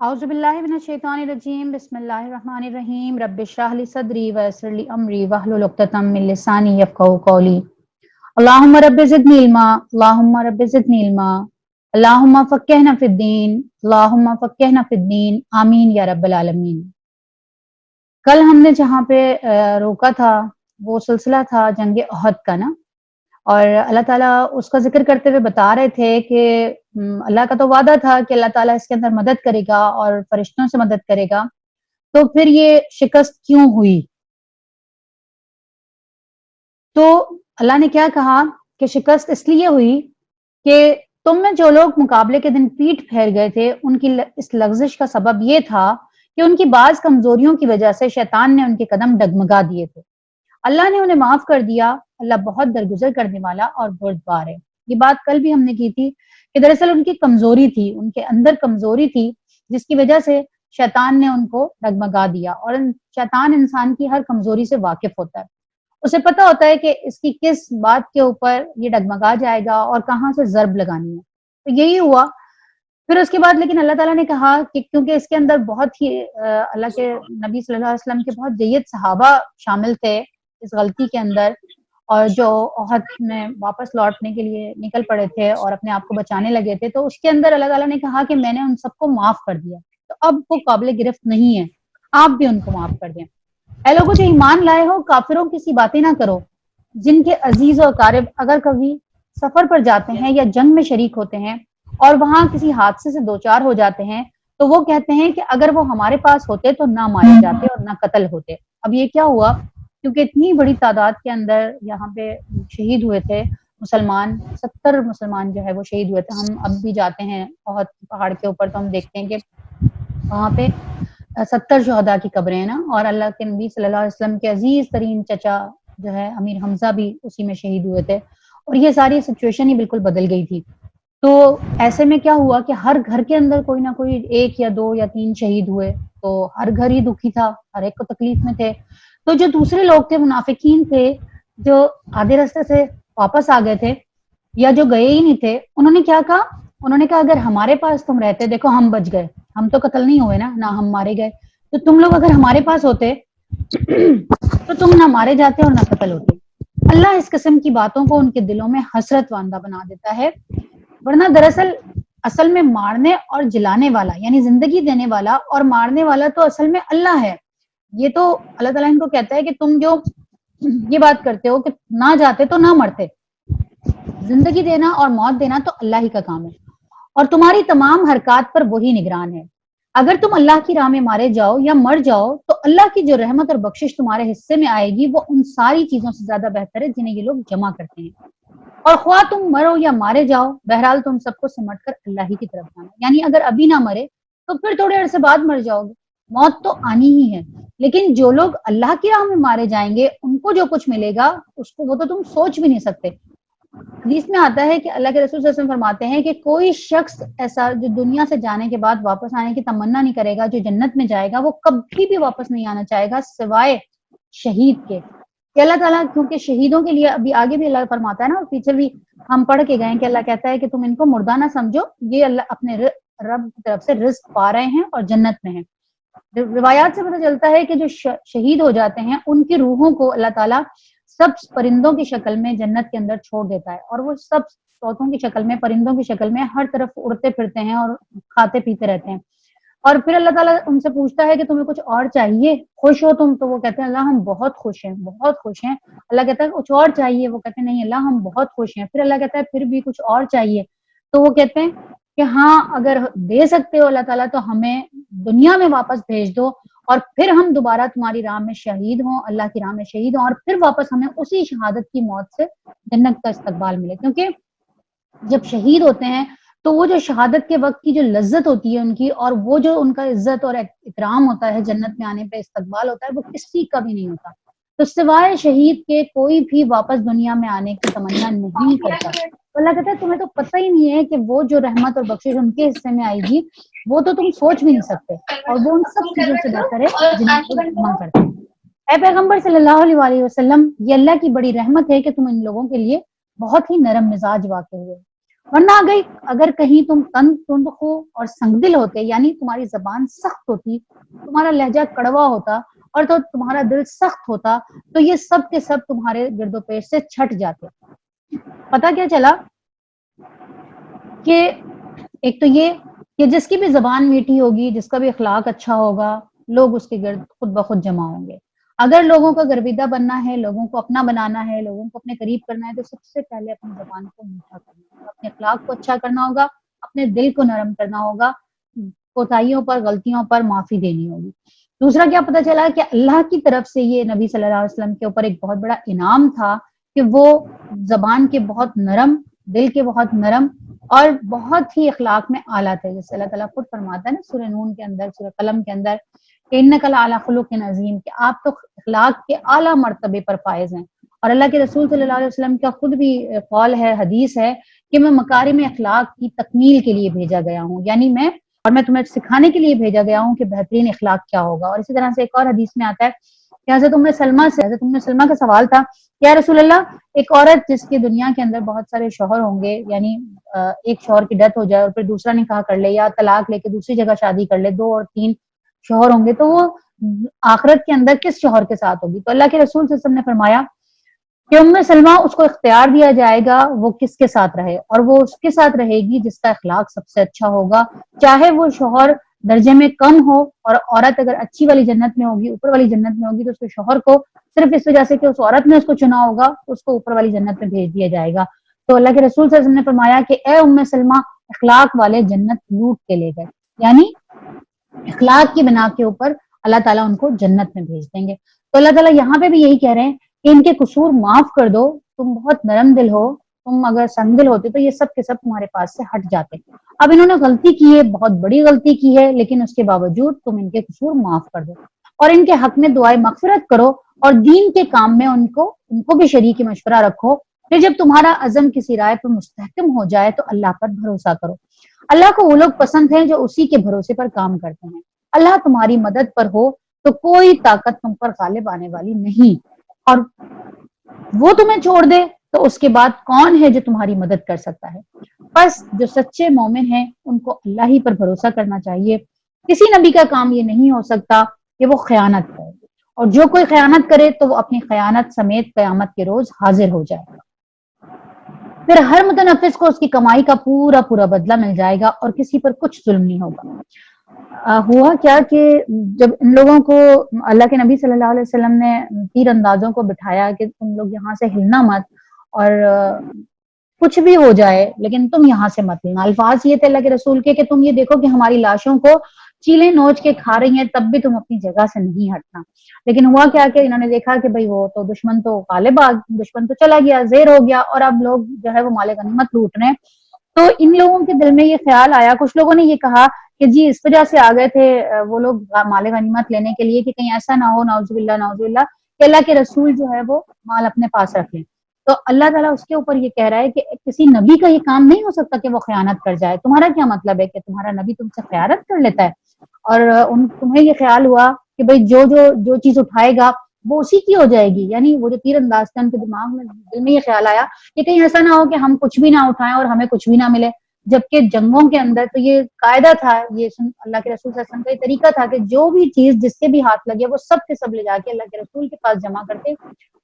اعوذ باللہ من الشیطان الرجیم بسم اللہ الرحمن الرحیم رب اشرح لی صدری ویسر لی امری واحلل عقدۃ من لسانی یفقهوا قولی اللہم رب زدنی علما اللہم رب زدنی علما اللہم فقہنا فی الدین اللہم فقہنا فی الدین آمین یا رب العالمین۔ کل ہم نے جہاں پہ روکا تھا وہ سلسلہ تھا جنگ احد کا نا، اور اللہ تعالیٰ اس کا ذکر کرتے ہوئے بتا رہے تھے کہ اللہ کا تو وعدہ تھا کہ اللہ تعالیٰ اس کے اندر مدد کرے گا اور فرشتوں سے مدد کرے گا، تو پھر یہ شکست کیوں ہوئی؟ تو اللہ نے کیا کہا کہ شکست اس لیے ہوئی کہ تم میں جو لوگ مقابلے کے دن پیٹھ پھیر گئے تھے ان کی اس لغزش کا سبب یہ تھا کہ ان کی بعض کمزوریوں کی وجہ سے شیطان نے ان کے قدم ڈگمگا دیے تھے۔ اللہ نے انہیں معاف کر دیا، اللہ بہت درگزر کرنے والا اور بردبار ہے۔ یہ بات کل بھی ہم نے کی تھی کہ دراصل ان کی کمزوری تھی، ان کے اندر کمزوری تھی جس کی وجہ سے شیطان نے ان کو ڈگمگا دیا، اور شیطان انسان کی ہر کمزوری سے واقف ہوتا ہے، اسے پتہ ہوتا ہے کہ اس کی کس بات کے اوپر یہ ڈگمگا جائے گا اور کہاں سے ضرب لگانی ہے۔ تو یہی ہوا۔ پھر اس کے بعد لیکن اللہ تعالیٰ نے کہا کہ کیونکہ اس کے اندر بہت ہی اللہ کے نبی صلی اللہ علیہ وسلم کے بہت جید صحابہ شامل تھے اس غلطی کے اندر، اور جو احد میں واپس لوٹنے کے لیے نکل پڑے تھے اور اپنے آپ کو بچانے لگے تھے، تو اس کے اندر اللہ تعالیٰ نے کہا کہ میں نے ان سب کو معاف کر دیا، تو اب وہ قابل گرفت نہیں ہے، آپ بھی ان کو معاف کر دیں۔ اے لوگوں جو ایمان لائے ہو، کافروں کی سی باتیں نہ کرو جن کے عزیز و اقارب اگر کبھی سفر پر جاتے ہیں یا جنگ میں شریک ہوتے ہیں اور وہاں کسی حادثے سے دوچار ہو جاتے ہیں تو وہ کہتے ہیں کہ اگر وہ ہمارے پاس ہوتے تو نہ مارے جاتے اور نہ قتل ہوتے۔ اب یہ کیا ہوا؟ کیونکہ اتنی بڑی تعداد کے اندر یہاں پہ شہید ہوئے تھے مسلمان، 70 مسلمان جو ہے وہ شہید ہوئے تھے۔ ہم اب بھی جاتے ہیں احد پہاڑ کے اوپر تو ہم دیکھتے ہیں کہ وہاں پہ 70 شہداء کی قبریں ہیں نا، اور اللہ کے نبی صلی اللہ علیہ وسلم کے عزیز ترین چچا جو ہے امیر حمزہ بھی اسی میں شہید ہوئے تھے، اور یہ ساری سچویشن ہی بالکل بدل گئی تھی۔ تو ایسے میں کیا ہوا کہ ہر گھر کے اندر کوئی نہ کوئی ایک یا دو یا تین شہید ہوئے، تو ہر گھر ہی دکھی تھا، ہر ایک کو تکلیف میں تھے۔ تو جو دوسرے لوگ تھے، منافقین تھے، جو آدھے راستے سے واپس آ گئے تھے یا جو گئے ہی نہیں تھے، انہوں نے کیا کہا؟ انہوں نے کہا اگر ہمارے پاس تم رہتے، دیکھو ہم بچ گئے، ہم تو قتل نہیں ہوئے نا، نہ ہم مارے گئے، تو تم لوگ اگر ہمارے پاس ہوتے تو تم نہ مارے جاتے اور نہ قتل ہوتے۔ اللہ اس قسم کی باتوں کو ان کے دلوں میں حسرت واندہ بنا دیتا ہے، ورنہ دراصل اصل میں مارنے اور جلانے والا یعنی زندگی دینے والا اور مارنے والا تو اصل میں اللہ ہے۔ یہ تو اللہ تعالیٰ ان کو کہتا ہے کہ تم جو یہ بات کرتے ہو کہ نہ جاتے تو نہ مرتے، زندگی دینا اور موت دینا تو اللہ ہی کا کام ہے، اور تمہاری تمام حرکات پر وہی نگران ہے۔ اگر تم اللہ کی راہ میں مارے جاؤ یا مر جاؤ تو اللہ کی جو رحمت اور بخشش تمہارے حصے میں آئے گی وہ ان ساری چیزوں سے زیادہ بہتر ہے جنہیں یہ لوگ جمع کرتے ہیں، اور خواہ تم مرو یا مارے جاؤ، بہرحال تم سب کو سمٹ کر اللہ ہی کی طرف جانا۔ یعنی اگر ابھی نہ مرے تو پھر تھوڑے عرصے بعد مر جاؤ گے، موت تو آنی ہی ہے، لیکن جو لوگ اللہ کی راہ میں مارے جائیں گے ان کو جو کچھ ملے گا اس کو وہ تو تم سوچ بھی نہیں سکتے۔ حدیث میں آتا ہے کہ اللہ کے رسول صلی اللہ علیہ وسلم فرماتے ہیں کہ کوئی شخص ایسا جو دنیا سے جانے کے بعد واپس آنے کی تمنا نہیں کرے گا، جو جنت میں جائے گا وہ کبھی بھی واپس نہیں آنا چاہے گا سوائے شہید کے۔ کہ اللہ تعالیٰ کیونکہ شہیدوں کے لیے ابھی آگے بھی اللہ فرماتا ہے نا، اور پیچھے بھی ہم پڑھ کے گئے کہ اللہ کہتا ہے کہ تم ان کو مردہ نہ سمجھو، یہ اللہ اپنے رب کی طرف سے رزق پا رہے ہیں اور جنت میں ہیں۔ روایات سے پتہ چلتا ہے کہ جو شہید ہو جاتے ہیں ان کی روحوں کو اللہ تعالیٰ سب پرندوں کی شکل میں جنت کے اندر چھوڑ دیتا ہے، اور وہ سب طوطوں کی شکل میں، پرندوں کی شکل میں ہر طرف اڑتے پھرتے ہیں اور کھاتے پیتے رہتے ہیں۔ اور پھر اللہ تعالیٰ ان سے پوچھتا ہے کہ تمہیں کچھ اور چاہیے، خوش ہو تم؟ تو وہ کہتے ہیں اللہ ہم بہت خوش ہیں، بہت خوش ہیں۔ اللہ کہتا ہے کچھ اور چاہیے؟ وہ کہتے ہیں نہیں اللہ ہم بہت خوش ہیں۔ پھر اللہ کہتا ہے پھر بھی کچھ اور چاہیے؟ تو وہ کہتے ہیں کہ ہاں اگر دے سکتے ہو اللہ تعالیٰ تو ہمیں دنیا میں واپس بھیج دو، اور پھر ہم دوبارہ تمہاری راہ میں شہید ہوں، اللہ کی راہ میں شہید ہوں، اور پھر واپس ہمیں اسی شہادت کی موت سے جنت کا استقبال ملے۔ کیونکہ جب شہید ہوتے ہیں تو وہ جو شہادت کے وقت کی جو لذت ہوتی ہے ان کی، اور وہ جو ان کا عزت اور اکرام ہوتا ہے، جنت میں آنے پہ استقبال ہوتا ہے، وہ کسی کا بھی نہیں ہوتا۔ تو سوائے شہید کے کوئی بھی واپس دنیا میں آنے کی تمنا نہیں کرتا۔ تو اللہ کہتا ہے تمہیں تو پتہ ہی نہیں ہے کہ وہ جو رحمت اور بخشش ان کے حصے میں آئے گی وہ تو تم سوچ بھی نہیں سکتے، اور وہ ان سب چیزوں سے بہتر ہے جنہیں وہ جمع کرتے ہیں۔ اے پیغمبر صلی اللہ علیہ وسلم، یہ اللہ کی بڑی رحمت ہے کہ تم ان لوگوں کے لیے بہت ہی نرم مزاج واقع ہوئے، ورنہ اگر کہیں تم تند ہو اور سنگ دل ہوتے، یعنی تمہاری زبان سخت ہوتی، تمہارا لہجہ کڑوا ہوتا اور تو تمہارا دل سخت ہوتا، تو یہ سب کے سب تمہارے گرد و پیش سے چھٹ جاتے۔ پتا کیا چلا کہ ایک تو یہ کہ جس کی بھی زبان میٹھی ہوگی، جس کا بھی اخلاق اچھا ہوگا، لوگ اس کے گرد خود بخود جمع ہوں گے۔ اگر لوگوں کا گرویدہ بننا ہے، لوگوں کو اپنا بنانا ہے، لوگوں کو اپنے قریب کرنا ہے، تو سب سے پہلے اپنی زبان کو میٹھا کرنا ہوگا، اپنے اخلاق کو اچھا کرنا ہوگا، اپنے دل کو نرم کرنا ہوگا، کوتاہیوں پر، غلطیوں پر معافی دینی ہوگی۔ دوسرا کیا پتا چلا کہ اللہ کی طرف سے یہ نبی صلی اللہ علیہ وسلم کے اوپر ایک بہت بڑا انعام تھا کہ وہ زبان کے بہت نرم، دل کے بہت نرم اور بہت ہی اخلاق میں اعلیٰ تھے، جیسے اللہ تعالیٰ خود فرماتا ہے نا سورہ نون کے اندر، سورہ قلم کے اندر کہ اِنَّکَ لَعَلیٰ خُلُقٍ عَظِیمٍ، کہ آپ تو اخلاق کے اعلیٰ مرتبے پر فائز ہیں۔ اور اللہ کے رسول صلی اللہ علیہ وسلم کا خود بھی قول ہے، حدیث ہے کہ میں مکارم اخلاق کی تکمیل کے لیے بھیجا گیا ہوں، یعنی میں تمہیں سکھانے کے لیے بھیجا گیا ہوں کہ بہترین اخلاق کیا ہوگا۔ اور اسی طرح سے ایک اور حدیث میں آتا ہے کہ حضرت ام سلمہ کا سوال تھا، یا رسول اللہ، ایک عورت جس کی دنیا کے اندر بہت سارے شوہر ہوں گے، یعنی ایک شوہر کی ڈیتھ ہو جائے اور پھر دوسرا نکاح کر لے یا طلاق لے کے دوسری جگہ شادی کر لے، 2 اور 3 شوہر ہوں گے، تو وہ آخرت کے اندر کس شوہر کے ساتھ ہوگی؟ تو اللہ کے رسول صلی اللہ علیہ وسلم نے فرمایا کہ ام سلمہ، اس کو اختیار دیا جائے گا وہ کس کے ساتھ رہے، اور وہ اس کے ساتھ رہے گی جس کا اخلاق سب سے اچھا ہوگا، چاہے وہ شوہر درجے میں کم ہو، اور عورت اگر اچھی والی جنت میں ہوگی، اوپر والی جنت میں ہوگی، تو اس کے شوہر کو صرف اس وجہ سے کہ اس عورت نے اس کو چنا ہوگا، اس کو اوپر والی جنت میں بھیج دیا جائے گا۔ تو اللہ کے رسول صلی اللہ علیہ وسلم نے فرمایا کہ اے ام سلمہ، اخلاق والے جنت لوٹ کے لے گئے، یعنی اخلاق کی بنا کے اوپر اللہ تعالیٰ ان کو جنت میں بھیج دیں گے۔ تو اللہ تعالیٰ یہاں پہ بھی یہی کہہ رہے ہیں کہ ان کے قصور معاف کر دو، تم بہت نرم دل ہو، تم اگر سنگ دل ہوتے تو یہ سب کے سب تمہارے پاس سے ہٹ جاتے۔ اب انہوں نے غلطی کی ہے، بہت بڑی غلطی کی ہے، لیکن اس کے باوجود تم ان کے قصور معاف کر دو اور ان کے حق میں دعائے مغفرت کرو، اور دین کے کام میں ان کو بھی شریک مشورہ رکھو۔ پھر جب تمہارا عزم کسی رائے پر مستحکم ہو جائے تو اللہ پر بھروسہ کرو۔ اللہ کو وہ لوگ پسند ہیں جو اسی کے بھروسے پر کام کرتے ہیں۔ اللہ تمہاری مدد پر ہو تو کوئی طاقت تم پر غالب آنے والی نہیں، اور وہ تمہیں چھوڑ دے تو اس کے بعد کون ہے جو تمہاری مدد کر سکتا ہے؟ بس جو سچے مومن ہیں ان کو اللہ ہی پر بھروسہ کرنا چاہیے۔ کسی نبی کا کام یہ نہیں ہو سکتا کہ وہ خیانت کرے، اور جو کوئی خیانت کرے تو وہ اپنی خیانت سمیت قیامت کے روز حاضر ہو جائے گا۔ پھر ہر متنفس کو اس کی کمائی کا پورا پورا بدلہ مل جائے گا اور کسی پر کچھ ظلم نہیں ہوگا۔ ہوا کیا کہ جب ان لوگوں کو اللہ کے نبی صلی اللہ علیہ وسلم نے تیر اندازوں کو بٹھایا کہ تم لوگ یہاں سے ہلنا مت، اور کچھ بھی ہو جائے لیکن تم یہاں سے مت ہلنا، الفاظ یہ تھے اللہ کے رسول کے کہ تم یہ دیکھو کہ ہماری لاشوں کو چیلیں نوچ کے کھا رہی ہیں، تب بھی تم اپنی جگہ سے نہیں ہٹنا۔ لیکن ہوا کیا کہ انہوں نے دیکھا کہ بھئی وہ تو دشمن تو غالب دشمن تو چلا گیا، زیر ہو گیا، اور اب لوگ جو ہے وہ مال غنیمت لوٹ رہے ہیں۔ تو ان لوگوں کے دل میں یہ خیال آیا، کچھ لوگوں نے یہ کہا کہ جی اس وجہ سے آ گئے تھے وہ لوگ مال غنیمت لینے کے لیے کہ کہیں ایسا نہ ہو، نعوذ باللہ نعوذ باللہ، کہ اللہ کے رسول جو ہے وہ مال اپنے پاس رکھ لیں۔ تو اللہ تعالیٰ اس کے اوپر یہ کہہ رہا ہے کہ کسی نبی کا یہ کام نہیں ہو سکتا کہ وہ خیانت کر جائے۔ تمہارا کیا مطلب ہے کہ تمہارا نبی تم سے خیانت کر لیتا ہے؟ اور تمہیں یہ خیال ہوا کہ بھئی جو چیز اٹھائے گا وہ اسی کی ہو جائے گی، یعنی وہ جو تیر انداز تھے ان کے دماغ میں، دل میں یہ خیال آیا کہ کہیں ایسا نہ ہو کہ ہم کچھ بھی نہ اٹھائیں اور ہمیں کچھ بھی نہ ملے، جبکہ جنگوں کے اندر تو یہ قاعدہ تھا، یہ اللہ کے رسول صلی اللہ علیہ وسلم کا یہ طریقہ تھا کہ جو بھی چیز جس کے بھی ہاتھ لگے وہ سب کے سب لے جا کے اللہ کے رسول کے پاس جمع کرتے،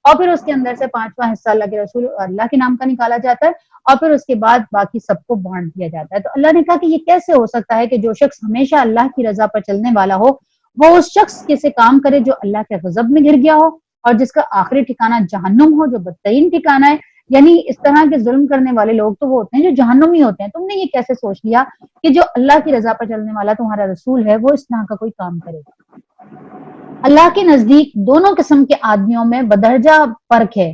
اور پھر اس کے اندر سے 5واں حصہ اللہ کے رسول اللہ کے نام کا نکالا جاتا ہے، اور پھر اس کے بعد باقی سب کو بانٹ دیا جاتا ہے۔ تو اللہ نے کہا کہ یہ کیسے ہو سکتا ہے کہ جو شخص ہمیشہ اللہ کی رضا پر چلنے والا ہو وہ اس شخص کے سے کام کرے جو اللہ کے غضب میں گر گیا ہو اور جس کا آخری ٹھکانہ جہنم ہو، جو بدترین ٹھکانہ ہے۔ یعنی اس طرح کے ظلم کرنے والے لوگ تو وہ ہوتے ہیں جو جہنمی ہوتے ہیں۔ تم نے یہ کیسے سوچ لیا کہ جو اللہ کی رضا پر چلنے والا تمہارا رسول ہے وہ اس طرح کا کوئی کام کرے گا؟ اللہ کے نزدیک دونوں قسم کے آدمیوں میں بدرجہ فرق ہے،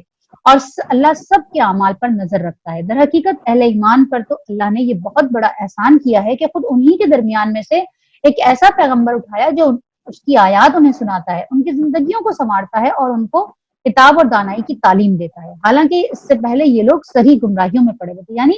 اور اللہ سب کے اعمال پر نظر رکھتا ہے۔ در حقیقت اہل ایمان پر تو اللہ نے یہ بہت بڑا احسان کیا ہے کہ خود انہی کے درمیان میں سے ایک ایسا پیغمبر اٹھایا جو اس کی آیات انہیں سناتا ہے، ان کی زندگیوں کو سنوارتا ہے اور ان کو کتاب اور دانائی کی تعلیم دیتا ہے۔ حالانکہ اس سے پہلے یہ لوگ صحیح گمراہیوں میں پڑے ہوئے تھے، یعنی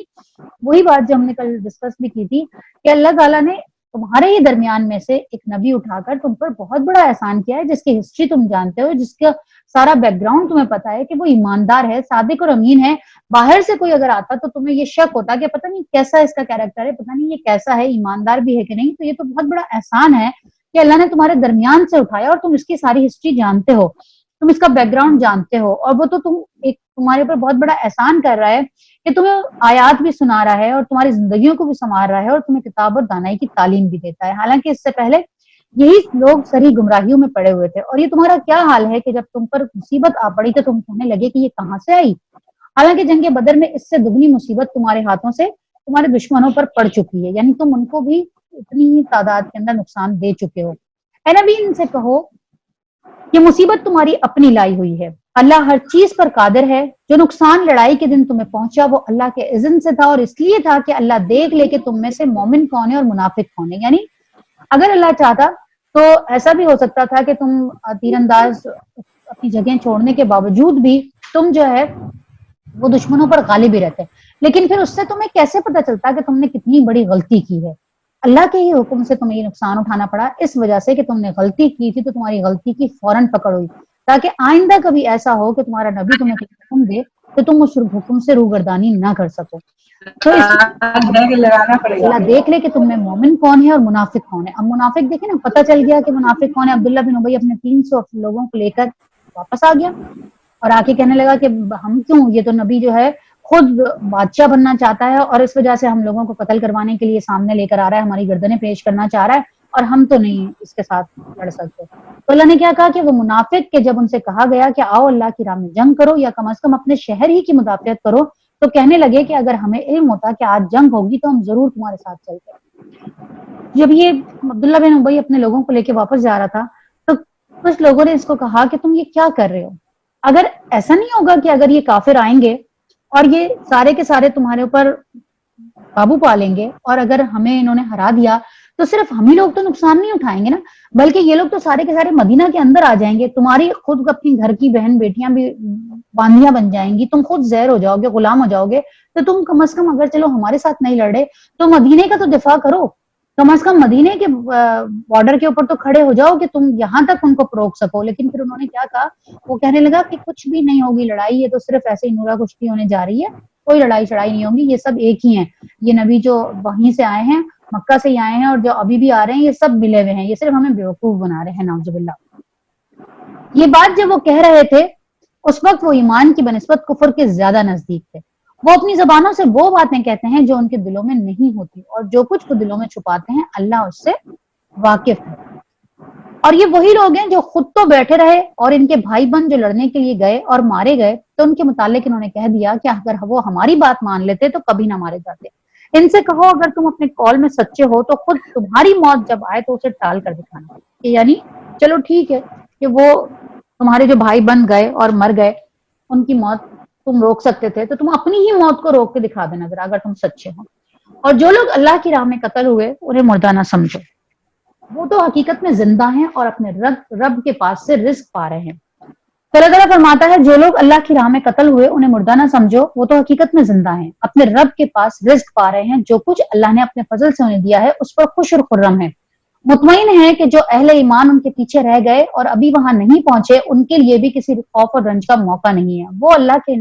وہی بات جو ہم نے کل ڈسکس بھی کی تھی کہ اللہ تعالیٰ نے تمہارے ہی درمیان میں سے ایک نبی اٹھا کر تم پر بہت بڑا احسان کیا ہے، جس کی ہسٹری تم جانتے ہو، جس کا سارا بیک گراؤنڈ تمہیں پتا ہے کہ وہ ایماندار ہے، صادق اور امین ہے. باہر سے کوئی اگر آتا تو تمہیں یہ شک ہوتا کہ پتہ نہیں کیسا اس کا کیریکٹر ہے، پتہ نہیں یہ کیسا ہے، ایماندار بھی ہے کہ نہیں. تو یہ تو بہت بڑا احسان ہے کہ اللہ نے تمہارے درمیان سے اٹھایا اور تم اس کی ساری ہسٹری جانتے ہو، تم اس کا بیک گراؤنڈ جانتے ہو. اور وہ تو تمہارے اوپر بہت بڑا احسان کر رہا ہے کہ تمہیں آیات بھی سنا رہا ہے اور تمہاری زندگیوں کو بھی سنوار رہا ہے اور تمہیں کتاب اور دانائی کی تعلیم بھی دیتا ہے. حالانکہ اس سے پہلے یہی لوگ سری گمراہیوں میں پڑے ہوئے تھے. اور یہ تمہارا کیا حال ہے کہ جب تم پر مصیبت آ پڑی تو تم کہنے لگے کہ یہ کہاں سے آئی. حالانکہ جنگ بدر میں اس سے دگنی مصیبت تمہارے ہاتھوں سے تمہارے دشمنوں پر پڑ چکی ہے، یعنی تم ان کو بھی اتنی ہی تعداد کے اندر نقصان دے چکے ہو. اے نبی ان سے کہو یہ مصیبت تمہاری اپنی لائی ہوئی ہے، اللہ ہر چیز پر قادر ہے. جو نقصان لڑائی کے دن تمہیں پہنچا وہ اللہ کے اذن سے تھا اور اس لیے تھا کہ اللہ دیکھ لے کہ تم میں سے مومن کون ہے اور منافق کون ہے. یعنی اگر اللہ چاہتا تو ایسا بھی ہو سکتا تھا کہ تم تیر انداز اپنی جگہ چھوڑنے کے باوجود بھی تم جو ہے وہ دشمنوں پر غالب ہی رہتے. لیکن پھر اس سے تمہیں کیسے پتا چلتا کہ تم نے کتنی بڑی غلطی کی ہے. اللہ کے ہی حکم سے تمہیں یہ نقصان اٹھانا پڑا اس وجہ سے کہ تم نے غلطی کی تھی، تو تمہاری غلطی کی فوراً پکڑ ہوئی تاکہ آئندہ کبھی ایسا ہو کہ تمہارا نبی تمہیں کوئی حکم دے تو تم اس حکم سے روگردانی نہ کر سکو. تو اس لگانا پڑے گا. اللہ دیکھ لے کہ تم میں مومن کون ہے اور منافق کون ہے. اب منافق دیکھیں نا، پتہ چل گیا کہ منافق کون ہے. عبداللہ بن ابی اپنے 300 لوگوں کو لے کر واپس آ گیا اور آ کے کہنے لگا کہ ہم کیوں، یہ تو نبی جو ہے خود بادشاہ بننا چاہتا ہے اور اس وجہ سے ہم لوگوں کو قتل کروانے کے لیے سامنے لے کر آ رہا ہے، ہماری گردنیں پیش کرنا چاہ رہا ہے اور ہم تو نہیں اس کے ساتھ لڑ سکتے. تو اللہ نے کیا کہا کہ وہ منافق کے جب ان سے کہا گیا کہ آؤ اللہ کی راہ میں جنگ کرو یا کم از کم اپنے شہر ہی کی مدافعت کرو، تو کہنے لگے کہ اگر ہمیں علم ہوتا کہ آج جنگ ہوگی تو ہم ضرور تمہارے ساتھ چلتے. جب یہ عبداللہ بن ابی اپنے لوگوں کو لے کے واپس جا رہا تھا تو کچھ لوگوں نے اس کو کہا کہ تم یہ کیا کر رہے ہو. اگر ایسا نہیں ہوگا کہ اگر یہ کافر آئیں گے اور یہ سارے کے سارے تمہارے اوپر قابو پا لیں گے اور اگر ہمیں انہوں نے ہرا دیا تو صرف ہم ہی لوگ تو نقصان نہیں اٹھائیں گے نا، بلکہ یہ لوگ تو سارے کے سارے مدینہ کے اندر آ جائیں گے، تمہاری خود اپنی گھر کی بہن بیٹیاں بھی باندیاں بن جائیں گی، تم خود زہر ہو جاؤ گے، غلام ہو جاؤ گے. تو تم کم از کم اگر چلو ہمارے ساتھ نہیں لڑ رہے تو مدینے کا تو دفاع کرو، کم از کم مدینے کے بارڈر کے اوپر تو کھڑے ہو جاؤ کہ تم یہاں تک ان کو روک سکو. لیکن پھر انہوں نے کیا کہا، وہ کہنے لگا کہ کچھ بھی نہیں ہوگی لڑائی، یہ تو صرف ایسے ہی نورا کشتی ہونے جا رہی ہے، کوئی لڑائی شڑائی نہیں ہوگی، یہ سب ایک ہی ہیں، یہ نبی جو وہیں سے آئے ہیں، مکہ سے ہی آئے ہیں اور جو ابھی بھی آ رہے ہیں یہ سب ملے ہوئے ہیں، یہ صرف ہمیں بیوقوف بنا رہے ہیں، نعوذ باللہ. یہ بات جب وہ کہہ رہے تھے اس وقت وہ ایمان کی بنسبت کفر کے زیادہ نزدیک تھے. وہ اپنی زبانوں سے وہ باتیں کہتے ہیں جو ان کے دلوں میں نہیں ہوتی اور جو کچھ وہ دلوں میں چھپاتے ہیں اللہ اس سے واقف ہے. اور یہ وہی لوگ ہیں جو خود تو بیٹھے رہے اور ان کے بھائی بہن جو لڑنے کے لیے گئے اور مارے گئے تو ان کے متعلق انہوں نے کہہ دیا کہ اگر وہ ہماری بات مان لیتے تو کبھی نہ مارے جاتے. ان سے کہو اگر تم اپنے قول میں سچے ہو تو خود تمہاری موت جب آئے تو اسے ٹال کر دکھانا. کہ یعنی چلو ٹھیک ہے کہ وہ تمہارے جو بھائی بن گئے اور مر گئے ان کی موت تم روک سکتے تھے تو تم اپنی ہی موت کو روک کے دکھا دینا ذرا اگر تم سچے ہو. اور جو لوگ اللہ کی راہ میں قتل ہوئے انہیں مردہ نہ سمجھو، وہ تو حقیقت میں زندہ ہیں اور اپنے رب کے پاس سے رزق پا رہے ہیں. تو اللہ تعالیٰ فرماتا ہے جو لوگ اللہ کی راہ میں قتل ہوئے انہیں مردہ نہ سمجھو، وہ تو حقیقت میں زندہ ہیں، اپنے رب کے پاس رزق پا رہے ہیں، جو کچھ اللہ نے اپنے فضل سے انہیں دیا ہے اس پر خوش اور خرم ہے. مطمئن ہے کہ جو اہل ایمان ان کے پیچھے رہ گئے اور ابھی وہاں نہیں پہنچے ان کے لیے بھی کسی خوف اور رنج کا موقع نہیں ہے. وہ اللہ کے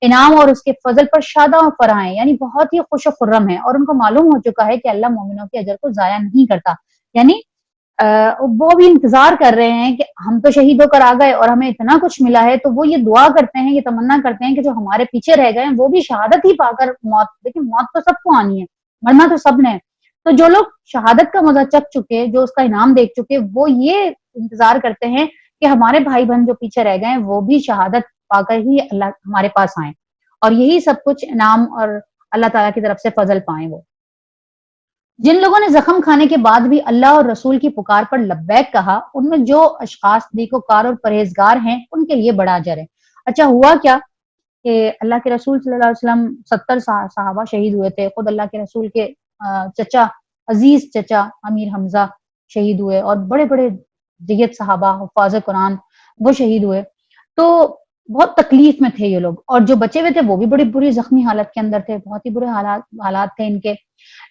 انعام اور اس کے فضل پر شاداں و فرح ہیں، یعنی بہت ہی خوش و خرم ہے اور ان کو معلوم ہو چکا ہے کہ اللہ مومنوں کے اجر کو ضائع نہیں کرتا. یعنی وہ بھی انتظار کر رہے ہیں کہ ہم تو شہید ہو کر آ گئے اور ہمیں اتنا کچھ ملا ہے، تو وہ یہ دعا کرتے ہیں، یہ تمنا کرتے ہیں کہ جو ہمارے پیچھے رہ گئے ہیں وہ بھی شہادت ہی پا کر موت، لیکن موت تو سب کو آنی ہے، مرنا تو سب نے. تو جو لوگ شہادت کا مزہ چکھ چکے، جو اس کا انعام دیکھ چکے، وہ یہ انتظار کرتے ہیں کہ ہمارے بھائی بہن جو پیچھے رہ گئے ہیں وہ بھی شہادت پا کر ہی اللہ ہمارے پاس آئیں اور یہی سب کچھ انعام اور اللہ تعالیٰ کی طرف سے فضل پائیں. وہ جن لوگوں نے زخم کھانے کے بعد بھی اللہ اور رسول کی پکار پر لبیک کہا ان میں جو اشخاص نیکوکار اور پرہیزگار ہیں ان کے لیے بڑا اجر ہے. اچھا ہوا کیا کہ اللہ کے رسول صلی اللہ علیہ وسلم 70 صحابہ شہید ہوئے تھے. خود اللہ کے رسول کے چچا، عزیز چچا امیر حمزہ شہید ہوئے اور بڑے بڑے دیگر صحابہ حفاظ قرآن وہ شہید ہوئے. تو بہت تکلیف میں تھے یہ لوگ، اور جو بچے ہوئے تھے وہ بھی بڑی بری زخمی حالت کے اندر تھے، بہت ہی برے حالات تھے ان کے.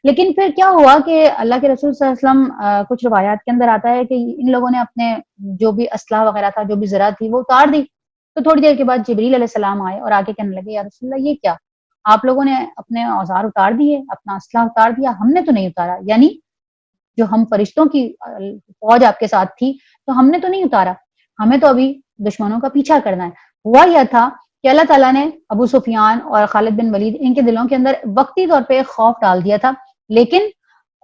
لیکن پھر کیا ہوا کہ اللہ کے رسول صلی اللہ علیہ وسلم، کچھ روایات کے اندر آتا ہے کہ ان لوگوں نے اپنے جو بھی اسلحہ وغیرہ تھا، جو بھی زرہ تھی، وہ اتار دی. تو تھوڑی دیر کے بعد جبریل علیہ السلام آئے اور آگے کہنے لگے، یا رسول اللہ یہ کیا، آپ لوگوں نے اپنے اوزار اتار دیے، اپنا اسلحہ اتار دیا، ہم نے تو نہیں اتارا. یعنی جو ہم فرشتوں کی فوج آپ کے ساتھ تھی تو ہم نے تو نہیں اتارا، ہمیں تو ابھی دشمنوں کا پیچھا کرنا ہے. ہوا یہ تھا کہ اللہ تعالیٰ نے ابو سفیان اور خالد بن ولید ان کے دلوں کے اندر وقتی طور پہ خوف ڈال دیا تھا، لیکن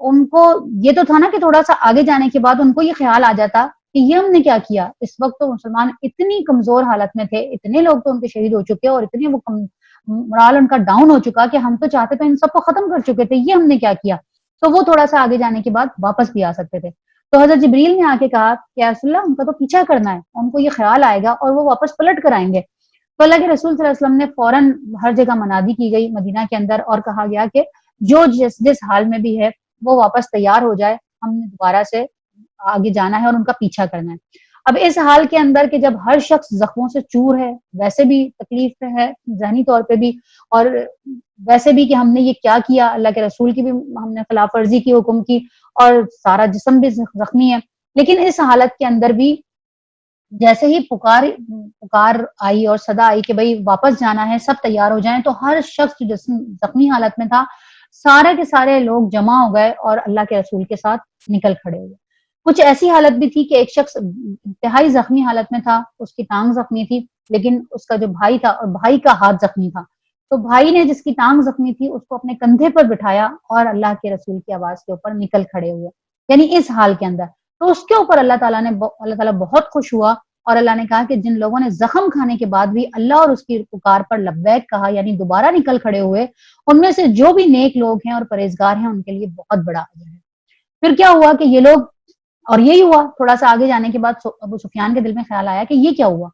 ان کو یہ تو تھا نا کہ تھوڑا سا آگے جانے کے بعد ان کو یہ خیال آ جاتا کہ یہ ہم نے کیا کیا. اس وقت تو مسلمان اتنی کمزور حالت میں تھے، اتنے لوگ تو ان کے شہید ہو چکے اور اتنے وہ مرال ان کا ڈاؤن ہو چکا کہ ہم تو چاہتے تھے ان سب کو ختم کر چکے تھے، یہ ہم نے کیا کیا. تو وہ تھوڑا سا آگے جانے کے بعد واپس بھی آ سکتے تھے. تو حضرت جبریل نے آ کے کہا کہ یا رسول اللہ ان کا تو پیچھا کرنا ہے، ان کو یہ خیال آئے گا اور وہ واپس پلٹ کر آئیں گے. تو اللہ کے رسول صلی اللہ علیہ وسلم نے فوراً ہر جگہ منادی کی گئی مدینہ کے اندر، اور کہا گیا کہ جو جس حال میں بھی ہے وہ واپس تیار ہو جائے، ہم نے دوبارہ سے آگے جانا ہے اور ان کا پیچھا کرنا ہے. اب اس حال کے اندر کہ جب ہر شخص زخموں سے چور ہے، ویسے بھی تکلیف میں ہے ذہنی طور پہ بھی، اور ویسے بھی کہ ہم نے یہ کیا کیا، اللہ کے رسول کی بھی ہم نے خلاف ورزی کی، حکم کی، اور سارا جسم بھی زخمی ہے. لیکن اس حالت کے اندر بھی جیسے ہی پکار آئی اور صدا آئی کہ بھئی واپس جانا ہے، سب تیار ہو جائیں، تو ہر شخص جو زخمی حالت میں تھا سارے کے سارے لوگ جمع ہو گئے اور اللہ کے رسول کے ساتھ نکل کھڑے ہوئے. کچھ ایسی حالت بھی تھی کہ ایک شخص انتہائی زخمی حالت میں تھا، اس کی ٹانگ زخمی تھی، لیکن اس کا جو بھائی تھا اور بھائی کا ہاتھ زخمی تھا. تو بھائی نے جس کی ٹانگ زخمی تھی اس کو اپنے کندھے پر بٹھایا اور اللہ کے رسول کی آواز کے اوپر نکل کھڑے ہوئے، یعنی اس حال کے اندر. تو اس کے اوپر اللہ تعالیٰ بہت خوش ہوا، اور اللہ نے کہا کہ جن لوگوں نے زخم کھانے کے بعد بھی اللہ اور اس کی پکار پر لبیک کہا، یعنی دوبارہ نکل کھڑے ہوئے، ان میں سے جو بھی نیک لوگ ہیں اور پرہیزگار ہیں ان کے لیے بہت بڑا اجر ہے. پھر کیا ہوا کہ یہ لوگ، اور یہی ہوا تھوڑا سا آگے جانے کے بعد ابو سفیان کے دل میں خیال آیا کہ یہ کیا ہوا،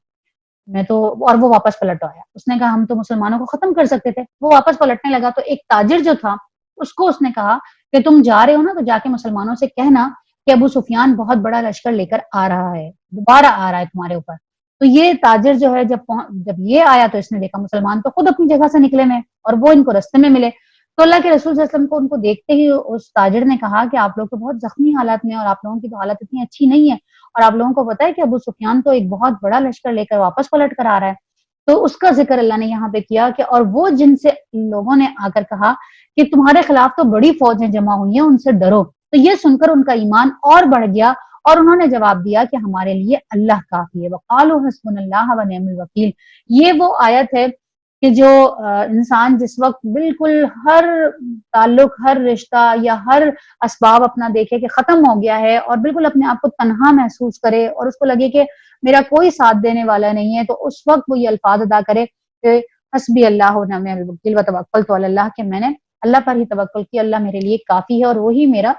میں تو، اور وہ واپس پلٹ آیا. اس نے کہا ہم تو مسلمانوں کو ختم کر سکتے تھے. وہ واپس پلٹنے لگا تو ایک تاجر جو تھا اس کو اس نے کہا کہ تم جا رہے ہو نا تو جا کے مسلمانوں سے کہنا کہ ابو سفیان بہت بڑا لشکر لے کر آ رہا ہے، دوبارہ آ رہا ہے تمہارے اوپر. تو یہ تاجر جو ہے جب یہ آیا تو اس نے دیکھا مسلمان تو خود اپنی جگہ سے نکلے میں، اور وہ ان کو رستے میں ملے. تو اللہ کے رسول صلی اللہ علیہ وسلم کو ان کو دیکھتے ہی اس تاجر نے کہا کہ آپ لوگ تو بہت زخمی حالات میں، اور آپ لوگوں کی تو حالت اتنی اچھی نہیں ہے، اور آپ لوگوں کو پتا ہے کہ ابو سفیان تو ایک بہت بڑا لشکر لے کر واپس پلٹ کر آ رہا ہے. تو اس کا ذکر اللہ نے یہاں پہ کیا کہ اور وہ جن سے لوگوں نے آ کر کہا کہ تمہارے خلاف تو بڑی فوجیں جمع ہوئی ہیں، ان سے ڈرو. تو یہ سن کر ان کا ایمان اور بڑھ گیا، اور انہوں نے جواب دیا کہ ہمارے لیے اللہ کافی ہے. وقالوا حسبنا اللہ ونعم الوکیل. یہ وہ آیت ہے کہ جو انسان جس وقت بالکل ہر تعلق، ہر رشتہ یا ہر اسباب اپنا دیکھے کہ ختم ہو گیا ہے، اور بالکل اپنے آپ کو تنہا محسوس کرے اور اس کو لگے کہ میرا کوئی ساتھ دینے والا نہیں ہے، تو اس وقت وہ یہ الفاظ ادا کرے کہ حسبی اللہ ونعم الوکیل وتوکلت علی اللہ، کہ میں نے اللہ پر ہی توکل کی، اللہ میرے لیے کافی ہے اور وہی میرا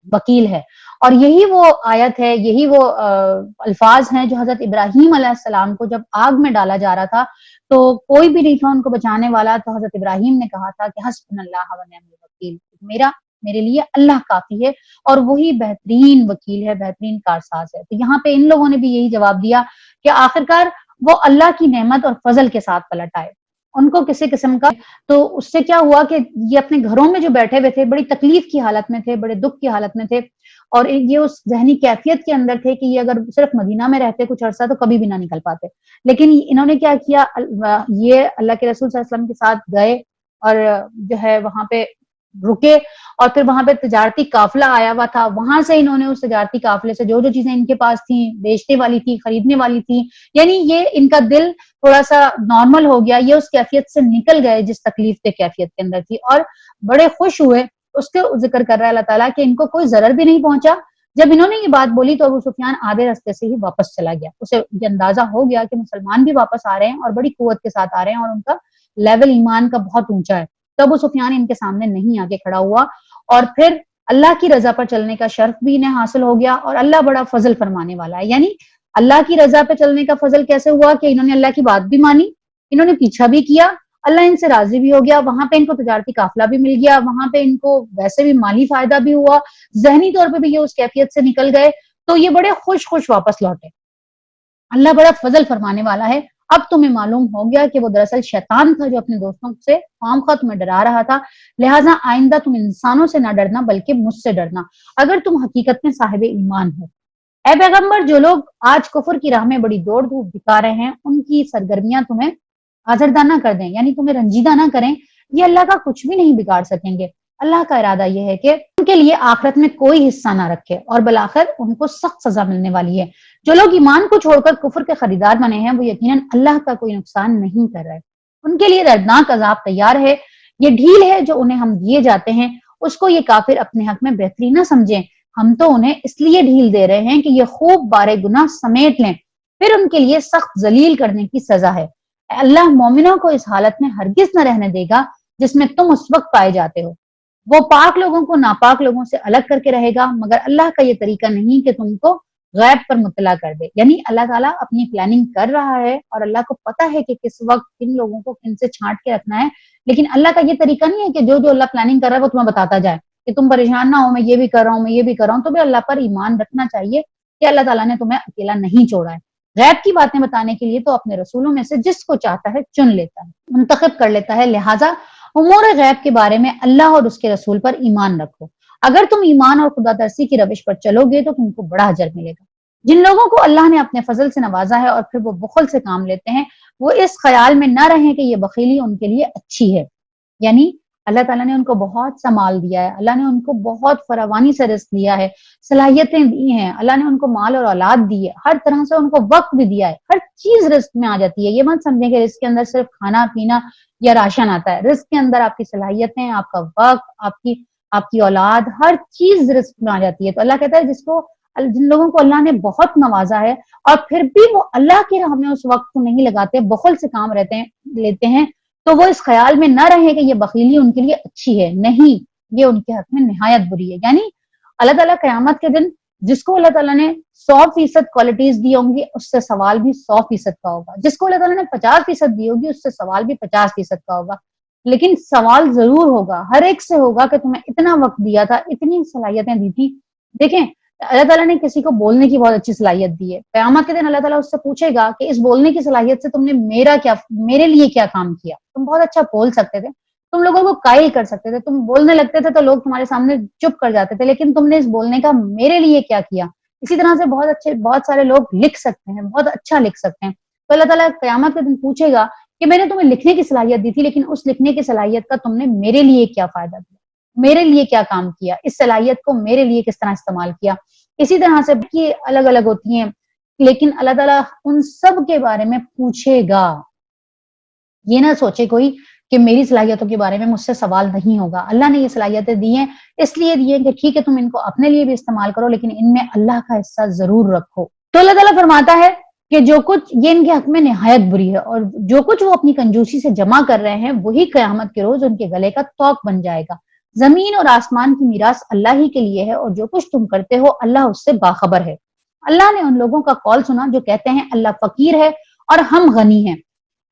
وکیل ہے. اور یہی وہ آیت ہے، یہی وہ الفاظ ہیں جو حضرت ابراہیم علیہ السلام کو جب آگ میں ڈالا جا رہا تھا تو کوئی بھی نہیں تھا ان کو بچانے والا، تو حضرت ابراہیم نے کہا تھا کہ حسبنا اللہ ونعم الوکیل، میرے لیے اللہ کافی ہے اور وہی بہترین وکیل ہے، بہترین کارساز ہے. تو یہاں پہ ان لوگوں نے بھی یہی جواب دیا کہ آخرکار وہ اللہ کی نعمت اور فضل کے ساتھ پلٹ آئے، ان کو کسی قسم کا. تو اس سے کیا ہوا کہ یہ اپنے گھروں میں جو بیٹھے ہوئے تھے بڑی تکلیف کی حالت میں تھے، بڑے دکھ کی حالت میں تھے، اور یہ اس ذہنی کیفیت کے اندر تھے کہ یہ اگر صرف مدینہ میں رہتے کچھ عرصہ تو کبھی بھی نہ نکل پاتے. لیکن انہوں نے کیا کیا، یہ اللہ کے رسول صلی اللہ علیہ وسلم کے ساتھ گئے اور جو ہے وہاں پہ رکے، اور پھر وہاں پہ تجارتی قافلہ آیا ہوا تھا، وہاں سے انہوں نے اس تجارتی قافلے سے جو جو چیزیں ان کے پاس تھیں، بیچنے والی تھی، خریدنے والی تھی، یعنی یہ ان کا دل تھوڑا سا نارمل ہو گیا، یہ اس کیفیت سے نکل گئے جس تکلیف کے کیفیت کے اندر تھی، اور بڑے خوش ہوئے. اس کے ذکر کر رہا ہے اللہ تعالیٰ کہ ان کو کوئی ضرر بھی نہیں پہنچا. جب انہوں نے یہ بات بولی تو ابو سفیان آدھے راستے سے ہی واپس چلا گیا. اسے یہ اندازہ ہو گیا کہ مسلمان بھی واپس آ رہے ہیں اور بڑی قوت کے ساتھ آ رہے ہیں اور ان کا لیول ایمان کا بہت اونچا ہے. تو ابو سفیان ان کے سامنے نہیں آگے کھڑا ہوا، اور پھر اللہ کی رضا پر چلنے کا شرف بھی انہیں حاصل ہو گیا، اور اللہ بڑا فضل فرمانے والا ہے. یعنی اللہ کی رضا پہ چلنے کا فضل کیسے ہوا کہ انہوں نے اللہ کی بات بھی مانی، انہوں نے پیچھا بھی کیا، اللہ ان سے راضی بھی ہو گیا، وہاں پہ ان کو تجارتی قافلہ بھی مل گیا، وہاں پہ ان کو ویسے بھی مالی فائدہ بھی ہوا، ذہنی طور پہ بھی یہ اس کیفیت سے نکل گئے، تو یہ بڑے خوش واپس لوٹے. اللہ بڑا فضل فرمانے والا ہے. اب تمہیں معلوم ہو گیا کہ وہ دراصل شیطان تھا جو اپنے دوستوں سے خواہ تمہیں ڈرا رہا تھا، لہٰذا آئندہ تم انسانوں سے نہ ڈرنا بلکہ مجھ سے ڈرنا اگر تم حقیقت میں صاحب ایمان ہو۔ اے پیغمبر، جو لوگ آج کفر کی راہ میں بڑی دوڑ دھوپ دکھا رہے ہیں ان کی سرگرمیاں تمہیں آزردہ نہ کر دیں، یعنی تمہیں رنجیدہ نہ کریں، یہ اللہ کا کچھ بھی نہیں بگاڑ سکیں گے۔ اللہ کا ارادہ یہ ہے کہ ان کے لیے آخرت میں کوئی حصہ نہ رکھے اور بالآخر ان کو سخت سزا ملنے والی ہے۔ جو لوگ ایمان کو چھوڑ کر کفر کے خریدار بنے ہیں وہ یقیناً اللہ کا کوئی نقصان نہیں کر رہے، ان کے لیے دردناک عذاب تیار ہے۔ یہ ڈھیل ہے جو انہیں ہم دیے جاتے ہیں، اس کو یہ کافر اپنے حق میں بہتری نہ سمجھیں، ہم تو انہیں اس لیے ڈھیل دے رہے ہیں کہ یہ خوب بارے گناہ سمیٹ لیں، پھر ان کے لیے سخت ذلیل کرنے کی سزا ہے۔ اللہ مومنوں کو اس حالت میں ہرگز نہ رہنے دے گا جس میں تم اس وقت پائے جاتے ہو، وہ پاک لوگوں کو ناپاک لوگوں سے الگ کر کے رہے گا، مگر اللہ کا یہ طریقہ نہیں کہ تم کو غیب پر مطلع کر دے، یعنی اللہ تعالیٰ اپنی پلاننگ کر رہا ہے اور اللہ کو پتا ہے کہ کس وقت کن لوگوں کو کن سے چھانٹ کے رکھنا ہے، لیکن اللہ کا یہ طریقہ نہیں ہے کہ جو اللہ پلاننگ کر رہا ہے وہ تمہیں بتاتا جائے کہ تم پریشان نہ ہو، میں یہ بھی کر رہا ہوں، میں یہ بھی کر رہا ہوں۔ تمہیں اللہ پر ایمان رکھنا چاہیے کہ اللہ تعالیٰ نے تمہیں اکیلا نہیں چھوڑا ہے۔ غیب کی باتیں بتانے کے لیے تو اپنے رسولوں میں سے جس کو چاہتا ہے چن لیتا ہے، منتخب کر لیتا ہے، لہٰذا امور غیب کے بارے میں اللہ اور اس کے رسول پر ایمان رکھو۔ اگر تم ایمان اور خدا ترسی کی روش پر چلو گے تو تم کو بڑا اجر ملے گا۔ جن لوگوں کو اللہ نے اپنے فضل سے نوازا ہے اور پھر وہ بخل سے کام لیتے ہیں، وہ اس خیال میں نہ رہیں کہ یہ بخیلی ان کے لیے اچھی ہے، یعنی اللہ تعالیٰ نے ان کو بہت سا مال دیا ہے، اللہ نے ان کو بہت فراوانی سے رزق دیا ہے، صلاحیتیں دی ہیں، اللہ نے ان کو مال اور اولاد دی ہے، ہر طرح سے ان کو وقت بھی دیا ہے، ہر چیز رزق میں آ جاتی ہے۔ یہ مت سمجھیں کہ رزق کے اندر صرف کھانا پینا یا راشن آتا ہے، رزق کے اندر آپ کی صلاحیتیں، آپ کا وقت، آپ کی اولاد، ہر چیز رزق میں آ جاتی ہے۔ تو اللہ کہتا ہے جن لوگوں کو اللہ نے بہت نوازا ہے اور پھر بھی وہ اللہ کی راہ میں اس وقت کو نہیں لگاتے، بخل سے کام لیتے ہیں، تو وہ اس خیال میں نہ رہے کہ یہ بخیلی ان کے لیے اچھی ہے، نہیں، یہ ان کے حق میں نہایت بری ہے۔ یعنی اللہ تعالیٰ قیامت کے دن جس کو اللہ تعالیٰ نے 100% کوالٹیز دی ہوں گی اس سے سوال بھی 100% کا ہوگا، جس کو اللہ تعالیٰ نے 50% دی ہوگی اس سے سوال بھی 50% کا ہوگا، لیکن سوال ضرور ہوگا، ہر ایک سے ہوگا کہ تمہیں اتنا وقت دیا تھا، اتنی صلاحیتیں دی تھی۔ دیکھیں، اللہ تعالیٰ نے کسی کو بولنے کی بہت اچھی صلاحیت دی ہے، قیامت کے دن اللہ تعالیٰ اس سے پوچھے گا کہ اس بولنے کی صلاحیت سے تم نے میرے لیے کیا کام کیا؟ تم بہت اچھا بول سکتے تھے، تم لوگوں کو قائل کر سکتے تھے، تم بولنے لگتے تھے تو لوگ تمہارے سامنے چپ کر جاتے تھے، لیکن تم نے اس بولنے کا میرے لیے کیا کیا؟ اسی طرح سے بہت سارے لوگ لکھ سکتے ہیں، بہت اچھا لکھ سکتے ہیں، تو اللہ تعالیٰ قیامت کے دن پوچھے گا کہ میں نے تمہیں لکھنے کی صلاحیت دی تھی، لیکن اس لکھنے کی صلاحیت کا تم نے میرے لیے کیا فائدہ دیا، میرے لیے کیا کام کیا، اس صلاحیت کو میرے لیے کس طرح استعمال کیا۔ اسی طرح سے یہ الگ الگ ہوتی ہیں، لیکن اللہ تعالیٰ ان سب کے بارے میں پوچھے گا۔ یہ نہ سوچے کوئی کہ میری صلاحیتوں کے بارے میں مجھ سے سوال نہیں ہوگا، اللہ نے یہ صلاحیتیں دی ہیں اس لیے دی ہیں کہ ٹھیک ہے تم ان کو اپنے لیے بھی استعمال کرو، لیکن ان میں اللہ کا حصہ ضرور رکھو۔ تو اللہ تعالیٰ فرماتا ہے کہ جو کچھ یہ ان کے حق میں نہایت بری ہے، اور جو کچھ وہ اپنی کنجوسی سے جمع کر رہے ہیں وہی قیامت کے روز ان کے گلے کا توق بن جائے گا۔ زمین اور آسمان کی میراث اللہ ہی کے لیے ہے، اور جو کچھ تم کرتے ہو اللہ اس سے باخبر ہے۔ اللہ نے ان لوگوں کا قول سنا جو کہتے ہیں اللہ فقیر ہے اور ہم غنی ہیں،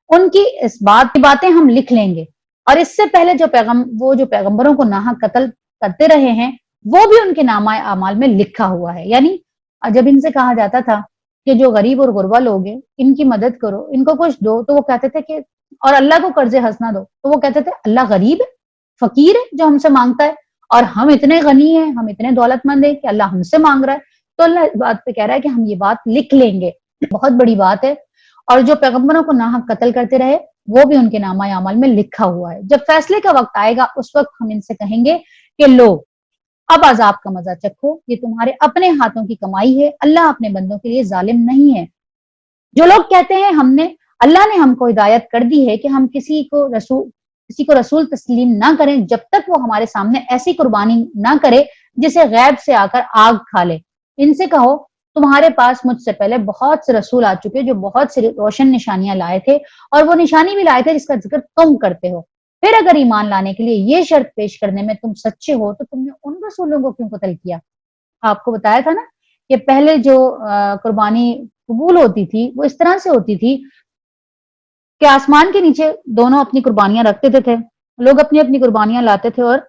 ان کی اس بات کی باتیں ہم لکھ لیں گے، اور اس سے پہلے جو پیغمبروں کو ناحق قتل کرتے رہے ہیں وہ بھی ان کے نامہ اعمال میں لکھا ہوا ہے۔ یعنی جب ان سے کہا جاتا تھا کہ جو غریب اور غربا لوگ ہیں ان کی مدد کرو، ان کو کچھ دو، تو وہ کہتے تھے کہ اور اللہ کو قرض حسنہ دو، تو وہ کہتے تھے اللہ غریب ہے، فقیر ہے جو ہم سے مانگتا ہے، اور ہم اتنے غنی ہیں، ہم اتنے دولت مند ہیں کہ اللہ ہم سے مانگ رہا ہے۔ تو اللہ اس بات پہ کہہ رہا ہے کہ ہم یہ بات لکھ لیں گے، بہت بڑی بات ہے، اور جو پیغمبروں کو ناحق قتل کرتے رہے وہ بھی ان کے نامہ اعمال میں لکھا ہوا ہے۔ جب فیصلے کا وقت آئے گا اس وقت ہم ان سے کہیں گے کہ لو اب عذاب کا مزہ چکھو، یہ تمہارے اپنے ہاتھوں کی کمائی ہے، اللہ اپنے بندوں کے لیے ظالم نہیں ہے۔ جو لوگ کہتے ہیں اللہ نے ہم کو ہدایت کر دی ہے کہ ہم کسی کو رسول تسلیم نہ کریں جب تک وہ ہمارے سامنے ایسی قربانی نہ کرے جسے غیب سے آ کر آگ کھا لے۔ ان سے کہو تمہارے پاس مجھ سے پہلے بہت سے رسول آ چکے جو بہت سی روشن نشانیاں لائے تھے، اور وہ نشانی بھی لائے تھے جس کا ذکر تم کرتے ہو، پھر اگر ایمان لانے کے لیے یہ شرط پیش کرنے میں تم سچے ہو تو تم نے ان رسولوں کو کیوں قتل کیا؟ آپ کو بتایا تھا نا کہ پہلے جو قربانی قبول ہوتی تھی وہ اس طرح سے ہوتی تھی کہ آسمان کے نیچے دونوں اپنی قربانیاں رکھتے تھے، لوگ اپنی اپنی قربانیاں لاتے تھے اور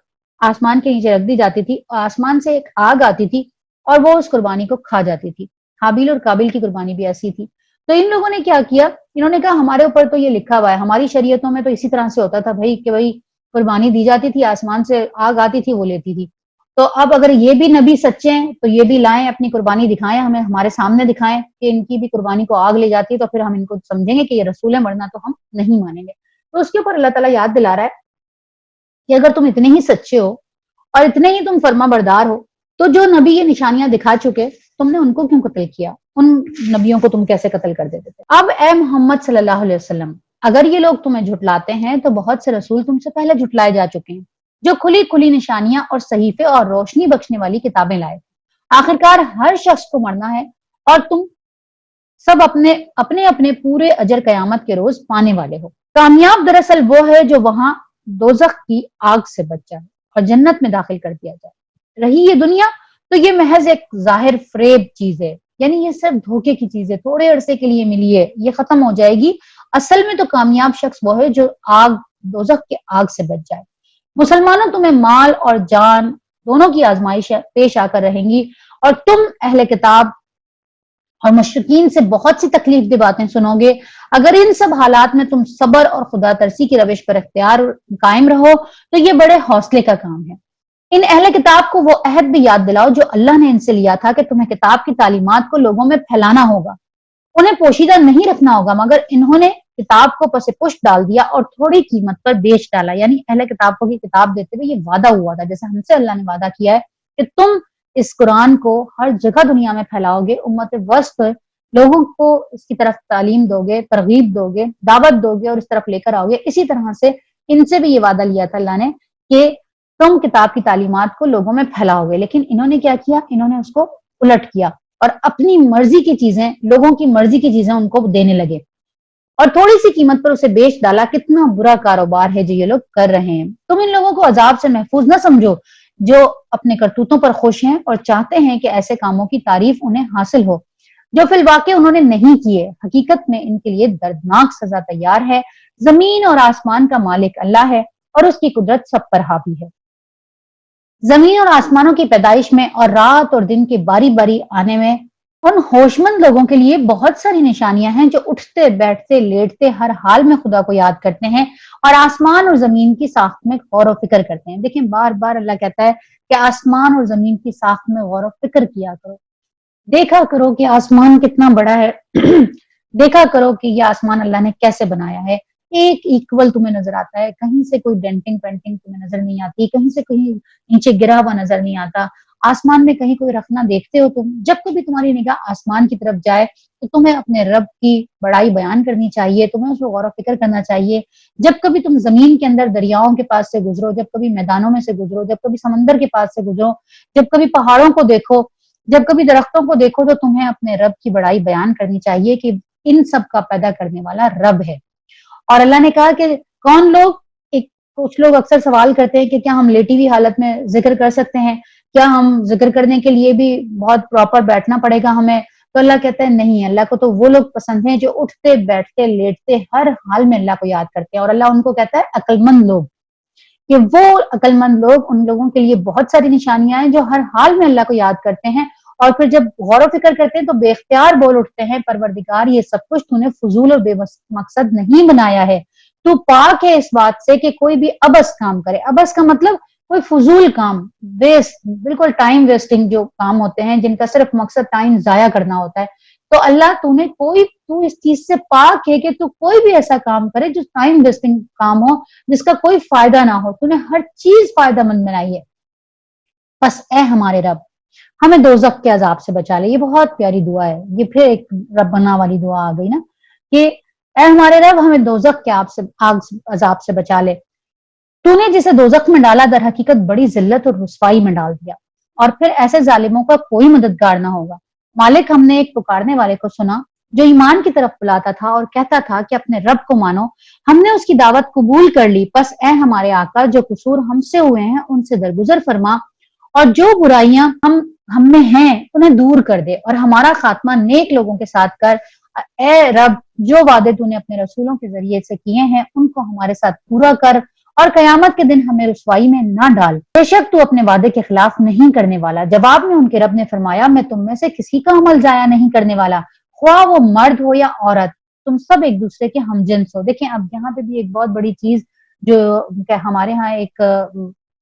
آسمان کے نیچے رکھ دی جاتی تھی، اور آسمان سے ایک آگ آتی تھی اور وہ اس قربانی کو کھا جاتی تھی۔ حابیل اور قابل کی قربانی بھی ایسی تھی۔ تو ان لوگوں نے کیا کیا، انہوں نے کہا ہمارے اوپر تو یہ لکھا ہوا ہے، ہماری شریعتوں میں تو اسی طرح سے ہوتا تھا بھائی کہ بھائی قربانی دی جاتی تھی، آسمان سے آگ آتی تھی، وہ لیتی تھی، تو اب اگر یہ بھی نبی سچے ہیں تو یہ بھی لائیں، اپنی قربانی دکھائیں، ہمیں ہمارے سامنے دکھائیں کہ ان کی بھی قربانی کو آگ لے جاتی ہے، تو پھر ہم ان کو سمجھیں گے کہ یہ رسول ہے، ورنہ تو ہم نہیں مانیں گے۔ تو اس کے اوپر اللہ تعالیٰ یاد دلا رہا ہے کہ اگر تم اتنے ہی سچے ہو اور اتنے ہی تم فرما بردار ہو تو جو نبی یہ نشانیاں دکھا چکے تم نے ان کو کیوں قتل کیا، ان نبیوں کو تم کیسے قتل کر دیتے تھے؟ اب اے محمد صلی اللہ علیہ وسلم، اگر یہ لوگ تمہیں جھٹلاتے ہیں تو بہت سے رسول تم سے پہلے جھٹلائے جا چکے ہیں جو کھلی کھلی نشانیاں اور صحیفے اور روشنی بخشنے والی کتابیں لائے۔ آخرکار ہر شخص کو مرنا ہے اور تم سب اپنے اپنے اپنے پورے اجر قیامت کے روز پانے والے ہو۔ کامیاب دراصل وہ ہے جو وہاں دوزخ کی آگ سے بچ جائے اور جنت میں داخل کر دیا جائے۔ رہی یہ دنیا تو یہ محض ایک ظاہر فریب چیز ہے، یعنی یہ صرف دھوکے کی چیز ہے، تھوڑے عرصے کے لیے ملی ہے، یہ ختم ہو جائے گی۔ اصل میں تو کامیاب شخص وہ ہے جو دوزخ کی آگ سے بچ جائے۔ مسلمانوں تمہیں مال اور جان دونوں کی آزمائش پیش آ کر رہیں گی اور تم اہل کتاب اور مشرکین سے بہت سی تکلیف دہ باتیں سنو گے۔ اگر ان سب حالات میں تم صبر اور خدا ترسی کی روش پر اختیار قائم رہو تو یہ بڑے حوصلے کا کام ہے۔ ان اہل کتاب کو وہ عہد بھی یاد دلاؤ جو اللہ نے ان سے لیا تھا کہ تمہیں کتاب کی تعلیمات کو لوگوں میں پھیلانا ہوگا، انہیں پوشیدہ نہیں رکھنا ہوگا، مگر انہوں نے کتاب کو پس پشت ڈال دیا اور تھوڑی قیمت پر بیچ ڈالا۔ یعنی اہل کتاب کو کتاب دیتے ہوئے یہ وعدہ ہوا تھا، جیسے ہم سے اللہ نے وعدہ کیا ہے کہ تم اس قرآن کو ہر جگہ دنیا میں پھیلاؤ گے، امت وسط لوگوں کو اس کی طرف تعلیم دو گے، ترغیب دو گے، دعوت دو گے اور اس طرف لے کر آؤ گے۔ اسی طرح سے ان سے بھی یہ وعدہ لیا تھا اللہ نے کہ تم کتاب کی تعلیمات کو لوگوں میں پھیلاؤ گے، لیکن انہوں نے کیا کیا، انہوں نے اس کو الٹ کیا اور اپنی مرضی کی چیزیں، لوگوں کی مرضی کی چیزیں ان کو دینے لگے اور تھوڑی سی قیمت پر اسے بیچ ڈالا۔ کتنا برا کاروبار ہے جو یہ لوگ کر رہے ہیں۔ تم ان لوگوں کو عذاب سے محفوظ نہ سمجھو جو اپنے کرتوتوں پر خوش ہیں اور چاہتے ہیں کہ ایسے کاموں کی تعریف انہیں حاصل ہو جو فی الواقع انہوں نے نہیں کیے۔ حقیقت میں ان کے لیے دردناک سزا تیار ہے۔ زمین اور آسمان کا مالک اللہ ہے اور اس کی قدرت سب پر حاوی ہے۔ زمین اور آسمانوں کی پیدائش میں اور رات اور دن کے باری باری آنے میں ان ہوش مند لوگوں کے لیے بہت ساری نشانیاں ہیں جو اٹھتے بیٹھتے لیٹتے ہر حال میں خدا کو یاد کرتے ہیں اور آسمان اور زمین کی ساخت میں غور و فکر کرتے ہیں۔ دیکھیں بار بار اللہ کہتا ہے کہ آسمان اور زمین کی ساخت میں غور و فکر کیا کرو، دیکھا کرو کہ آسمان کتنا بڑا ہے دیکھا کرو کہ یہ آسمان اللہ نے کیسے بنایا ہے، ایک ایکول تمہیں نظر آتا ہے، کہیں سے کوئی ڈینٹنگ پینٹنگ تمہیں نظر نہیں آتی، کہیں سے کہیں نیچے گرا ہوا نظر نہیں آتا، آسمان میں کہیں کوئی رکھنا دیکھتے ہو تم۔ جب کبھی تمہاری نگاہ آسمان کی طرف جائے تو تمہیں اپنے رب کی بڑائی بیان کرنی چاہیے، تمہیں اس کو غور و فکر کرنا چاہیے۔ جب کبھی تم زمین کے اندر دریاؤں کے پاس سے گزرو، جب کبھی میدانوں میں سے گزرو، جب کبھی سمندر کے پاس سے گزرو، جب کبھی پہاڑوں کو دیکھو، جب کبھی درختوں کو دیکھو تو تمہیں اپنے رب کی بڑائی بیان کرنی چاہیے کہ ان سب کا پیدا کرنے والا رب ہے۔ اور اللہ نے کہا کہ کون لوگ، کچھ لوگ اکثر سوال کرتے ہیں کہ کیا ہم لیٹی ہوئی حالت میں ذکر کر سکتے ہیں، کیا ہم ذکر کرنے کے لیے بھی بہت پراپر بیٹھنا پڑے گا ہمیں؟ تو اللہ کہتا ہے نہیں، اللہ کو تو وہ لوگ پسند ہیں جو اٹھتے بیٹھتے لیٹتے ہر حال میں اللہ کو یاد کرتے ہیں، اور اللہ ان کو کہتا ہے عقل مند لوگ، کہ وہ عقل مند لوگ، ان لوگوں کے لیے بہت ساری نشانیاں ہیں جو ہر حال میں اللہ کو یاد کرتے ہیں اور پھر جب غور و فکر کرتے ہیں تو بے اختیار بول اٹھتے ہیں پروردگار یہ سب کچھ تو نے فضول اور بے مقصد نہیں بنایا ہے، تو پاک ہے اس بات سے کہ کوئی بھی ابس کام کرے۔ ابس کا مطلب کوئی فضول کام، ویسٹ، بالکل ٹائم ویسٹنگ جو کام ہوتے ہیں جن کا صرف مقصد ٹائم ضائع کرنا ہوتا ہے۔ تو اللہ تو اس چیز سے پاک ہے کہ تو کوئی بھی ایسا کام کرے جو ٹائم ویسٹنگ کام ہو، جس کا کوئی فائدہ نہ ہو، تو نے ہر چیز فائدہ مند بنائی ہے۔ بس اے ہمارے رب ہمیں دوزخ کے عذاب سے بچا لے۔ یہ بہت پیاری دعا ہے، یہ پھر ایک ربنا والی دعا آ گئی نا کہ اے ہمارے رب ہمیں دوزخ کے عذاب سے بچا لے۔ تو نے جسے دوزخ میں ڈالا در حقیقت بڑی ذلت اور رسوائی میں ڈال دیا، اور پھر ایسے ظالموں کا کوئی مددگار نہ ہوگا۔ مالک ہم نے ایک پکارنے والے کو سنا جو ایمان کی طرف بلاتا تھا اور کہتا تھا کہ اپنے رب کو مانو، ہم نے اس کی دعوت قبول کر لی، پس اے ہمارے آقا جو قصور ہم سے ہوئے ہیں ان سے درگزر فرما اور جو برائیاں ہم میں ہیں انہیں دور کر دے اور ہمارا خاتمہ نیک لوگوں کے ساتھ کر۔ اے رب جو وعدے تو نے اپنے رسولوں کے ذریعے سے کیے ہیں ان کو ہمارے ساتھ پورا کر اور قیامت کے دن ہمیں رسوائی میں نہ ڈال، بے شک تو اپنے وعدے کے خلاف نہیں کرنے والا۔ جواب میں ان کے رب نے فرمایا میں تم میں سے کسی کا عمل ضائع نہیں کرنے والا، خواہ وہ مرد ہو یا عورت، تم سب ایک دوسرے کے ہم جنس ہو. دیکھیں اب یہاں پہ بھی ایک بہت بڑی چیز جو کہ ہمارے ہاں ایک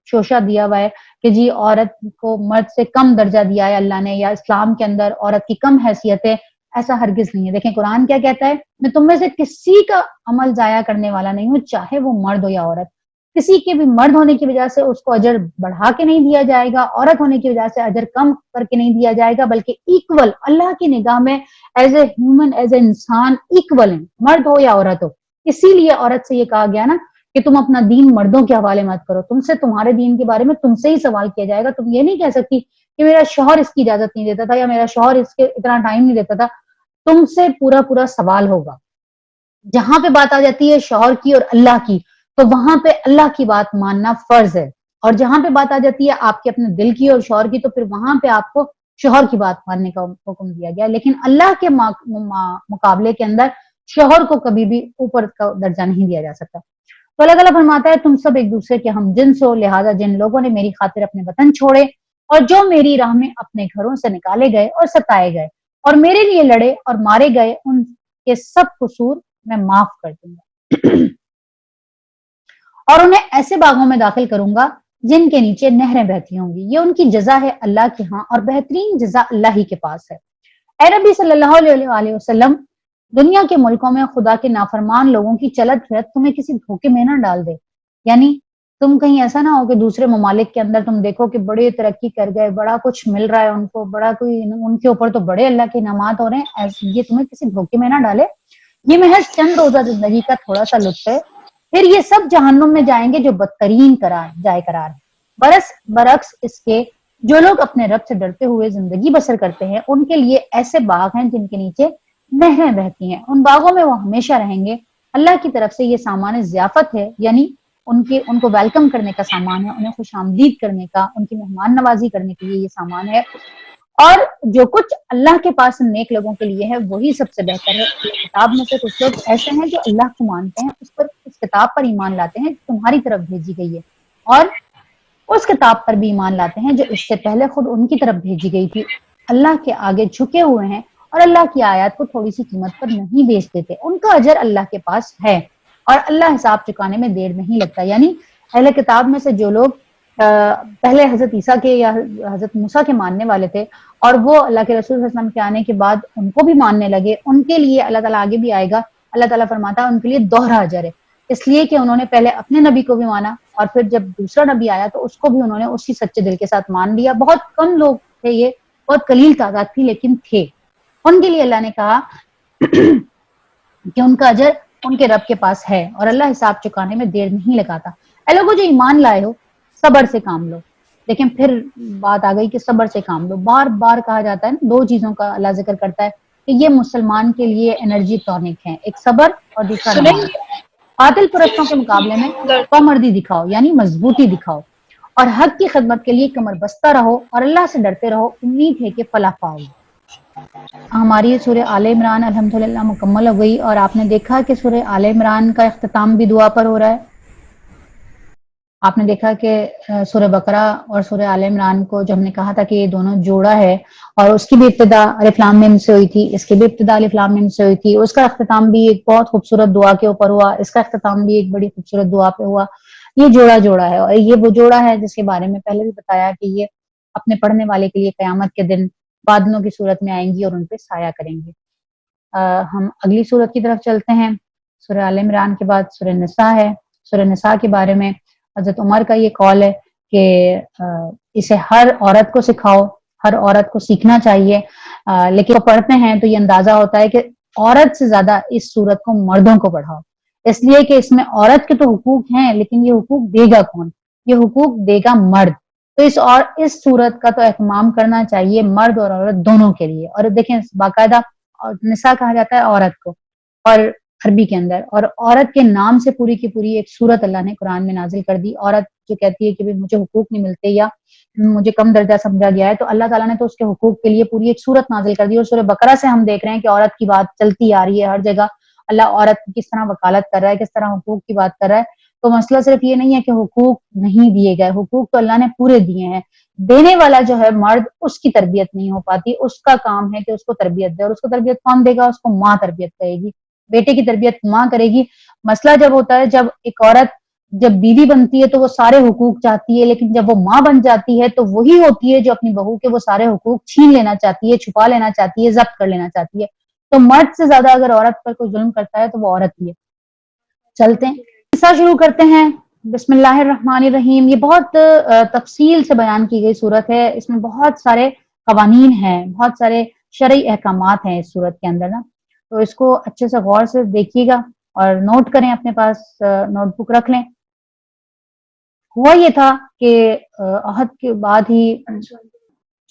شوشہ دیا ہوا ہے کہ جی عورت کو مرد سے کم درجہ دیا ہے اللہ نے، یا اسلام کے اندر عورت کی کم حیثیت ہے. ایسا ہرگز نہیں ہے. دیکھیں قرآن کیا کہتا ہے، میں تم میں سے کسی کا عمل ضائع کرنے والا نہیں ہوں، چاہے وہ مرد ہو یا عورت. کسی کے بھی مرد ہونے کی وجہ سے اس کو اجر بڑھا کے نہیں دیا جائے گا، عورت ہونے کی وجہ سے اجر کم کر کے نہیں دیا جائے گا، بلکہ ایکول اللہ کی نگاہ میں as a human, as a انسان ایکول ہیں، مرد ہو یا عورت ہو. اسی لیے عورت سے یہ کہا گیا نا کہ تم اپنا دین مردوں کے حوالے مت کرو، تم سے تمہارے دین کے بارے میں تم سے ہی سوال کیا جائے گا. تم یہ نہیں کہہ سکتی کہ میرا شوہر اس کی اجازت نہیں دیتا تھا یا میرا شوہر اس کے اتنا ٹائم نہیں دیتا تھا. تم سے پورا پورا سوال ہوگا. جہاں پہ بات آ جاتی ہے شوہر کی اور اللہ کی، تو وہاں پہ اللہ کی بات ماننا فرض ہے، اور جہاں پہ بات آ جاتی ہے آپ کے اپنے دل کی اور شوہر کی، تو پھر وہاں پہ آپ کو شوہر کی بات ماننے کا حکم دیا گیا. لیکن اللہ کے مقابلے کے اندر شوہر کو کبھی بھی اوپر کا درجہ نہیں دیا جا سکتا. تو اللہ تعالیٰ فرماتا ہے تم سب ایک دوسرے کے ہم جنس ہو، لہٰذا جن لوگوں نے میری خاطر اپنے وطن چھوڑے اور جو میری راہ میں اپنے گھروں سے نکالے گئے اور ستائے گئے اور میرے لیے لڑے اور مارے گئے، ان کے سب قصور میں معاف کر دوں گا اور انہیں ایسے باغوں میں داخل کروں گا جن کے نیچے نہریں بہتی ہوں گی. یہ ان کی جزا ہے اللہ کے ہاں، اور بہترین جزا اللہ ہی کے پاس ہے. اے نبی صلی اللہ علیہ وآلہ وسلم، دنیا کے ملکوں میں خدا کے نافرمان لوگوں کی چلت پھرت تمہیں کسی دھوکے میں نہ ڈال دے. یعنی تم کہیں ایسا نہ ہو کہ دوسرے ممالک کے اندر تم دیکھو کہ بڑے ترقی کر گئے، بڑا کچھ مل رہا ہے ان کو، بڑا کوئی ان کے اوپر تو بڑے اللہ کے انعامات ہو رہے ہیں، یہ تمہیں کسی دھوکے میں نہ ڈالے. یہ محض چند روزہ زندگی کا تھوڑا سا لطف ہے، پھر یہ سب جہنم میں جائیں گے جو بدترین جائے قرار ہے. برعکس اس کے جو لوگ اپنے رب سے ڈرتے ہوئے زندگی بسر کرتے ہیں، ان کے لیے ایسے باغ ہیں جن کے نیچے نہریں بہتی ہیں، ان باغوں میں وہ ہمیشہ رہیں گے. اللہ کی طرف سے یہ سامان ضیافت ہے، یعنی ان کو ویلکم کرنے کا سامان ہے، انہیں خوش آمدید کرنے کا، ان کی مہمان نوازی کرنے کے لیے یہ سامان ہے. اور جو کچھ اللہ کے پاس نیک لوگوں کے لیے ہے وہی سب سے بہتر ہے. اللہ کتاب میں سے کچھ لوگ ایسے ہیں جو اللہ کو مانتے ہیں، اس کتاب پر ایمان لاتے ہیں جو تمہاری طرف بھیجی گئی ہے، اور اس کتاب پر بھی ایمان لاتے ہیں جو اس سے پہلے خود ان کی طرف بھیجی گئی تھی. اللہ کے آگے جھکے ہوئے ہیں اور اللہ کی آیات کو تھوڑی سی قیمت پر نہیں بیچ دیتے. ان کا اجر اللہ کے پاس ہے اور اللہ حساب چکانے میں دیر نہیں لگتا. یعنی اہل کتاب میں سے جو لوگ پہلے حضرت عیسیٰ کے یا حضرت موسیٰ کے ماننے والے تھے اور وہ اللہ کے رسول صلی اللہ علیہ وسلم کے آنے کے بعد ان کو بھی ماننے لگے، ان کے لیے اللہ تعالیٰ آگے بھی آئے گا. اللہ تعالیٰ فرماتا ہے ان کے لیے دوہرا اجر ہے، اس لیے کہ انہوں نے پہلے اپنے نبی کو بھی مانا اور پھر جب دوسرا نبی آیا تو اس کو بھی انہوں نے اسی سچے دل کے ساتھ مان لیا. بہت کم لوگ تھے، یہ بہت قلیل تعداد تھی لیکن تھے. ان کے لیے اللہ نے کہا کہ ان کا اجر ان کے رب کے پاس ہے اور اللہ حساب چکانے میں دیر نہیں لگاتا. اے لوگوں جو ایمان لائے ہو، صبر سے کام لو. لیکن پھر بات آ گئی کہ صبر سے کام لو. بار بار کہا جاتا ہے، دو چیزوں کا اللہ ذکر کرتا ہے کہ یہ مسلمان کے لیے انرجی ٹونک ہے، ایک صبر اور دوسرا نماز. قاتل پرستوں کے مقابلے میں کمردی دکھاؤ، یعنی مضبوطی دکھاؤ، اور حق کی خدمت کے لیے کمر بستہ رہو اور اللہ سے ڈرتے رہو، امید ہے کہ فلاح پاؤ گے. ہماری سورہ آل عمران الحمدللہ مکمل ہو گئی، اور آپ نے دیکھا کہ سورہ آل عمران کا اختتام بھی دعا پر ہو رہا ہے. آپ نے دیکھا کہ سورہ بقرہ اور سورہ آل عمران کو جو ہم نے کہا تھا کہ یہ دونوں جوڑا ہے، اور اس کی بھی ابتدا الف لام میم سے ہوئی تھی، اس کی بھی ابتدا الف لام میم سے ہوئی تھی. اس کا اختتام بھی ایک بہت خوبصورت دعا کے اوپر ہوا، اس کا اختتام بھی ایک بڑی خوبصورت دعا پہ ہوا. یہ جوڑا ہے، اور یہ وہ جوڑا ہے جس کے بارے میں پہلے بھی بتایا کہ یہ اپنے پڑھنے والے کے لیے قیامت کے دن بادلوں کی صورت میں آئیں گی اور ان پہ سایہ کریں گے. ہم اگلی صورت کی طرف چلتے ہیں. سورہ آل عمران کے بعد سورہ نساء ہے. سورہ نساء کے بارے میں حضرت عمر کا یہ قول ہے کہ اسے ہر عورت کو سکھاؤ، ہر عورت کو سیکھنا چاہیے. لیکن وہ پڑھتے ہیں تو یہ اندازہ ہوتا ہے کہ عورت سے زیادہ اس صورت کو مردوں کو پڑھاؤ، اس لیے کہ اس میں عورت کے تو حقوق ہیں لیکن یہ حقوق دے گا کون؟ یہ حقوق دے گا مرد. تو اس صورت کا تو اہتمام کرنا چاہیے مرد اور عورت دونوں کے لیے. اور دیکھیں باقاعدہ نساء کہا جاتا ہے عورت کو، اور عربی کے اندر، اور عورت کے نام سے پوری کی پوری ایک صورت اللہ نے قرآن میں نازل کر دی. عورت جو کہتی ہے کہ مجھے حقوق نہیں ملتے یا مجھے کم درجہ سمجھا گیا ہے، تو اللہ تعالیٰ نے تو اس کے حقوق کے لیے پوری ایک صورت نازل کر دی. اور سورہ بقرہ سے ہم دیکھ رہے ہیں کہ عورت کی بات چلتی آ رہی ہے ہر جگہ. اللہ عورت کی کس طرح وکالت کر رہا ہے، کس طرح حقوق کی بات کر رہا ہے. تو مسئلہ صرف یہ نہیں ہے کہ حقوق نہیں دیے گئے، حقوق تو اللہ نے پورے دیے ہیں، دینے والا جو ہے مرد اس کی تربیت نہیں ہو پاتی، اس کا کام ہے کہ اس کو تربیت دے، اور اس کو تربیت کون دے گا؟ اس کو ماں تربیت کرے گی، بیٹے کی تربیت ماں کرے گی۔ مسئلہ جب ہوتا ہے جب ایک عورت جب بیوی بنتی ہے تو وہ سارے حقوق چاہتی ہے، لیکن جب وہ ماں بن جاتی ہے تو وہی ہوتی ہے جو اپنی بہو کے وہ سارے حقوق چھین لینا چاہتی ہے، چھپا لینا چاہتی ہے، ضبط کر لینا چاہتی ہے۔ تو مرد سے زیادہ اگر عورت پر کوئی ظلم کرتا ہے تو وہ عورت ہی ہے۔ چلتے ہیں، قصہ شروع کرتے ہیں۔ بسم اللہ الرحمن الرحیم۔ یہ بہت تفصیل سے بیان کی گئی صورت ہے، اس میں بہت سارے قوانین ہیں، بہت سارے شرعی احکامات ہیں اس صورت کے اندر نا، تو اس کو اچھے سے غور سے دیکھیے گا اور نوٹ کریں، اپنے پاس نوٹ بک رکھ لیں۔ ہوا یہ تھا کہ عہد کے بعد ہی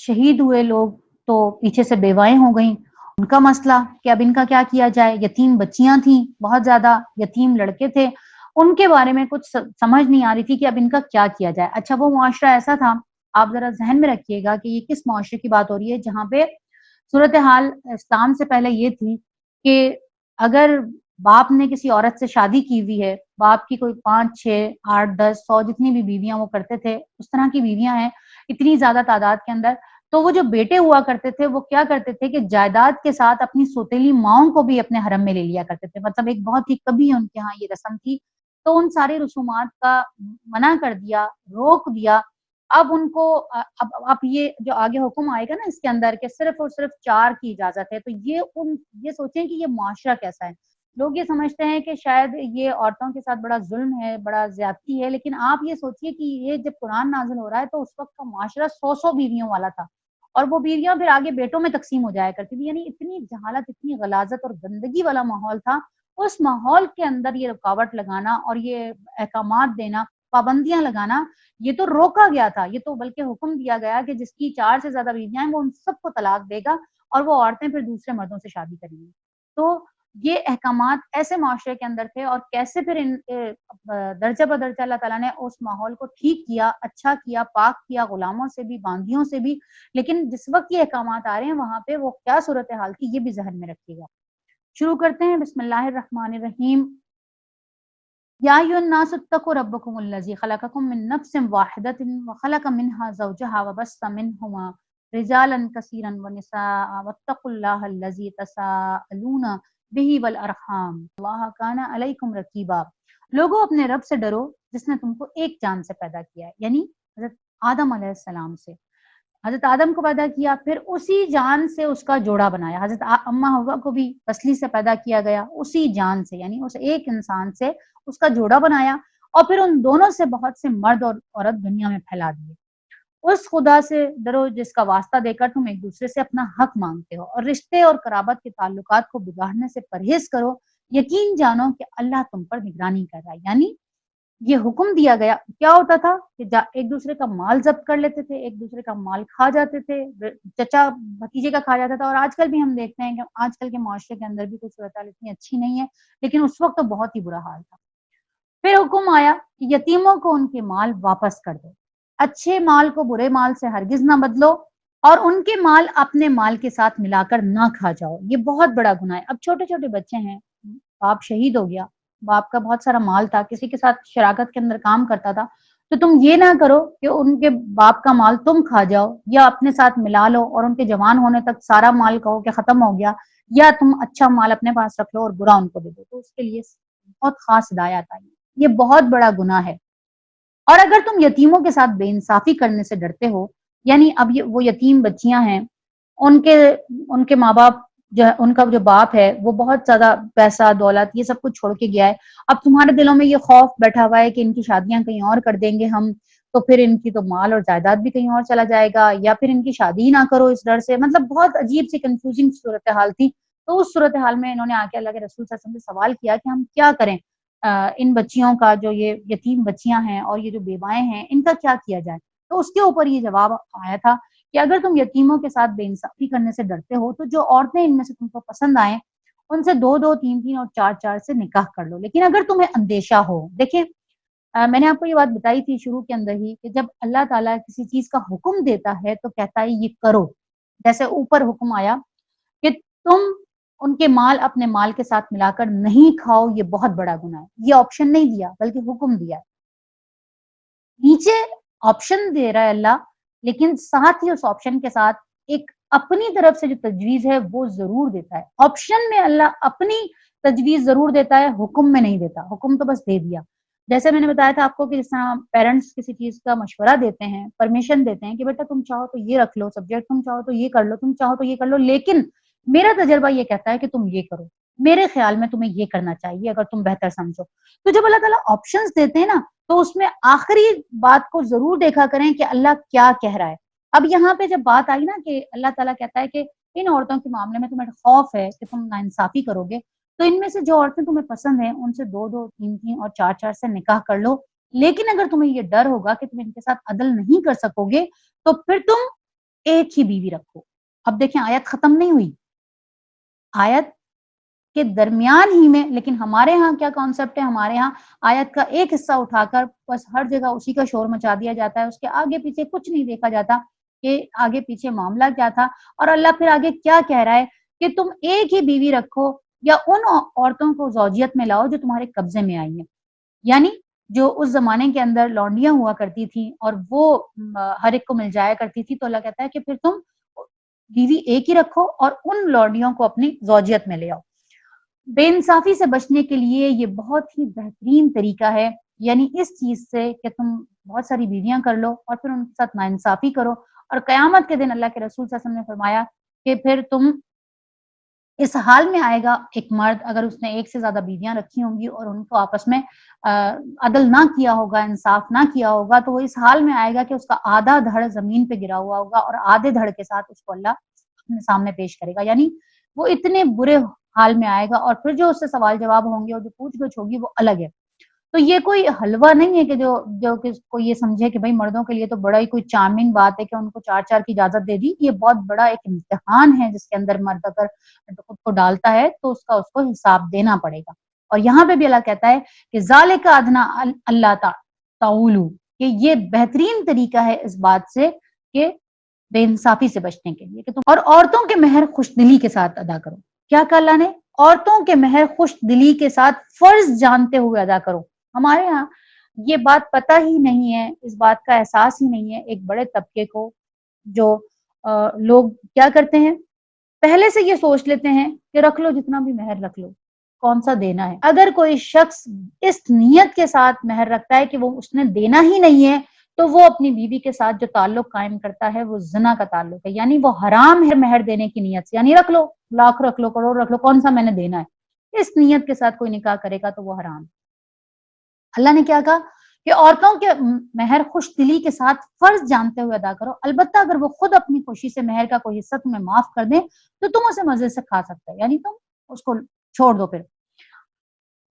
شہید ہوئے لوگ تو پیچھے سے بیوائیں ہو گئیں، ان کا مسئلہ کہ اب ان کا کیا کیا جائے، یتیم بچیاں تھیں، بہت زیادہ یتیم لڑکے تھے، ان کے بارے میں کچھ سمجھ نہیں آ رہی تھی کہ اب ان کا کیا کیا جائے۔ اچھا وہ معاشرہ ایسا تھا، آپ ذرا ذہن میں رکھیے گا کہ یہ کس معاشرے کی بات ہو رہی ہے جہاں پہ صورتحال اسلام سے پہلے یہ تھی کہ اگر باپ نے کسی عورت سے شادی کی ہوئی ہے، باپ کی کوئی 5 6 8 10 100 جتنی بھی بیویاں وہ کرتے تھے، اس طرح کی بیویاں ہیں اتنی زیادہ تعداد کے اندر، تو وہ جو بیٹے ہوا کرتے تھے وہ کیا کرتے تھے کہ جائیداد کے ساتھ اپنی سوتیلی ماؤں کو بھی اپنے حرم میں لے لیا کرتے تھے، مطلب ایک بہت ہی کبھی ان کے ہاں یہ رسم تھی، تو ان ساری رسومات کا منع کر دیا، روک دیا۔ اب ان کو اب یہ جو آگے حکم آئے گا نا اس کے اندر کہ صرف اور صرف 4 کی اجازت ہے، تو یہ سوچیں کہ یہ معاشرہ کیسا ہے۔ لوگ یہ سمجھتے ہیں کہ شاید یہ عورتوں کے ساتھ بڑا ظلم ہے، بڑا زیادتی ہے، لیکن آپ یہ سوچئے کہ یہ جب قرآن نازل ہو رہا ہے تو اس وقت کا معاشرہ 100 بیویوں والا تھا، اور وہ بیویاں پھر آگے بیٹوں میں تقسیم ہو جایا کرتی تھی، یعنی اتنی جہالت، اتنی غلاظت اور گندگی والا ماحول تھا۔ اس ماحول کے اندر یہ رکاوٹ لگانا اور یہ احکامات دینا، پابندیاں لگانا، یہ تو روکا گیا تھا، یہ تو بلکہ حکم دیا گیا کہ جس کی 4 سے زیادہ بیویاں ہیں وہ ان سب کو طلاق دے گا اور وہ عورتیں پھر دوسرے مردوں سے شادی کریں گی۔ تو یہ احکامات ایسے معاشرے کے اندر تھے، اور کیسے پھر درجہ بدرجہ اللہ تعالیٰ نے اس ماحول کو ٹھیک کیا، اچھا کیا، پاک کیا، غلاموں سے بھی، باندیوں سے بھی، لیکن جس وقت یہ احکامات آ رہے ہیں وہاں پہ وہ کیا صورتحال تھی یہ بھی ذہن میں رکھیے گا۔ شروع کرتے ہیں، بسم اللہ الرحمن الرحیم۔ یا ایھا الناس اتقوا ربکم الذی خلقکم من نفس واحدۃ وخلق منها زوجها وبث منہما رجالا کثیرا ونساء واتقوا اللہ الذی تساءلون بہ والارحام اللہ کان علیکم رقیبا۔ لوگوں اپنے رب سے ڈرو جس نے تم کو ایک جان سے پیدا کیا ہے، یعنی حضرت آدم علیہ السلام سے، حضرت آدم کو پیدا کیا، پھر اسی جان سے اس کا جوڑا بنایا، حضرت اماں حوا کو بھی پسلی سے پیدا کیا گیا، اسی جان سے، یعنی اس ایک انسان سے اس کا جوڑا بنایا، اور پھر ان دونوں سے بہت سے مرد اور عورت دنیا میں پھیلا دیے۔ اس خدا سے ڈرو جس کا واسطہ دے کر تم ایک دوسرے سے اپنا حق مانگتے ہو، اور رشتے اور قرابت کے تعلقات کو بگاڑنے سے پرہیز کرو، یقین جانو کہ اللہ تم پر نگرانی کر رہا ہے۔ یعنی یہ حکم دیا گیا، کیا ہوتا تھا کہ ایک دوسرے کا مال ضبط کر لیتے تھے، ایک دوسرے کا مال کھا جاتے تھے، چچا بھتیجے کا کھا جاتا تھا، اور آج کل بھی ہم دیکھتے ہیں کہ آج کل کے معاشرے کے اندر بھی کچھ صورتحال اتنی اچھی نہیں ہے، لیکن اس وقت تو بہت ہی برا حال تھا۔ پھر حکم آیا کہ یتیموں کو ان کے مال واپس کر دو، اچھے مال کو برے مال سے ہرگز نہ بدلو، اور ان کے مال اپنے مال کے ساتھ ملا کر نہ کھا جاؤ، یہ بہت بڑا گناہ ہے۔ اب چھوٹے چھوٹے بچے ہیں، باپ شہید ہو گیا، باپ کا بہت سارا مال تھا، کسی کے ساتھ شراکت کے اندر کام کرتا تھا، تو تم یہ نہ کرو کہ ان کے باپ کا مال تم کھا جاؤ یا اپنے ساتھ ملا لو اور ان کے جوان ہونے تک سارا مال کہو کہ ختم ہو گیا، یا تم اچھا مال اپنے پاس رکھ لو اور برا ان کو دے دو۔ تو اس کے لیے بہت خاص ہدایت آئی، یہ بہت بڑا گناہ ہے۔ اور اگر تم یتیموں کے ساتھ بے انصافی کرنے سے ڈرتے ہو، یعنی اب وہ یتیم بچیاں ہیں، ان کے ماں باپ جو ان کا جو باپ ہے وہ بہت زیادہ پیسہ دولت یہ سب کچھ چھوڑ کے گیا ہے، اب تمہارے دلوں میں یہ خوف بیٹھا ہوا ہے کہ ان کی شادیاں کہیں اور کر دیں گے ہم، تو پھر ان کی تو مال اور جائیداد بھی کہیں اور چلا جائے گا، یا پھر ان کی شادی نہ کرو اس ڈر سے، مطلب بہت عجیب سی کنفیوزنگ صورتحال تھی۔ تو اس صورتحال میں انہوں نے آ کے اللہ کے رسول صلی اللہ علیہ وسلم سے سوال کیا کہ ہم کیا کریں، ان بچیوں کا، جو یہ یتیم بچیاں ہیں اور یہ جو بیوائیں ہیں، ان کا کیا کیا جائے؟ تو اس کے اوپر یہ جواب آیا تھا کہ اگر تم یتیموں کے ساتھ بے انصافی کرنے سے ڈرتے ہو تو جو عورتیں ان میں سے تم کو پسند آئیں ان سے 2 2 3 3 اور 4 4 سے نکاح کر لو، لیکن اگر تمہیں اندیشہ ہو، دیکھیں میں نے آپ کو یہ بات بتائی تھی شروع کے اندر ہی کہ جب اللہ تعالیٰ کسی چیز کا حکم دیتا ہے تو کہتا ہے یہ کرو، جیسے اوپر حکم آیا کہ تم ان کے مال اپنے مال کے ساتھ ملا کر نہیں کھاؤ، یہ بہت بڑا گناہ ہے۔ یہ آپشن نہیں دیا بلکہ حکم دیا ہے۔ نیچے آپشن دے رہا ہے اللہ، لیکن ساتھ ہی اس آپشن کے ساتھ ایک اپنی طرف سے جو تجویز ہے وہ ضرور دیتا ہے۔ آپشن میں اللہ اپنی تجویز ضرور دیتا ہے، حکم میں نہیں دیتا۔ حکم تو بس دے دیا۔ جیسے میں نے بتایا تھا آپ کو کہ جس طرح پیرنٹس کسی چیز کا مشورہ دیتے ہیں، پرمیشن دیتے ہیں کہ بیٹا تم چاہو تو یہ رکھ لو سبجیکٹ، تم چاہو تو یہ کر لو، تم چاہو تو یہ کر لو، لیکن میرا تجربہ یہ کہتا ہے کہ تم یہ کرو، میرے خیال میں تمہیں یہ کرنا چاہیے اگر تم بہتر سمجھو۔ تو جب اللہ تعالیٰ آپشنز دیتے ہیں نا تو اس میں آخری بات کو ضرور دیکھا کریں کہ اللہ کیا کہہ رہا ہے۔ اب یہاں پہ جب بات آئی نا کہ اللہ تعالیٰ کہتا ہے کہ ان عورتوں کے معاملے میں تمہیں خوف ہے کہ تم ناانصافی کرو گے، تو ان میں سے جو عورتیں تمہیں پسند ہیں ان سے 2 3 اور 4 سے نکاح کر لو، لیکن اگر تمہیں یہ ڈر ہوگا کہ تم ان کے ساتھ عدل نہیں کر سکو گے تو پھر تم ایک ہی بیوی رکھو۔ اب دیکھیں آیت ختم نہیں ہوئی، آیت کے درمیان ہی میں، لیکن ہمارے ہاں کیا کانسیپٹ ہے، ہمارے ہاں آیت کا ایک حصہ اٹھا کر بس ہر جگہ اسی کا شور مچا دیا جاتا ہے، اس کے آگے پیچھے کچھ نہیں دیکھا جاتا کہ آگے پیچھے معاملہ کیا تھا، اور اللہ پھر آگے کیا کہہ رہا ہے کہ تم ایک ہی بیوی رکھو یا ان عورتوں کو زوجیت میں لاؤ جو تمہارے قبضے میں آئی ہیں۔ یعنی جو اس زمانے کے اندر لونڈیاں ہوا کرتی تھیں اور وہ ہر ایک کو مل جایا کرتی تھی، تو اللہ کہتا ہے کہ پھر تم بیوی ایک ہی رکھو اور ان لونڈیوں کو اپنی زوجیت میں لے آؤ۔ بے انصافی سے بچنے کے لیے یہ بہت ہی بہترین طریقہ ہے، یعنی اس چیز سے کہ تم بہت ساری بیویاں کر لو اور پھر ان کے ساتھ ناانصافی کرو، اور قیامت کے دن اللہ کے رسول صلی اللہ علیہ وسلم نے فرمایا کہ پھر تم اس حال میں آئے گا، ایک مرد اگر اس نے ایک سے زیادہ بیویاں رکھی ہوں گی اور ان کو آپس میں عدل نہ کیا ہوگا، انصاف نہ کیا ہوگا، تو وہ اس حال میں آئے گا کہ اس کا آدھا دھڑ زمین پہ گرا ہوا ہوگا اور آدھے دھڑ کے ساتھ اس کو اللہ اپنے سامنے پیش کرے گا، یعنی وہ اتنے برے حال میں آئے گا، اور پھر جو اس سے سوال جواب ہوں گے اور جو پوچھ گچھ ہوگی وہ الگ ہے۔ تو یہ کوئی حلوہ نہیں ہے کہ جو کوئی یہ سمجھے کہ بھئی مردوں کے لیے تو بڑا ہی کوئی چارمنگ بات ہے کہ ان کو 4 کی اجازت دے دی۔ یہ بہت بڑا ایک امتحان ہے جس کے اندر مرد اگر خود کو ڈالتا ہے تو اس کو حساب دینا پڑے گا۔ اور یہاں پہ بھی اللہ کہتا ہے کہ ذالک ادنا اللہ تعولو، کہ یہ بہترین طریقہ ہے اس بات سے کہ بے انصافی سے بچنے کے لیے کہ تم اور عورتوں کے مہر خوش دلی کے ساتھ ادا کرو۔ کیا کہا اللہ نے؟ عورتوں کے مہر خوش دلی کے ساتھ فرض جانتے ہوئے ادا کرو۔ ہمارے ہاں یہ بات پتہ ہی نہیں ہے، اس بات کا احساس ہی نہیں ہے ایک بڑے طبقے کو، جو لوگ کیا کرتے ہیں پہلے سے یہ سوچ لیتے ہیں کہ رکھ لو جتنا بھی مہر رکھ لو، کون سا دینا ہے۔ اگر کوئی شخص اس نیت کے ساتھ مہر رکھتا ہے کہ وہ اس نے دینا ہی نہیں ہے تو وہ اپنی بیوی کے ساتھ جو تعلق قائم کرتا ہے وہ زنا کا تعلق ہے، یعنی وہ حرام ہے مہر دینے کی نیت سے، یعنی رکھ لو، لاکھ رکھ لو، کروڑ رکھ لو، کون سا میں نے دینا ہے، اس نیت کے ساتھ کوئی نکاح کرے گا تو وہ حرام ہے۔ اللہ نے کیا کہا کہ عورتوں کے مہر خوش دلی کے ساتھ فرض جانتے ہوئے ادا کرو، البتہ اگر وہ خود اپنی خوشی سے مہر کا کوئی حصہ تمہیں معاف کر دیں تو تم اسے مزے سے کھا سکتے ہیں، یعنی تم اس کو چھوڑ دو پھر۔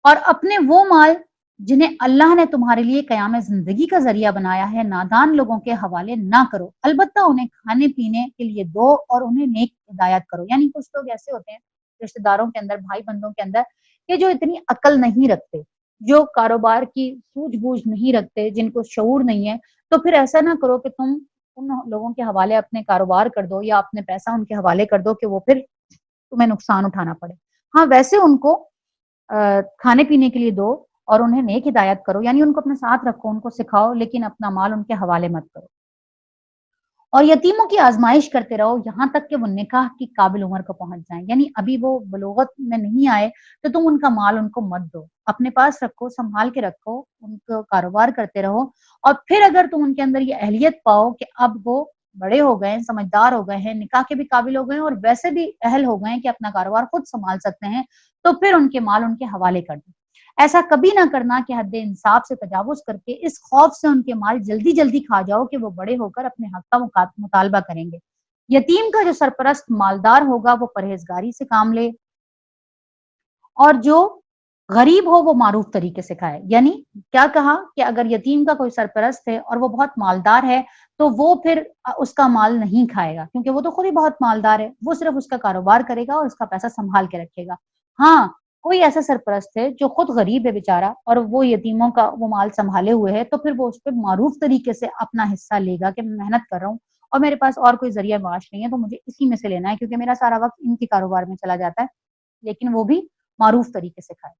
اور اپنے وہ مال جنہیں اللہ نے تمہارے لیے قیام زندگی کا ذریعہ بنایا ہے نادان لوگوں کے حوالے نہ کرو، البتہ انہیں کھانے پینے کے لیے دو اور انہیں نیک ہدایت کرو۔ یعنی کچھ لوگ ایسے ہوتے ہیں رشتہ داروں کے اندر، بھائی بندوں کے اندر، کہ جو اتنی عقل نہیں رکھتے، جو کاروبار کی سوجھ بوجھ نہیں رکھتے، جن کو شعور نہیں ہے، تو پھر ایسا نہ کرو کہ تم ان لوگوں کے حوالے اپنے کاروبار کر دو یا اپنے پیسہ ان کے حوالے کر دو کہ وہ پھر تمہیں نقصان اٹھانا پڑے۔ ہاں ویسے ان کو کھانے پینے کے لیے دو اور انہیں نیک ہدایت کرو، یعنی ان کو اپنے ساتھ رکھو، ان کو سکھاؤ، لیکن اپنا مال ان کے حوالے مت کرو۔ اور یتیموں کی آزمائش کرتے رہو یہاں تک کہ وہ نکاح کی قابل عمر کو پہنچ جائیں، یعنی ابھی وہ بلوغت میں نہیں آئے تو تم ان کا مال ان کو مت دو، اپنے پاس رکھو، سنبھال کے رکھو، ان کو کاروبار کرتے رہو، اور پھر اگر تم ان کے اندر یہ اہلیت پاؤ کہ اب وہ بڑے ہو گئے ہیں، سمجھدار ہو گئے ہیں، نکاح کے بھی قابل ہو گئے ہیں اور ویسے بھی اہل ہو گئے ہیں کہ اپنا کاروبار خود سنبھال سکتے ہیں، تو پھر ان کے مال ان کے حوالے کر دو۔ ایسا کبھی نہ کرنا کہ حد انصاف سے تجاوز کر کے اس خوف سے ان کے مال جلدی جلدی کھا جاؤ کہ وہ بڑے ہو کر اپنے حق کا مطالبہ کریں گے۔ یتیم کا جو سرپرست مالدار ہوگا وہ پرہیزگاری سے کام لے، اور جو غریب ہو وہ معروف طریقے سے کھائے۔ یعنی کیا کہا کہ اگر یتیم کا کوئی سرپرست ہے اور وہ بہت مالدار ہے تو وہ پھر اس کا مال نہیں کھائے گا، کیونکہ وہ تو خود ہی بہت مالدار ہے، وہ صرف اس کا کاروبار کرے گا اور اس کا پیسہ سنبھال کے رکھے گا۔ ہاں کوئی ایسا سرپرست ہے جو خود غریب ہے بیچارہ اور وہ یتیموں کا وہ مال سنبھالے ہوئے ہے، تو پھر وہ اس پہ معروف طریقے سے اپنا حصہ لے گا کہ میں محنت کر رہا ہوں اور میرے پاس اور کوئی ذریعہ معاش نہیں ہے تو مجھے اسی میں سے لینا ہے، کیونکہ میرا سارا وقت ان کے کاروبار میں چلا جاتا ہے، لیکن وہ بھی معروف طریقے سے کھائے۔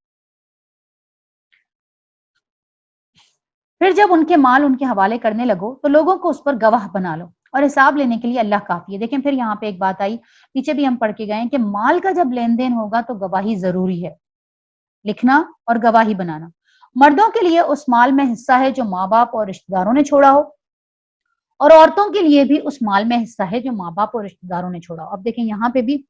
پھر جب ان کے مال ان کے حوالے کرنے لگو تو لوگوں کو اس پر گواہ بنا لو اور حساب لینے کے لیے اللہ کافی ہے۔ دیکھیں پھر یہاں پہ ایک بات آئی، پیچھے بھی ہم پڑھ کے گئے کہ مال کا جب لین دین ہوگا تو گواہی ضروری ہے، لکھنا اور گواہی بنانا۔ مردوں کے لیے اس مال میں حصہ ہے جو ماں باپ اور رشتہ داروں نے چھوڑا ہو، اور عورتوں کے لیے بھی اس مال میں حصہ ہے جو ماں باپ اور رشتہ داروں نے چھوڑا ہو۔ اب دیکھیں یہاں پہ بھی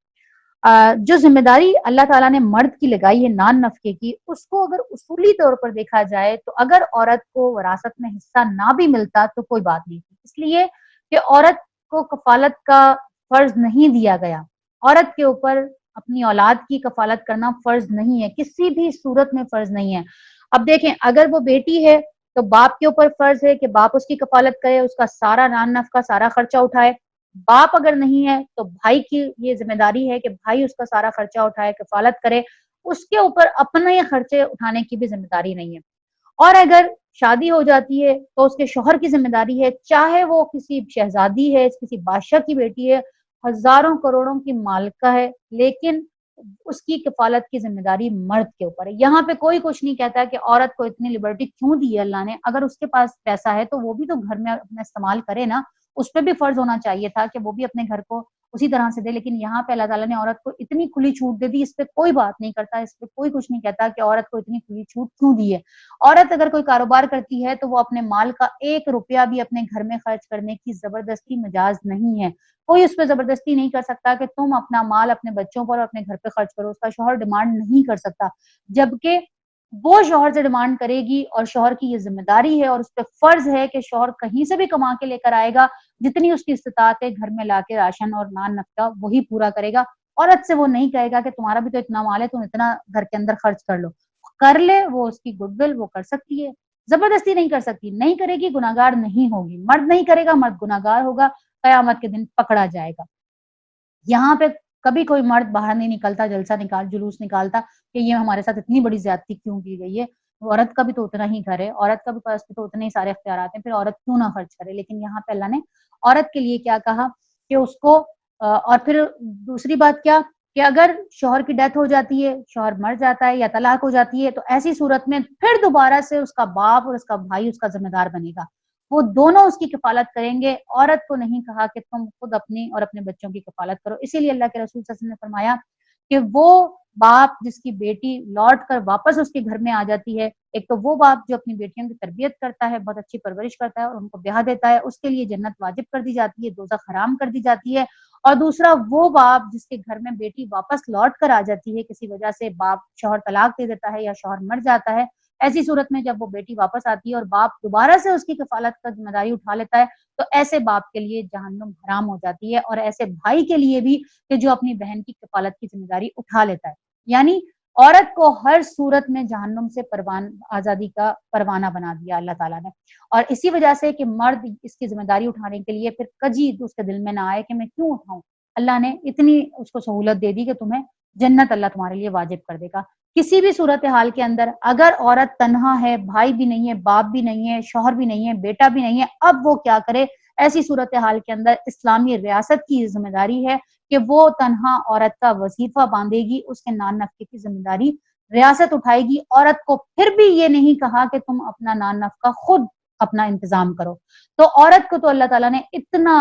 جو ذمہ داری اللہ تعالیٰ نے مرد کی لگائی ہے نان نفقے کی، اس کو اگر اصولی طور پر دیکھا جائے تو اگر عورت کو وراثت میں حصہ نہ بھی ملتا تو کوئی بات نہیں تھی، اس لیے کہ عورت کو کفالت کا فرض نہیں دیا گیا۔ عورت کے اوپر اپنی اولاد کی کفالت کرنا فرض نہیں ہے، کسی بھی صورت میں فرض نہیں ہے۔ اب دیکھیں اگر وہ بیٹی ہے تو باپ کے اوپر فرض ہے کہ باپ اس کی کفالت کرے، اس کا سارا نان نفقہ سارا خرچہ اٹھائے۔ باپ اگر نہیں ہے تو بھائی کی یہ ذمہ داری ہے کہ بھائی اس کا سارا خرچہ اٹھائے، کفالت کرے، اس کے اوپر اپنے خرچے اٹھانے کی بھی ذمہ داری نہیں ہے۔ اور اگر شادی ہو جاتی ہے تو اس کے شوہر کی ذمہ داری ہے، چاہے وہ کسی شہزادی ہے، کسی بادشاہ کی بیٹی ہے، ہزاروں کروڑوں کی مالکہ ہے، لیکن اس کی کفالت کی ذمہ داری مرد کے اوپر ہے۔ یہاں پہ کوئی کچھ نہیں کہتا کہ عورت کو اتنی لبرٹی کیوں دی ہے اللہ نے، اگر اس کے پاس پیسہ ہے تو وہ بھی تو گھر میں اپنا استعمال کرے نا، اس پہ بھی فرض ہونا چاہیے تھا کہ وہ بھی اپنے گھر کو اسی طرح سے دے، لیکن یہاں پہ اللہ تعالیٰ نے عورت کو اتنی کھلی چھوٹ دے دی، اس پہ کوئی بات نہیں کرتا، اس پہ کوئی کچھ نہیں کہتا کہ عورت کو اتنی کھلی چھوٹ کیوں دی ہے۔ عورت اگر کوئی کاروبار کرتی ہے تو وہ اپنے مال کا 1 روپیہ بھی اپنے گھر میں خرچ کرنے کی زبردستی مجاز نہیں ہے، کوئی اس پہ زبردستی نہیں کر سکتا کہ تم اپنا مال اپنے بچوں پر اور اپنے گھر پہ خرچ کرو، اس کا شوہر ڈیمانڈ نہیں کر سکتا، جبکہ وہ شوہر سے ڈیمانڈ کرے گی اور شوہر کی یہ ذمہ داری ہے اور اس پہ فرض ہے کہ شوہر کہیں سے بھی کما کے لے کر آئے گا، جتنی اس کی استطاعت ہے گھر میں لا کے راشن اور نان نفقہ وہی پورا کرے گا۔ عورت سے وہ نہیں کہے گا کہ تمہارا بھی تو اتنا مال ہے، تم اتنا گھر کے اندر خرچ کر لو، کر لے، وہ اس کی گڈ ول وہ کر سکتی ہے، زبردستی نہیں کر سکتی، نہیں کرے گی گناہگار نہیں ہوگی، مرد نہیں کرے گا مرد گناہگار ہوگا، قیامت کے دن پکڑا جائے گا۔ یہاں پہ کبھی کوئی مرد باہر نہیں نکلتا جلسہ جلوس نکالتا کہ یہ ہمارے ساتھ اتنی بڑی زیادتی کیوں کی گئی ہے، عورت کا بھی تو اتنا ہی گھر ہے، عورت کا بھی پاس تو اتنے ہی سارے اختیارات ہیں، پھر عورت کیوں نہ خرچ کرے۔ لیکن یہاں پہ اللہ نے عورت کے لیے کیا کہا کہ اس کو اور پھر دوسری بات کیا کہ اگر شوہر کی ڈیتھ ہو جاتی ہے، شوہر مر جاتا ہے یا طلاق ہو جاتی ہے تو ایسی صورت میں پھر دوبارہ سے اس کا باپ اور اس کا بھائی اس کا ذمہ دار بنے گا، وہ دونوں اس کی کفالت کریں گے۔ عورت کو نہیں کہا کہ تم خود اپنی اور اپنے بچوں کی کفالت کرو، اسی لیے اللہ کے رسول صلی اللہ علیہ وسلم نے فرمایا کہ وہ باپ جس کی بیٹی لوٹ کر واپس اس کے گھر میں آ جاتی ہے، ایک تو وہ باپ جو اپنی بیٹیوں کی تربیت کرتا ہے، بہت اچھی پرورش کرتا ہے اور ان کو بیاہ دیتا ہے، اس کے لیے جنت واجب کر دی جاتی ہے، دوزخ حرام کر دی جاتی ہے۔ اور دوسرا وہ باپ جس کے گھر میں بیٹی واپس لوٹ کر آ جاتی ہے، کسی وجہ سے باپ شوہر طلاق دے دیتا ہے یا شوہر مر جاتا ہے، ایسی صورت میں جب وہ بیٹی واپس آتی ہے اور باپ دوبارہ سے اس کی کفالت کا ذمہ داری اٹھا لیتا ہے تو ایسے باپ کے لیے جہنم حرام ہو جاتی ہے، اور ایسے بھائی کے لیے بھی کہ جو اپنی بہن کی کفالت کی ذمہ داری اٹھا لیتا ہے۔ یعنی عورت کو ہر صورت میں جہنم سے آزادی کا پروانہ بنا دیا اللہ تعالیٰ نے، اور اسی وجہ سے کہ مرد اس کی ذمہ داری اٹھانے کے لیے پھر کجی اس کے دل میں نہ آئے کہ میں کیوں اٹھاؤں، اللہ نے اتنی اس کو سہولت دے دی کہ تمہیں جنت اللہ تمہارے لیے واجب کر دے گا۔ کسی بھی صورتحال کے اندر اگر عورت تنہا ہے، بھائی بھی نہیں ہے، باپ بھی نہیں ہے، شوہر بھی نہیں ہے، بیٹا بھی نہیں ہے، اب وہ کیا کرے؟ ایسی صورتحال کے اندر اسلامی ریاست کی ذمہ داری ہے کہ وہ تنہا عورت کا وظیفہ باندھے گی، اس کے نان نفقے کی ذمہ داری ریاست اٹھائے گی۔ عورت کو پھر بھی یہ نہیں کہا کہ تم اپنا نان نفقہ خود اپنا انتظام کرو۔ تو عورت کو تو اللہ تعالیٰ نے اتنا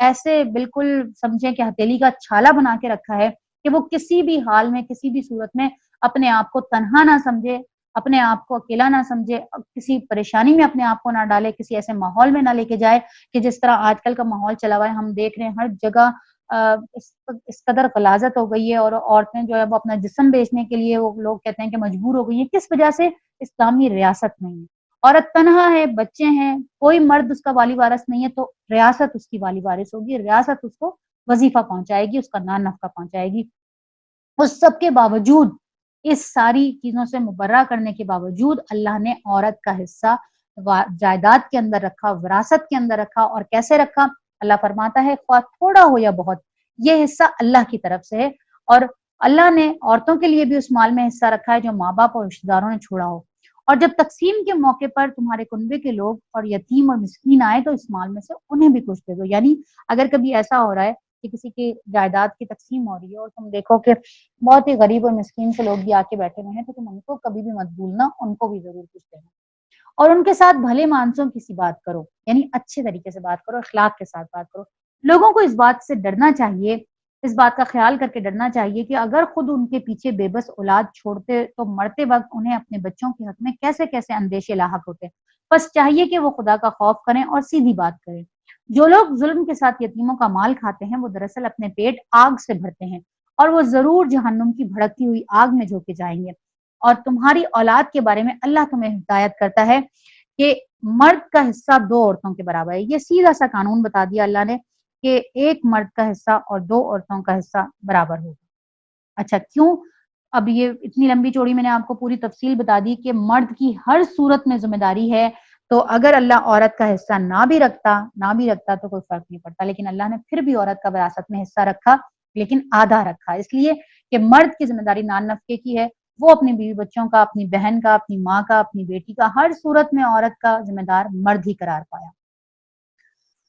ایسے بالکل سمجھے کہ ہتھیلی کا چھالا بنا کے رکھا ہے کہ وہ کسی بھی حال میں کسی بھی صورت میں اپنے آپ کو تنہا نہ سمجھے، اپنے آپ کو اکیلا نہ سمجھے، کسی پریشانی میں اپنے آپ کو نہ ڈالے، کسی ایسے ماحول میں نہ لے کے جائے کہ جس طرح آج کل کا ماحول چلا ہوا ہے، ہم دیکھ رہے ہیں ہر جگہ اس قدر غلاظت ہو گئی ہے، اور عورتیں جو ہے وہ اپنا جسم بیچنے کے لیے وہ لوگ کہتے ہیں کہ مجبور ہو گئی ہیں، کس وجہ سے؟ اسلامی ریاست نہیں ہے، عورت تنہا ہے، بچے ہیں، کوئی مرد اس کا والی وارث نہیں ہے، تو ریاست اس کی والی وارث ہوگی، ریاست اس کو وظیفہ پہنچائے گی، اس کا نان نفقہ پہنچائے گی۔ اس سب کے باوجود، اس ساری چیزوں سے مبرہ کرنے کے باوجود اللہ نے عورت کا حصہ جائیداد کے اندر رکھا، وراثت کے اندر رکھا، اور کیسے رکھا؟ اللہ فرماتا ہے خواہ تھوڑا ہو یا بہت، یہ حصہ اللہ کی طرف سے ہے، اور اللہ نے عورتوں کے لیے بھی اس مال میں حصہ رکھا ہے جو ماں باپ اور رشتہ داروں نے چھوڑا ہو، اور جب تقسیم کے موقع پر تمہارے کنبے کے لوگ اور یتیم اور مسکین آئے تو اس مال میں سے انہیں بھی کچھ دے دو۔ یعنی اگر کبھی ایسا ہو رہا ہے کہ کسی کی جائیداد کی تقسیم ہو رہی ہے اور تم دیکھو کہ بہت ہی غریب اور مسکین سے لوگ بھی آ کے بیٹھے ہوئے ہیں، تو تم ان کو کبھی بھی مت بھولنا، ان کو بھی ضرور کچھ دینا اور ان کے ساتھ بھلے مانسوں کی سی بات کرو، یعنی اچھے طریقے سے بات کرو، اخلاق کے ساتھ بات کرو۔ لوگوں کو اس بات سے ڈرنا چاہیے، اس بات کا خیال کر کے ڈرنا چاہیے کہ اگر خود ان کے پیچھے بے بس اولاد چھوڑتے تو مرتے وقت انہیں اپنے بچوں کے حق میں کیسے کیسے اندیشے لاحق ہوتے۔ بس چاہیے کہ وہ خدا کا خوف کریں اور سیدھی بات کریں۔ جو لوگ ظلم کے ساتھ یتیموں کا مال کھاتے ہیں وہ دراصل اپنے پیٹ آگ سے بھرتے ہیں اور وہ ضرور جہنم کی بھڑکتی ہوئی آگ میں جھونکے جائیں گے۔ اور تمہاری اولاد کے بارے میں اللہ تمہیں ہدایت کرتا ہے کہ مرد کا حصہ 2 عورتوں کے برابر ہے۔ یہ سیدھا سا قانون بتا دیا اللہ نے کہ ایک مرد کا حصہ اور 2 عورتوں کا حصہ برابر ہوگا۔ اچھا کیوں؟ اب یہ اتنی لمبی چوڑی میں نے آپ کو پوری تفصیل بتا دی کہ مرد کی ہر صورت میں ذمہ داری ہے، تو اگر اللہ عورت کا حصہ نہ بھی رکھتا تو کوئی فرق نہیں پڑتا، لیکن اللہ نے پھر بھی عورت کا وراثت میں حصہ رکھا، لیکن آدھا رکھا، اس لیے کہ مرد کی ذمہ داری نان نفقے کی ہے، وہ اپنی بیوی بچوں کا، اپنی بہن کا، اپنی ماں کا، اپنی بیٹی کا، ہر صورت میں عورت کا ذمہ دار مرد ہی قرار پایا۔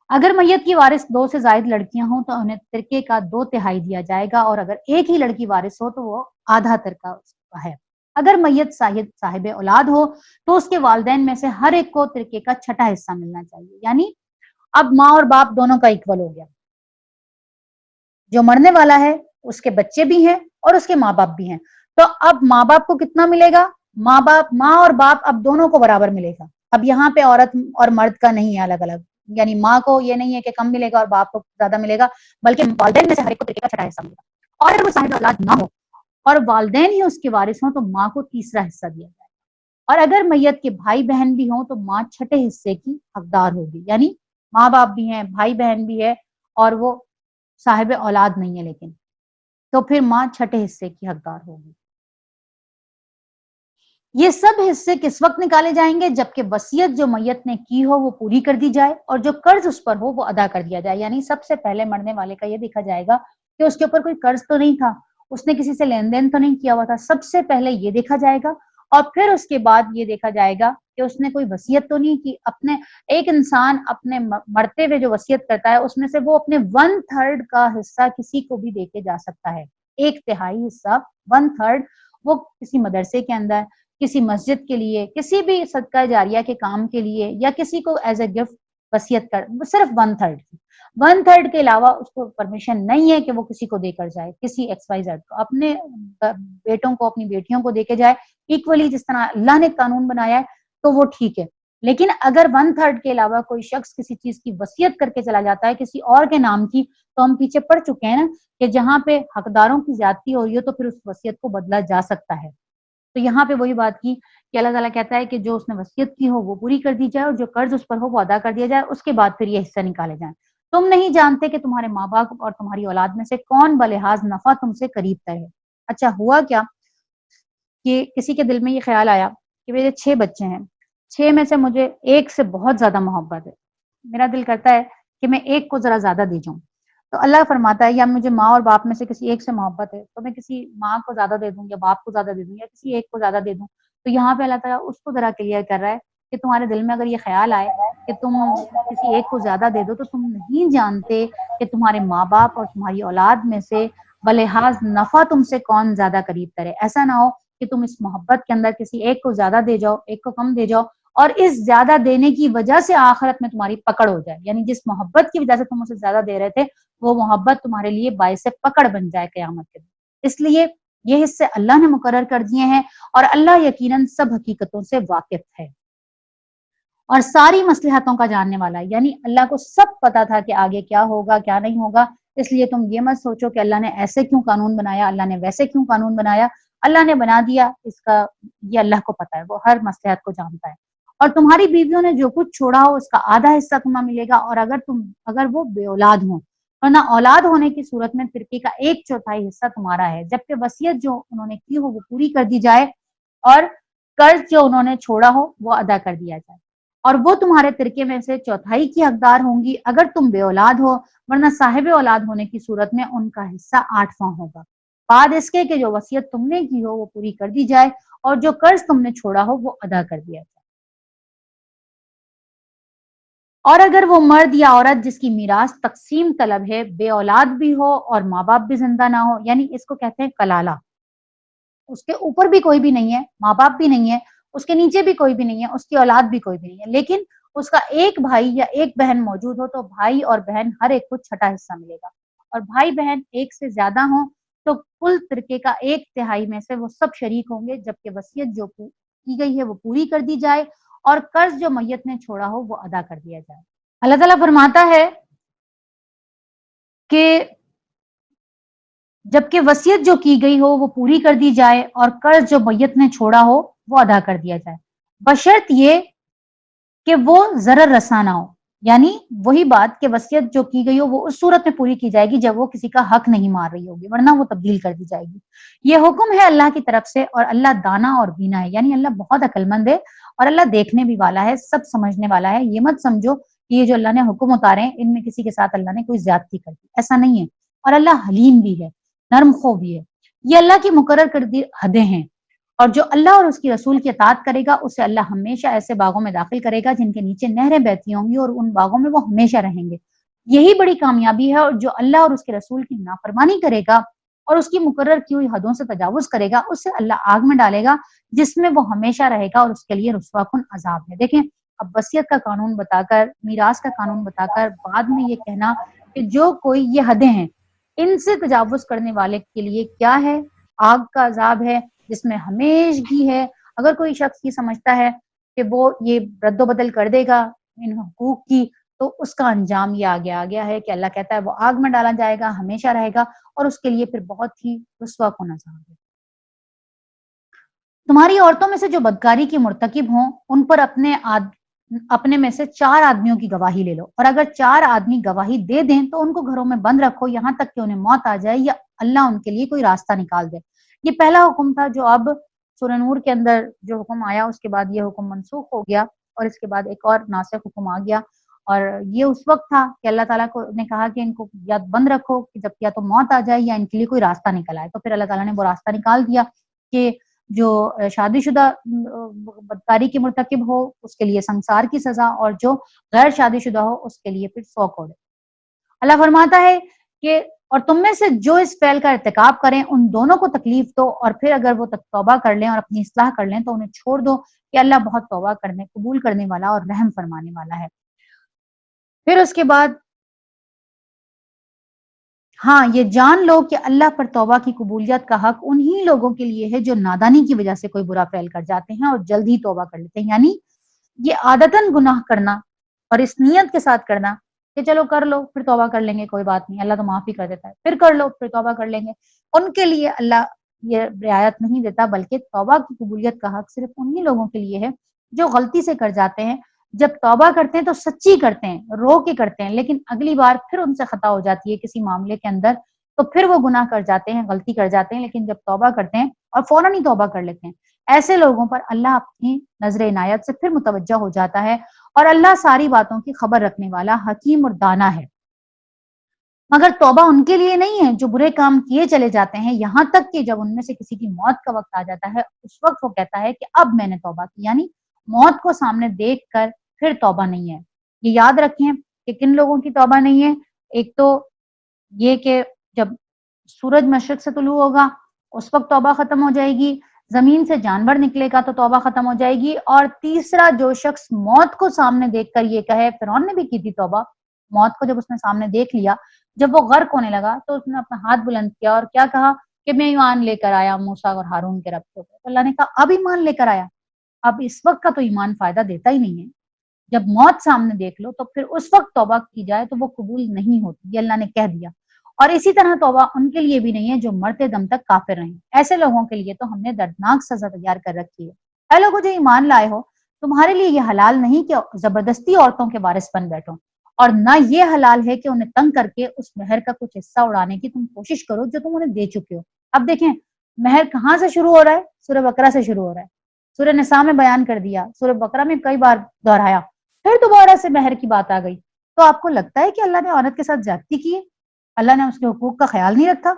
اگر میت کی وارث 2 سے زائد لڑکیاں ہوں تو انہیں ترکے کا 2/3 دیا جائے گا، اور اگر ایک ہی لڑکی وارث ہو تو وہ آدھا ترکہ اس کا ہے۔ اگر میت صاحب اولاد ہو تو اس کے والدین میں سے ہر ایک کو ترکے کا 6واں حصہ ملنا چاہیے، یعنی اب ماں اور باپ دونوں کا ایکول ہو گیا۔ جو مرنے والا ہے اس کے بچے بھی ہیں اور اس کے ماں باپ بھی ہیں، تو اب ماں باپ کو کتنا ملے گا؟ ماں اور باپ اب دونوں کو برابر ملے گا۔ اب یہاں پہ عورت اور مرد کا نہیں ہے الگ الگ، یعنی ماں کو یہ نہیں ہے کہ کم ملے گا اور باپ کو زیادہ ملے گا، بلکہ والدین میں سے ہر ایک کو ترکے کا 6واں حصہ ملے گا۔ اور اگر وہ صاحب اولاد نہ ہو اور والدین ہی اس کے وارث ہوں تو ماں کو 3واں حصہ دیا جائے گا، اور اگر میت کے بھائی بہن بھی ہوں تو ماں 6 حصے کی حقدار ہوگی، یعنی ماں باپ بھی ہیں، بھائی بہن بھی ہے اور وہ صاحب اولاد نہیں ہے، لیکن تو پھر ماں 6 حصے کی حقدار ہوگی۔ یہ سب حصے کس وقت نکالے جائیں گے؟ جبکہ وصیت جو میت نے کی ہو وہ پوری کر دی جائے اور جو قرض اس پر ہو وہ ادا کر دیا جائے، یعنی سب سے پہلے مرنے والے کا یہ دیکھا جائے گا کہ اس کے اوپر کوئی قرض تو نہیں تھا، اس نے کسی سے لین دین تو نہیں کیا ہوا تھا، سب سے پہلے یہ دیکھا جائے گا، اور پھر اس کے بعد یہ دیکھا جائے گا کہ اس نے کوئی وصیت تو نہیں کی۔ ایک انسان اپنے مرتے ہوئے جو وصیت کرتا ہے اس میں سے وہ اپنے 1/3 کا حصہ کسی کو بھی دے کے جا سکتا ہے، 1/3 حصہ 1/3 وہ کسی مدرسے کے اندر، کسی مسجد کے لیے، کسی بھی صدقہ جاریہ کے کام کے لیے، یا کسی کو ایز اے گفٹ وصیت کر، صرف 1/3 کی 1/3 کے علاوہ اس کو پرمیشن نہیں ہے کہ وہ کسی کو دے کر جائے، کسی ایکس وائی زیڈ کو، اپنے بیٹوں کو، اپنی بیٹیوں کو دے کے جائے ایکولی، جس طرح اللہ نے قانون بنایا ہے تو وہ ٹھیک ہے۔ لیکن اگر 1/3 کے علاوہ کوئی شخص کسی چیز کی وصیت کر کے چلا جاتا ہے کسی اور کے نام کی، تو ہم پیچھے پڑ چکے ہیں نا کہ جہاں پہ حقداروں کی زیادتی ہو رہی ہے تو پھر اس وصیت کو بدلا جا سکتا ہے۔ تو یہاں پہ وہی بات کی کہ اللہ تعالیٰ کہتا ہے کہ جو اس نے وصیت کی ہو وہ پوری کر دی جائے اور جو قرض اس پر ہو وہ ادا کر دیا جائے، اس کے بعد پھر یہ حصہ نکالے جائیں۔ تم نہیں جانتے کہ تمہارے ماں باپ اور تمہاری اولاد میں سے کون بلحاظ نفع تم سے قریب تر ہے۔ اچھا ہوا کیا کہ کسی کے دل میں یہ خیال آیا کہ میرے 6 بچے ہیں، 6 میں سے مجھے ایک سے بہت زیادہ محبت ہے، میرا دل کرتا ہے کہ میں ایک کو ذرا زیادہ دے جاؤں، تو اللہ فرماتا ہے یا مجھے ماں اور باپ میں سے کسی ایک سے محبت ہے تو میں کسی ماں کو زیادہ دے دوں یا باپ کو زیادہ دے دوں یا کسی ایک کو زیادہ دے دوں۔ تو یہاں پہ اللہ تعالیٰ اس کو ذرا کلیئر کر رہا ہے کہ تمہارے دل میں اگر یہ خیال آئے کہ تم کسی ایک کو زیادہ دے دو تو تم نہیں جانتے کہ تمہارے ماں باپ اور تمہاری اولاد میں سے بلحاظ نفع تم سے کون زیادہ قریب تر ہے۔ ایسا نہ ہو کہ تم اس محبت کے اندر کسی ایک کو زیادہ دے جاؤ، ایک کو کم دے جاؤ، اور اس زیادہ دینے کی وجہ سے آخرت میں تمہاری پکڑ ہو جائے، یعنی جس محبت کی وجہ سے تم اسے زیادہ دے رہے تھے وہ محبت تمہارے لیے باعث پکڑ بن جائے قیامت کے دن۔ اس لیے یہ حصے اللہ نے مقرر کر دیے ہیں اور اللہ یقیناً سب حقیقتوں سے واقف ہے اور ساری مصلحتوں کا جاننے والا ہے، یعنی اللہ کو سب پتا تھا کہ آگے کیا ہوگا کیا نہیں ہوگا۔ اس لیے تم یہ مت سوچو کہ اللہ نے ایسے کیوں قانون بنایا، اللہ نے ویسے کیوں قانون بنایا، اللہ نے بنا دیا، اس کا یہ اللہ کو پتا ہے، وہ ہر مصلحت کو جانتا ہے۔ اور تمہاری بیویوں نے جو کچھ چھوڑا ہو اس کا آدھا حصہ تمہیں ملے گا، اور اگر وہ بے اولاد ہوں، ورنہ اولاد ہونے کی صورت میں ترکے کا 1/4 حصہ تمہارا ہے، جبکہ وصیت جو انہوں نے کی ہو وہ پوری کر دی جائے اور قرض جو انہوں نے چھوڑا ہو وہ ادا کر دیا جائے، اور وہ تمہارے ترکے میں سے 1/4 کی حقدار ہوں گی اگر تم بے اولاد ہو، ورنہ صاحب اولاد ہونے کی صورت میں ان کا حصہ 8واں ہوگا، بعد اس کے کہ جو وصیت تم نے کی ہو وہ پوری کر دی جائے اور جو قرض تم نے چھوڑا ہو وہ ادا کر دیا جائے۔ اور اگر وہ مرد یا عورت جس کی میراث تقسیم طلب ہے بے اولاد بھی ہو اور ماں باپ بھی زندہ نہ ہو، یعنی اس کو کہتے ہیں کلالہ، اس کے اوپر بھی کوئی بھی نہیں ہے، ماں باپ بھی نہیں ہے، اس کے نیچے بھی کوئی بھی نہیں ہے، اس کی اولاد بھی کوئی بھی نہیں ہے، لیکن اس کا ایک بھائی یا ایک بہن موجود ہو تو بھائی اور بہن ہر ایک کو چھٹا حصہ ملے گا، اور بھائی بہن ایک سے زیادہ ہوں تو کل ترکے کا 1/3 میں سے وہ سب شریک ہوں گے، جبکہ وصیت جو کی گئی ہے وہ پوری کر دی جائے اور قرض جو میت نے چھوڑا ہو وہ ادا کر دیا جائے۔ اللہ تعالیٰ فرماتا ہے کہ جبکہ وصیت جو کی گئی ہو وہ پوری کر دی جائے اور قرض جو میت نے چھوڑا ہو وہ ادا کر دیا جائے، بشرط یہ کہ وہ ضرر رساں نہ ہو، یعنی وہی بات کہ وصیت جو کی گئی ہو وہ اس صورت میں پوری کی جائے گی جب وہ کسی کا حق نہیں مار رہی ہوگی، ورنہ وہ تبدیل کر دی جائے گی۔ یہ حکم ہے اللہ کی طرف سے اور اللہ دانا اور بینا ہے، یعنی اللہ بہت عقل مند ہے اور اللہ دیکھنے بھی والا ہے، سب سمجھنے والا ہے۔ یہ مت سمجھو کہ یہ جو اللہ نے حکم اتارے ہیں ان میں کسی کے ساتھ اللہ نے کوئی زیادتی کر دی، ایسا نہیں ہے، اور اللہ حلیم بھی ہے، نرم خو بھی ہے۔ یہ اللہ کی مقرر کردی حدیں ہیں، اور جو اللہ اور اس کی رسول کی اطاعت کرے گا اسے اللہ ہمیشہ ایسے باغوں میں داخل کرے گا جن کے نیچے نہریں بہتی ہوں گی اور ان باغوں میں وہ ہمیشہ رہیں گے۔ یہی بڑی کامیابی ہے، اور جو اللہ اور اس کے رسول کی نافرمانی کرے گا اور اس کی مقرر کی ہوئی حدوں سے تجاوز کرے گا اسے اللہ آگ میں ڈالے گا جس میں وہ ہمیشہ رہے گا اور اس کے لیے رسوا کن عذاب ہے۔ دیکھیں اب وصیت کا قانون بتا کر، میراث کا قانون بتا کر بعد میں یہ کہنا کہ جو کوئی یہ حدیں ہیں ان سے تجاوز کرنے والے کے لیے کیا ہے، آگ کا عذاب ہے جس میں ہمیشگی ہے۔ اگر کوئی شخص یہ سمجھتا ہے کہ وہ یہ رد و بدل کر دے گا ان حقوق کی تو اس کا انجام یہ آگے آ گیا ہے کہ اللہ کہتا ہے وہ آگ میں ڈالا جائے گا، ہمیشہ رہے گا اور اس کے لیے پھر بہت ہی رسوا کن عذاب ہے۔ تمہاری عورتوں میں سے جو بدکاری کی مرتکب ہوں ان پر اپنے میں سے 4 آدمیوں کی گواہی لے لو، اور اگر 4 آدمی گواہی دے دیں تو ان کو گھروں میں بند رکھو یہاں تک کہ انہیں موت آ جائے یا اللہ ان کے لیے کوئی راستہ نکال دے۔ یہ پہلا حکم تھا جو اب سورہ نور کے اندر جو حکم آیا اس کے بعد یہ حکم منسوخ ہو گیا، اور اس کے بعد ایک اور ناسخ حکم آ گیا، اور یہ اس وقت تھا کہ اللہ تعالیٰ کو نے کہا کہ ان کو یا بند رکھو کہ جب یا تو موت آ جائے یا ان کے لیے کوئی راستہ نکل آئے، تو پھر اللہ تعالیٰ نے وہ راستہ نکال دیا کہ جو شادی شدہ بدکاری کے مرتکب ہو اس کے لیے سنسار کی سزا، اور جو غیر شادی شدہ ہو اس کے لیے پھر 100 کوڑے۔ اللہ فرماتا ہے کہ اور تم میں سے جو اس فعل کا ارتکاب کریں ان دونوں کو تکلیف دو، اور پھر اگر وہ توبہ کر لیں اور اپنی اصلاح کر لیں تو انہیں چھوڑ دو کہ اللہ بہت توبہ کرنے قبول کرنے والا اور رحم فرمانے والا ہے۔ پھر اس کے بعد ہاں یہ جان لو کہ اللہ پر توبہ کی قبولیت کا حق انہی لوگوں کے لیے ہے جو نادانی کی وجہ سے کوئی برا فعل کر جاتے ہیں اور جلد ہی توبہ کر لیتے ہیں، یعنی یہ عادتاً گناہ کرنا اور اس نیت کے ساتھ کرنا کہ چلو کر لو پھر توبہ کر لیں گے، کوئی بات نہیں، اللہ تو معاف ہی کر دیتا ہے، پھر کر لو پھر توبہ کر لیں گے، ان کے لیے اللہ یہ رعایت نہیں دیتا، بلکہ توبہ کی قبولیت کا حق صرف انہی لوگوں کے لیے ہے جو غلطی سے کر جاتے ہیں، جب توبہ کرتے ہیں تو سچی کرتے ہیں، رو کے کرتے ہیں، لیکن اگلی بار پھر ان سے خطا ہو جاتی ہے کسی معاملے کے اندر تو پھر وہ گناہ کر جاتے ہیں، غلطی کر جاتے ہیں، لیکن جب توبہ کرتے ہیں اور فوراً ہی توبہ کر لیتے ہیں، ایسے لوگوں پر اللہ اپنی نظر عنایت سے پھر متوجہ ہو جاتا ہے، اور اللہ ساری باتوں کی خبر رکھنے والا حکیم اور دانا ہے۔ مگر توبہ ان کے لیے نہیں ہے جو برے کام کیے چلے جاتے ہیں، یہاں تک کہ جب ان میں سے کسی کی موت کا وقت آ جاتا ہے اس وقت وہ کہتا ہے کہ اب میں نے توبہ کی، یعنی موت کو سامنے دیکھ کر پھر توبہ نہیں ہے۔ یہ یاد رکھیں کہ کن لوگوں کی توبہ نہیں ہے، ایک تو یہ کہ جب سورج مشرق سے طلوع ہوگا اس وقت توبہ ختم ہو جائے گی، زمین سے جانور نکلے گا تو توبہ ختم ہو جائے گی، اور تیسرا جو شخص موت کو سامنے دیکھ کر یہ کہے، فرعون نے بھی کی تھی توبہ، موت کو جب اس نے سامنے دیکھ لیا، جب وہ غرق ہونے لگا تو اس نے اپنا ہاتھ بلند کیا اور کیا کہا کہ میں ایمان لے کر آیا موسیٰ اور ہارون کے رب کے اوپر۔ تو اللہ نے کہا اب ایمان لے کر آیا، اب اس وقت کا تو ایمان فائدہ دیتا ہی نہیں ہے، جب موت سامنے دیکھ لو تو پھر اس وقت توبہ کی جائے تو وہ قبول نہیں ہوتی، یہ اللہ نے کہہ دیا۔ اور اسی طرح توبہ ان کے لیے بھی نہیں ہے جو مرتے دم تک کافر رہیں، ایسے لوگوں کے لیے تو ہم نے دردناک سزا تیار کر رکھی ہے۔ اے لوگوں جو ایمان لائے ہو، تمہارے لیے یہ حلال نہیں کہ زبردستی عورتوں کے وارث بن بیٹھو، اور نہ یہ حلال ہے کہ انہیں تنگ کر کے اس مہر کا کچھ حصہ اڑانے کی تم کوشش کرو جو تم انہیں دے چکے ہو۔ اب دیکھیں مہر کہاں سے شروع ہو رہا ہے، سورہ بقرہ سے شروع ہو رہا ہے، سورہ نساء میں بیان کر دیا، سورہ بقرہ میں کئی بار دہرایا، پھر دوبارہ سے مہر کی بات آ گئی۔ تو آپ کو لگتا ہے کہ اللہ نے عورت کے ساتھ زیادتی کی ہے، اللہ نے اس کے حقوق کا خیال نہیں رکھا؟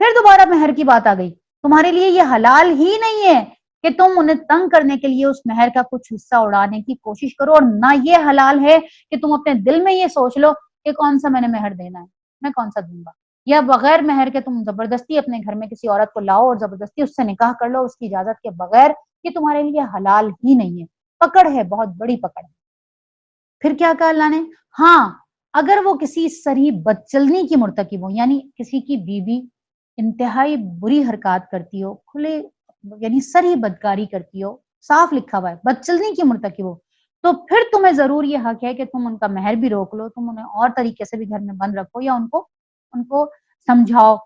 پھر دوبارہ مہر کی بات آ گئی، تمہارے لیے یہ حلال ہی نہیں ہے کہ تم انہیں تنگ کرنے کے لیے اس مہر کا کچھ حصہ اڑانے کی کوشش کرو، اور نہ یہ حلال ہے کہ تم اپنے دل میں یہ سوچ لو کہ کون سا میں نے مہر دینا ہے، میں کون سا دوں گا، یا بغیر مہر کے تم زبردستی اپنے گھر میں کسی عورت کو لاؤ اور زبردستی اس سے نکاح کر لو اس کی اجازت کے بغیر، یہ تمہارے لیے حلال ہی نہیں ہے، پکڑ ہے، بہت بڑی پکڑ ہے۔ پھر کیا کہا اللہ نے؟ ہاں اگر وہ کسی صریح بدچلنی کی مرتکب ہو، یعنی کسی کی بیوی انتہائی بری حرکات کرتی ہو، کھلے یعنی صریح بدکاری کرتی ہو، صاف لکھا ہوا ہے بدچلنی کی مرتکب ہو، تو پھر تمہیں ضرور یہ حق ہے کہ تم ان کا مہر بھی روک لو، تم انہیں اور طریقے سے بھی گھر میں بند رکھو، یا ان کو سمجھاؤ،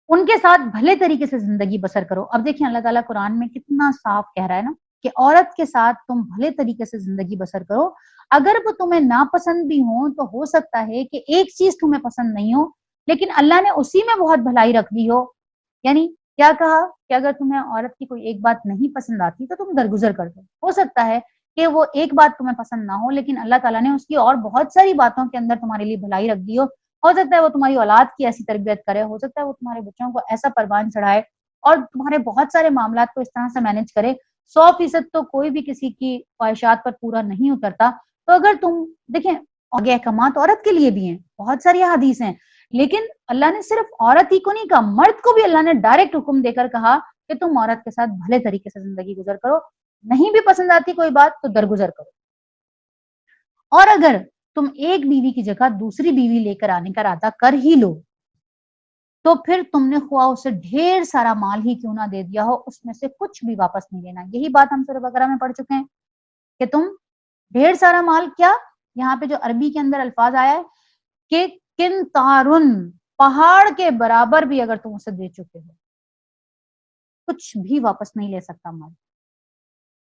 ان کے ساتھ بھلے طریقے سے زندگی بسر کرو۔ اب دیکھیں اللہ تعالیٰ قرآن میں کتنا صاف کہہ رہا ہے نا کہ عورت کے ساتھ تم بھلے طریقے سے زندگی بسر کرو، اگر وہ تمہیں ناپسند بھی ہوں تو ہو سکتا ہے کہ ایک چیز تمہیں پسند نہیں ہو لیکن اللہ نے اسی میں بہت بھلائی رکھ دی ہو، یعنی کیا کہا کہ اگر تمہیں عورت کی کوئی ایک بات نہیں پسند آتی تو تم درگزر کر دو، ہو سکتا ہے کہ وہ ایک بات تمہیں پسند نہ ہو لیکن اللہ تعالیٰ نے اس کی اور بہت ساری باتوں کے اندر تمہارے لیے بھلائی رکھ دی ہو سکتا ہے وہ تمہاری اولاد کی ایسی تربیت کرے، ہو سکتا ہے وہ تمہارے بچوں کو ایسا پروان چڑھائے اور تمہارے بہت سارے معاملات کو اس طرح سے مینج کرے۔ 100% تو کوئی بھی کسی کی خواہشات پر پورا نہیں اترتا، تو اگر تم دیکھیں آگے احکامات عورت کے لیے بھی ہیں، بہت ساری حدیث ہیں، لیکن اللہ نے صرف عورت ہی کو نہیں کہا، مرد کو بھی اللہ نے ڈائریکٹ حکم دے کر کہا کہ تم عورت کے ساتھ بھلے طریقے سے زندگی گزر کرو، نہیں بھی پسند آتی کوئی بات تو درگزر کرو، اور اگر تم ایک بیوی کی جگہ دوسری بیوی لے کر آنے کا ارادہ کر ہی لو تو پھر تم نے خواہ اسے ڈھیر سارا مال ہی کیوں نہ دے دیا ہو اس میں سے کچھ بھی واپس نہیں لینا۔ یہی بات ہم سورہ بقرہ میں پڑھ چکے ہیں کہ تم ڈھیر سارا مال، کیا یہاں پہ جو عربی کے اندر الفاظ آیا ہے کہ کن تارن، پہاڑ کے برابر بھی اگر تم اسے دے چکے ہو کچھ بھی واپس نہیں لے سکتا مال،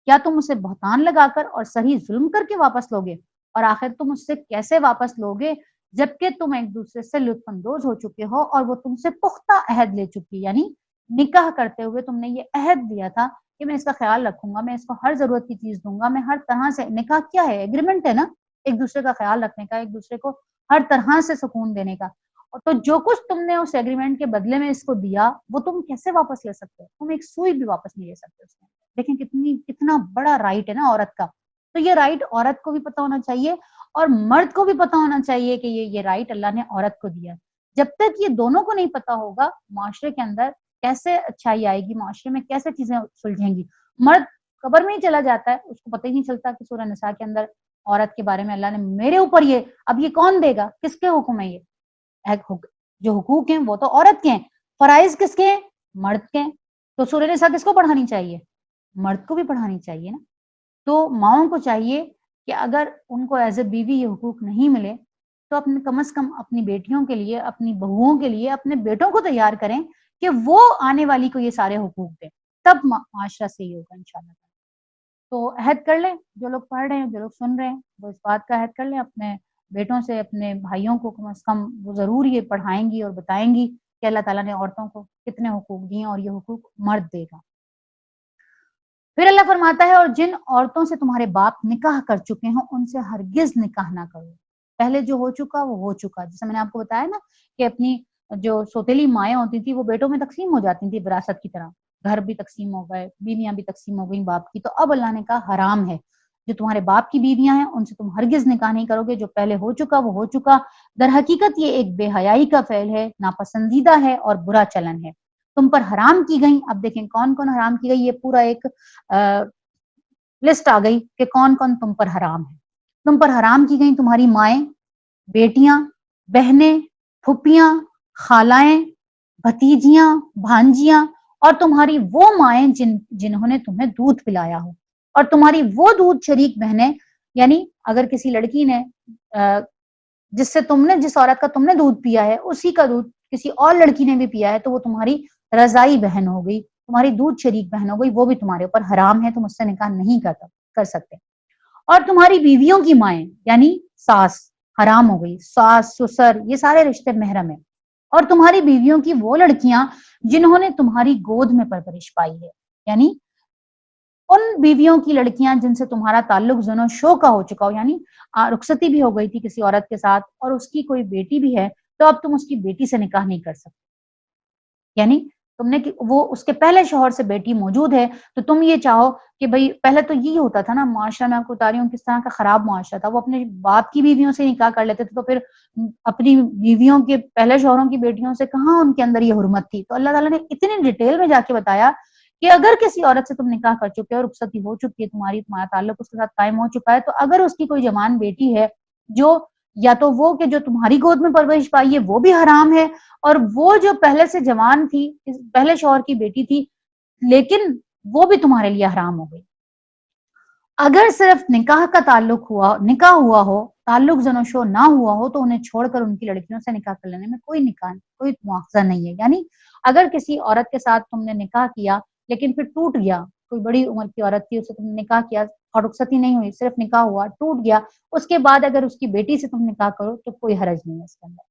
کیا تم اسے بہتان لگا کر اور صحیح ظلم کر کے واپس لوگے، اور آخر تم اس سے کیسے واپس لوگے جبکہ تم ایک دوسرے سے لطف اندوز ہو چکے ہو اور وہ تم سے پختہ عہد لے چکی، یعنی نکاح کرتے ہوئے تم نے یہ عہد دیا تھا کہ میں اس کا خیال رکھوں گا، میں اس کو ہر ضرورت کی چیز دوں گا، میں ہر طرح سے، نکاح کیا ہے؟ ایگریمنٹ ہے نا، ایک دوسرے کا خیال رکھنے کا، ایک دوسرے کو ہر طرح سے سکون دینے کا، تو جو کچھ تم نے اس ایگریمنٹ کے بدلے میں اس کو دیا وہ تم کیسے واپس لے سکتے ہو؟ تم ایک سوئی بھی واپس نہیں لے سکتے اس میں۔ دیکھیں کتنا بڑا رائٹ ہے نا عورت کا، تو یہ رائٹ عورت کو بھی پتا ہونا چاہیے اور مرد کو بھی پتا ہونا چاہیے کہ یہ رائٹ اللہ نے عورت کو دیا۔ جب تک یہ دونوں کو نہیں پتا ہوگا معاشرے کے اندر کیسے اچھائی آئے گی، معاشرے میں کیسے چیزیں سلجھیں گی۔ مرد قبر میں ہی چلا جاتا ہے، اس کو پتہ ہی نہیں چلتا کہ سورہ نساء کے اندر عورت کے بارے میں اللہ نے میرے اوپر اب یہ کون دے گا، کس کے حکم ہے، یہ جو حقوق ہیں وہ تو عورت کے ہیں، فرائض کس کے ہیں؟ مرد کے ہیں، تو سورہ نساء کس کو پڑھانی چاہیے؟ مرد کو بھی پڑھانی چاہیے نا۔ تو ماؤں کو چاہیے کہ اگر ان کو ایز اے بیوی یہ حقوق نہیں ملے تو اپنے کم از کم اپنی بیٹیوں کے لیے، اپنی بہوؤں کے لیے، اپنے بیٹوں کو تیار کریں کہ وہ آنے والی کو یہ سارے حقوق دیں، تب معاشرہ صحیح ہوگا انشاءاللہ۔ تو عہد کر لیں، جو لوگ پڑھ رہے ہیں، جو لوگ سن رہے ہیں، وہ اس بات کا عہد کر لیں اپنے بیٹوں سے، اپنے بھائیوں کو کم از کم وہ ضرور یہ پڑھائیں گی اور بتائیں گی کہ اللہ تعالیٰ نے عورتوں کو کتنے حقوق دیے اور یہ حقوق مرد دے گا۔ پھر اللہ فرماتا ہے اور جن عورتوں سے تمہارے باپ نکاح کر چکے ہوں ان سے ہرگز نکاح نہ کرو، پہلے جو ہو چکا وہ ہو چکا، جیسے میں نے آپ کو بتایا نا کہ اپنی جو سوتیلی مائیں ہوتی تھی وہ بیٹوں میں تقسیم ہو جاتی تھی وراثت کی طرح، گھر بھی تقسیم ہو گئے، بیویاں بھی تقسیم ہو گئیں باپ کی، تو اب اللہ نے کہا حرام ہے، جو تمہارے باپ کی بیویاں ہیں ان سے تم ہرگز نکاح نہیں کرو گے، جو پہلے ہو چکا وہ ہو چکا۔ در حقیقت یہ ایک بے حیائی کا فعل ہے، ناپسندیدہ ہے اور برا چلن ہے، تم پر حرام کی گئی۔ اب دیکھیں کون کون حرام کی گئی، یہ پورا ایک لسٹ آ گئی کہ کون کون تم پر حرام ہے۔ تم پر حرام کی گئی تمہاری مائیں، بیٹیاں، بہنیں، پھپھیاں، خالائیں، بھتیجیاں، بھانجیاں، اور تمہاری وہ مائیں جنہوں نے تمہیں دودھ پلایا ہو، اور تمہاری وہ دودھ شریک بہنیں، یعنی اگر کسی لڑکی نے جس عورت کا تم نے دودھ پیا ہے اسی کا دودھ کسی اور لڑکی نے بھی پیا ہے تو وہ تمہاری رضائی بہن ہو گئی، تمہاری دودھ شریک بہن ہو گئی، وہ بھی تمہارے اوپر حرام ہے، تم اس سے نکاح نہیں کر سکتے۔ اور تمہاری بیویوں کی مائیں یعنی ساس حرام ہو گئی، ساس سسر یہ سارے رشتے محرم ہیں، اور تمہاری بیویوں کی وہ لڑکیاں جنہوں نے تمہاری گود میں پرورش پائی ہے، یعنی ان بیویوں کی لڑکیاں جن سے تمہارا تعلق زن و شو کا ہو چکا ہو، یعنی رخصتی بھی ہو گئی تھی کسی عورت کے ساتھ اور اس کی کوئی بیٹی بھی ہے تو اب تم اس کی بیٹی سے نکاح نہیں کر سکتے، یعنی تم نے وہ اس کے پہلے شوہر سے بیٹی موجود ہے تو تم یہ چاہو کہ بھئی پہلے تو یہی ہوتا تھا نا معاشرہ میں، آپ کو بتا رہی ہوں کس طرح کا خراب معاشرہ تھا، وہ اپنے باپ کی بیویوں سے نکاح کر لیتے تھے، تو پھر اپنی بیویوں کے پہلے شوہروں کی بیٹیوں سے کہاں ان کے اندر یہ حرمت تھی. تو اللہ تعالیٰ نے اتنی ڈیٹیل میں جا کے بتایا کہ اگر کسی عورت سے تم نکاح کر چکے ہو، رخصتی ہو چکی ہے تمہارا تعلق اس کے ساتھ قائم ہو چکا ہے، تو اگر اس کی کوئی جوان بیٹی ہے جو یا تو وہ کہ جو تمہاری گود میں پرورش پائی ہے وہ بھی حرام ہے، اور وہ جو پہلے سے جوان تھی پہلے شوہر کی بیٹی تھی لیکن وہ بھی تمہارے لیے حرام ہو گئی. اگر صرف نکاح کا نکاح ہوا ہو، تعلق زن و شو نہ ہوا ہو، تو انہیں چھوڑ کر ان کی لڑکیوں سے نکاح کر لینے میں کوئی مواخذہ نہیں ہے. یعنی اگر کسی عورت کے ساتھ تم نے نکاح کیا لیکن پھر ٹوٹ گیا، کوئی بڑی عمر کی عورت تھی، اسے تم نے نکاح کیا اور رخصتی نہیں ہوئی، صرف نکاح ہوا ٹوٹ گیا، اس کے بعد اگر اس کی بیٹی سے تم نکاح کرو تو کوئی حرج نہیں ہے اس کے اندر.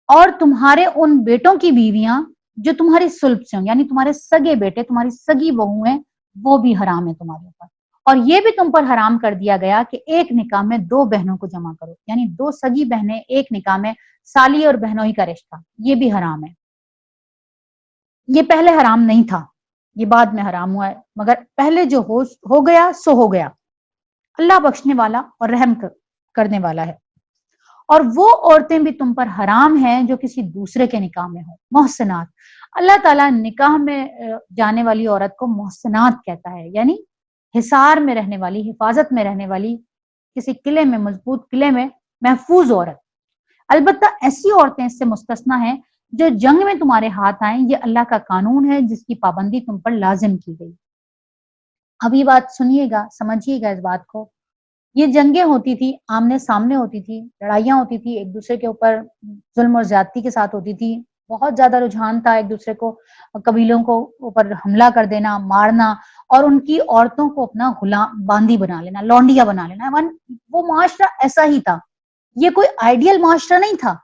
اور تمہارے ان بیٹوں کی بیویاں جو تمہاری صلب سے ہوں، یعنی تمہارے سگے بیٹے، تمہاری سگی بہو ہیں، وہ بھی حرام ہے تمہارے اوپر. اور یہ بھی تم پر حرام کر دیا گیا کہ ایک نکاح میں 2 بہنوں کو جمع کرو، یعنی 2 سگی بہنیں ایک نکاح میں، سالی اور بہنوئی کا رشتہ، یہ بھی حرام ہے. یہ پہلے حرام نہیں تھا، یہ بعد میں حرام ہوا ہے، مگر پہلے جو ہو گیا سو ہو گیا. اللہ بخشنے والا اور رحم کرنے والا ہے. اور وہ عورتیں بھی تم پر حرام ہیں جو کسی دوسرے کے نکاح میں ہوں. محسنات، اللہ تعالیٰ نکاح میں جانے والی عورت کو محسنات کہتا ہے، یعنی حصار میں رہنے والی، حفاظت میں رہنے والی، کسی قلعے میں، مضبوط قلعے میں محفوظ عورت. البتہ ایسی عورتیں اس سے مستثنا ہیں جو جنگ میں تمہارے ہاتھ آئیں، یہ اللہ کا قانون ہے جس کی پابندی تم پر لازم کی گئی. اب یہ بات سنیے گا، سمجھیے گا اس بات کو. یہ جنگیں ہوتی تھی، آمنے سامنے ہوتی تھی، لڑائیاں ہوتی تھی، ایک دوسرے کے اوپر ظلم اور زیادتی کے ساتھ ہوتی تھی، بہت زیادہ رجحان تھا ایک دوسرے کو، قبیلوں کو اوپر حملہ کر دینا، مارنا، اور ان کی عورتوں کو اپنا غلام باندی بنا لینا، لونڈیا بنا لینا. وہ معاشرہ ایسا ہی تھا، یہ کوئی آئیڈیل معاشرہ نہیں تھا.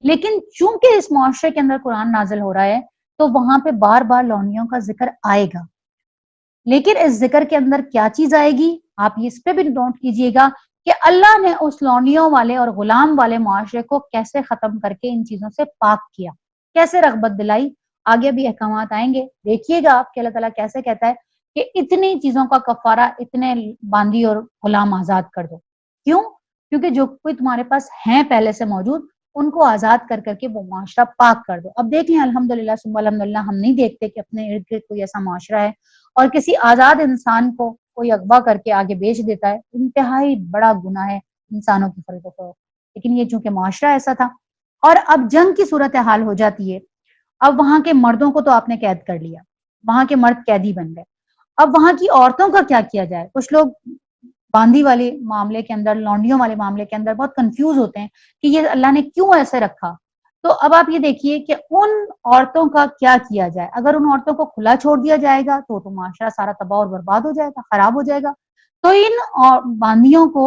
لیکن چونکہ اس معاشرے کے اندر قرآن نازل ہو رہا ہے تو وہاں پہ بار بار لونڈیوں کا ذکر آئے گا. لیکن اس ذکر کے اندر کیا چیز آئے گی، آپ اس پہ بھی نوٹ کیجئے گا کہ اللہ نے اس لونڈیوں والے اور غلام والے معاشرے کو کیسے ختم کر کے ان چیزوں سے پاک کیا، کیسے رغبت دلائی. آگے بھی احکامات آئیں گے، دیکھیے گا آپ کہ اللہ تعالیٰ کیسے کہتا ہے کہ اتنی چیزوں کا کفارہ، اتنے باندی اور غلام آزاد کر دو. کیوں؟ کیونکہ جو کوئی تمہارے پاس ہیں پہلے سے موجود، ان کو آزاد کر کر کے وہ معاشرہ پاک کر دو. اب دیکھ لیں الحمدللہ ثم الحمدللہ، ہم نہیں دیکھتے کہ اپنے ارد گرد کوئی ایسا معاشرہ ہے اور کسی آزاد انسان کو کوئی اغوا کر کے آگے بیچ دیتا ہے. انتہائی بڑا گناہ ہے انسانوں کی خرید و فروخت. لیکن یہ چونکہ معاشرہ ایسا تھا، اور اب جنگ کی صورتحال ہو جاتی ہے. اب وہاں کے مردوں کو تو آپ نے قید کر لیا، وہاں کے مرد قیدی بن گئے. اب وہاں کی عورتوں کا کیا کیا جائے؟ کچھ لوگ باندی والے معاملے کے اندر، لونڈیوں والے معاملے کے اندر بہت کنفیوز ہوتے ہیں کہ یہ اللہ نے کیوں ایسے رکھا. تو اب آپ یہ دیکھیے کہ ان عورتوں کا کیا کیا جائے. اگر ان عورتوں کو کھلا چھوڑ دیا جائے گا تو معاشرہ سارا تباہ اور برباد ہو جائے گا، خراب ہو جائے گا. تو ان باندیوں کو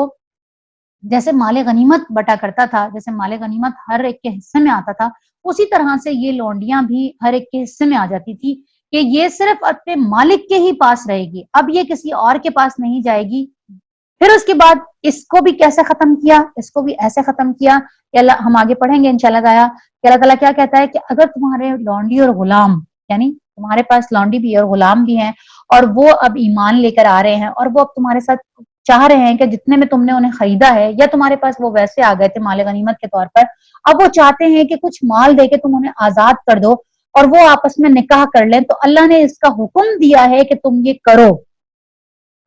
جیسے مال غنیمت بٹا کرتا تھا، جیسے مال غنیمت ہر ایک کے حصے میں آتا تھا، اسی طرح سے یہ لونڈیاں بھی ہر ایک کے حصے میں آ جاتی تھی کہ یہ صرف اپنے مالک کے ہی پاس رہے گی، اب یہ کسی اور کے پاس نہیں جائے گی. پھر اس کے بعد اس کو بھی کیسے ختم کیا، اس کو بھی ایسے ختم کیا کہ اللہ، ہم آگے پڑھیں گے انشاءاللہ تعالیٰ کہ اللہ تعالیٰ کیا کہتا ہے کہ اگر تمہارے لونڈی اور غلام، یعنی تمہارے پاس لونڈی بھی اور غلام بھی ہیں، اور وہ اب ایمان لے کر آ رہے ہیں، اور وہ اب تمہارے ساتھ چاہ رہے ہیں کہ جتنے میں تم نے انہیں خریدا ہے، یا تمہارے پاس وہ ویسے آ گئے تھے مال غنیمت کے طور پر، اب وہ چاہتے ہیں کہ کچھ مال دے کے تم انہیں آزاد کر دو اور وہ آپس میں نکاح کر لیں، تو اللہ نے اس کا حکم دیا ہے کہ تم یہ کرو.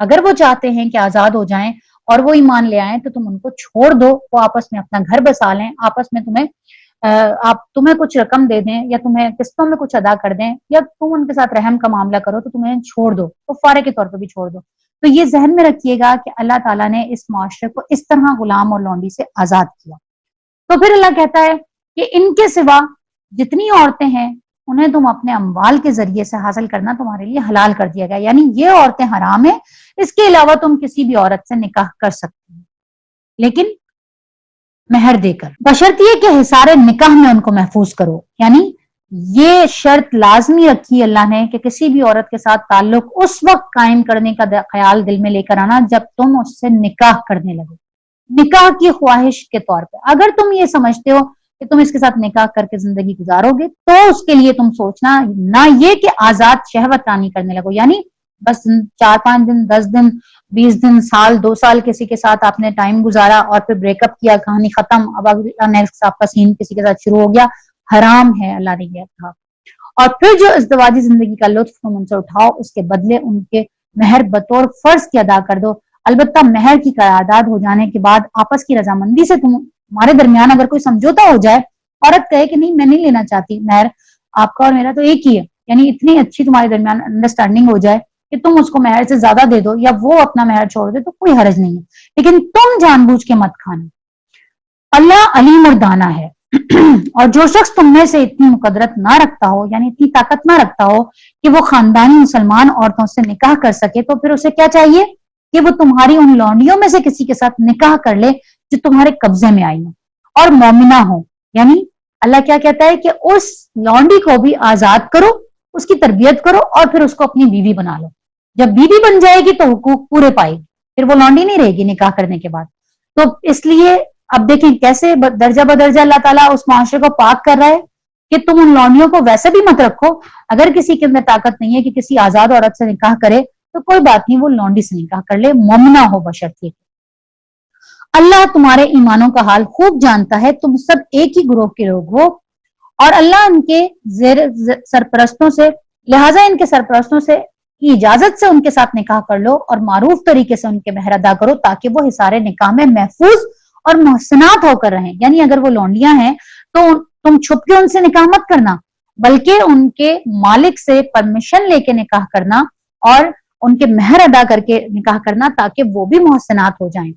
اگر وہ چاہتے ہیں کہ آزاد ہو جائیں اور وہ ایمان لے آئیں تو تم ان کو چھوڑ دو، وہ آپس میں اپنا گھر بسا لیں، آپس میں تمہیں کچھ رقم دے دیں یا تمہیں قسطوں میں کچھ ادا کر دیں، یا تم ان کے ساتھ رحم کا معاملہ کرو تو تمہیں چھوڑ دو، کفارے کے طور پہ بھی چھوڑ دو. تو یہ ذہن میں رکھیے گا کہ اللہ تعالیٰ نے اس معاشرے کو اس طرح غلام اور لونڈی سے آزاد کیا. تو پھر اللہ کہتا ہے کہ ان کے سوا جتنی عورتیں ہیں انہیں تم اپنے اموال کے ذریعے سے حاصل کرنا تمہارے لیے حلال کر دیا گیا، یعنی یہ عورتیں حرام ہیں. اس کے علاوہ تم کسی بھی عورت سے نکاح کر سکتے ہیں لیکن مہر دے کر، بشرطیے کہ حصار نکاح میں ان کو محفوظ کرو. یعنی یہ شرط لازمی رکھی اللہ نے کہ کسی بھی عورت کے ساتھ تعلق اس وقت قائم کرنے کا خیال دل میں لے کر آنا جب تم اس سے نکاح کرنے لگو، نکاح کی خواہش کے طور پہ. اگر تم یہ سمجھتے ہو کہ تم اس کے ساتھ نکاح کر کے زندگی گزارو گے تو اس کے لیے تم سوچنا، نہ یہ کہ آزاد شہوت رانی کرنے لگو، یعنی بس 4-5 دن 10 دن 20 دن سال 2 سال کسی کے ساتھ آپ نے ٹائم گزارا اور پھر بریک اپ کیا، کہانی ختم، اب نیکسٹ آپ کا سین کسی کے ساتھ شروع ہو گیا، حرام ہے، اللہ نے یہ کہا۔ اور پھر جو ازدواجی زندگی کا لطف تم ان سے اٹھاؤ، اس کے بدلے ان کے مہر بطور فرض کی ادا کر دو، البتہ مہر کی قرارداد ہو جانے کے بعد آپس کی رضامندی سے تمہارے درمیان اگر کوئی سمجھوتا ہو جائے، عورت کہے کہ نہیں میں نہیں لینا چاہتی مہر، آپ کا اور میرا تو ایک ہی ہے، یعنی اتنی اچھی تمہارے درمیان انڈرسٹینڈنگ ہو جائے کہ تم اس کو مہر سے زیادہ دے دو یا وہ اپنا مہر چھوڑ دے، تو کوئی حرج نہیں ہے، لیکن تم جان بوجھ کے مت کھانا۔ اللہ علیم اور دانا ہے، اور جو شخص تم میں سے اتنی مقدرت نہ رکھتا ہو، یعنی اتنی طاقت نہ رکھتا ہو کہ وہ خاندانی مسلمان عورتوں سے نکاح کر سکے، تو پھر اسے کیا چاہیے کہ وہ تمہاری ان لونڈیوں میں سے کسی کے ساتھ نکاح کر لے جو تمہارے قبضے میں آئی ہوں اور مومنہ ہو، یعنی اللہ کیا کہتا ہے کہ اس لونڈی کو بھی آزاد کرو، اس کی تربیت کرو اور پھر اس کو اپنی بیوی بنا لو، جب بیوی بن جائے گی تو حقوق پورے پائے گی، پھر وہ لونڈی نہیں رہے گی نکاح کرنے کے بعد۔ تو اس لیے اب دیکھیں کیسے درجہ بدرجہ اللہ تعالیٰ اس معاشرے کو پاک کر رہا ہے کہ تم ان لونڈیوں کو ویسے بھی مت رکھو، اگر کسی کے اندر طاقت نہیں ہے کہ کسی آزاد عورت سے نکاح کرے تو کوئی بات نہیں، وہ لونڈی سے نکاح کر لے، مومنہ ہو بشرطیکہ۔ اللہ تمہارے ایمانوں کا حال خوب جانتا ہے، تم سب ایک ہی گروہ کے لوگ ہو اور اللہ ان کے سرپرستوں سے، لہٰذا ان کے سرپرستوں سے کی اجازت سے ان کے ساتھ نکاح کر لو اور معروف طریقے سے ان کے مہر ادا کرو تاکہ وہ حصار نکاح میں محفوظ اور محسنات ہو کر رہیں، یعنی اگر وہ لونڈیاں ہیں تو تم چھپ کے ان سے نکاح مت کرنا، بلکہ ان کے مالک سے پرمیشن لے کے نکاح کرنا اور ان کے مہر ادا کر کے نکاح کرنا تاکہ وہ بھی محسنات ہو جائیں۔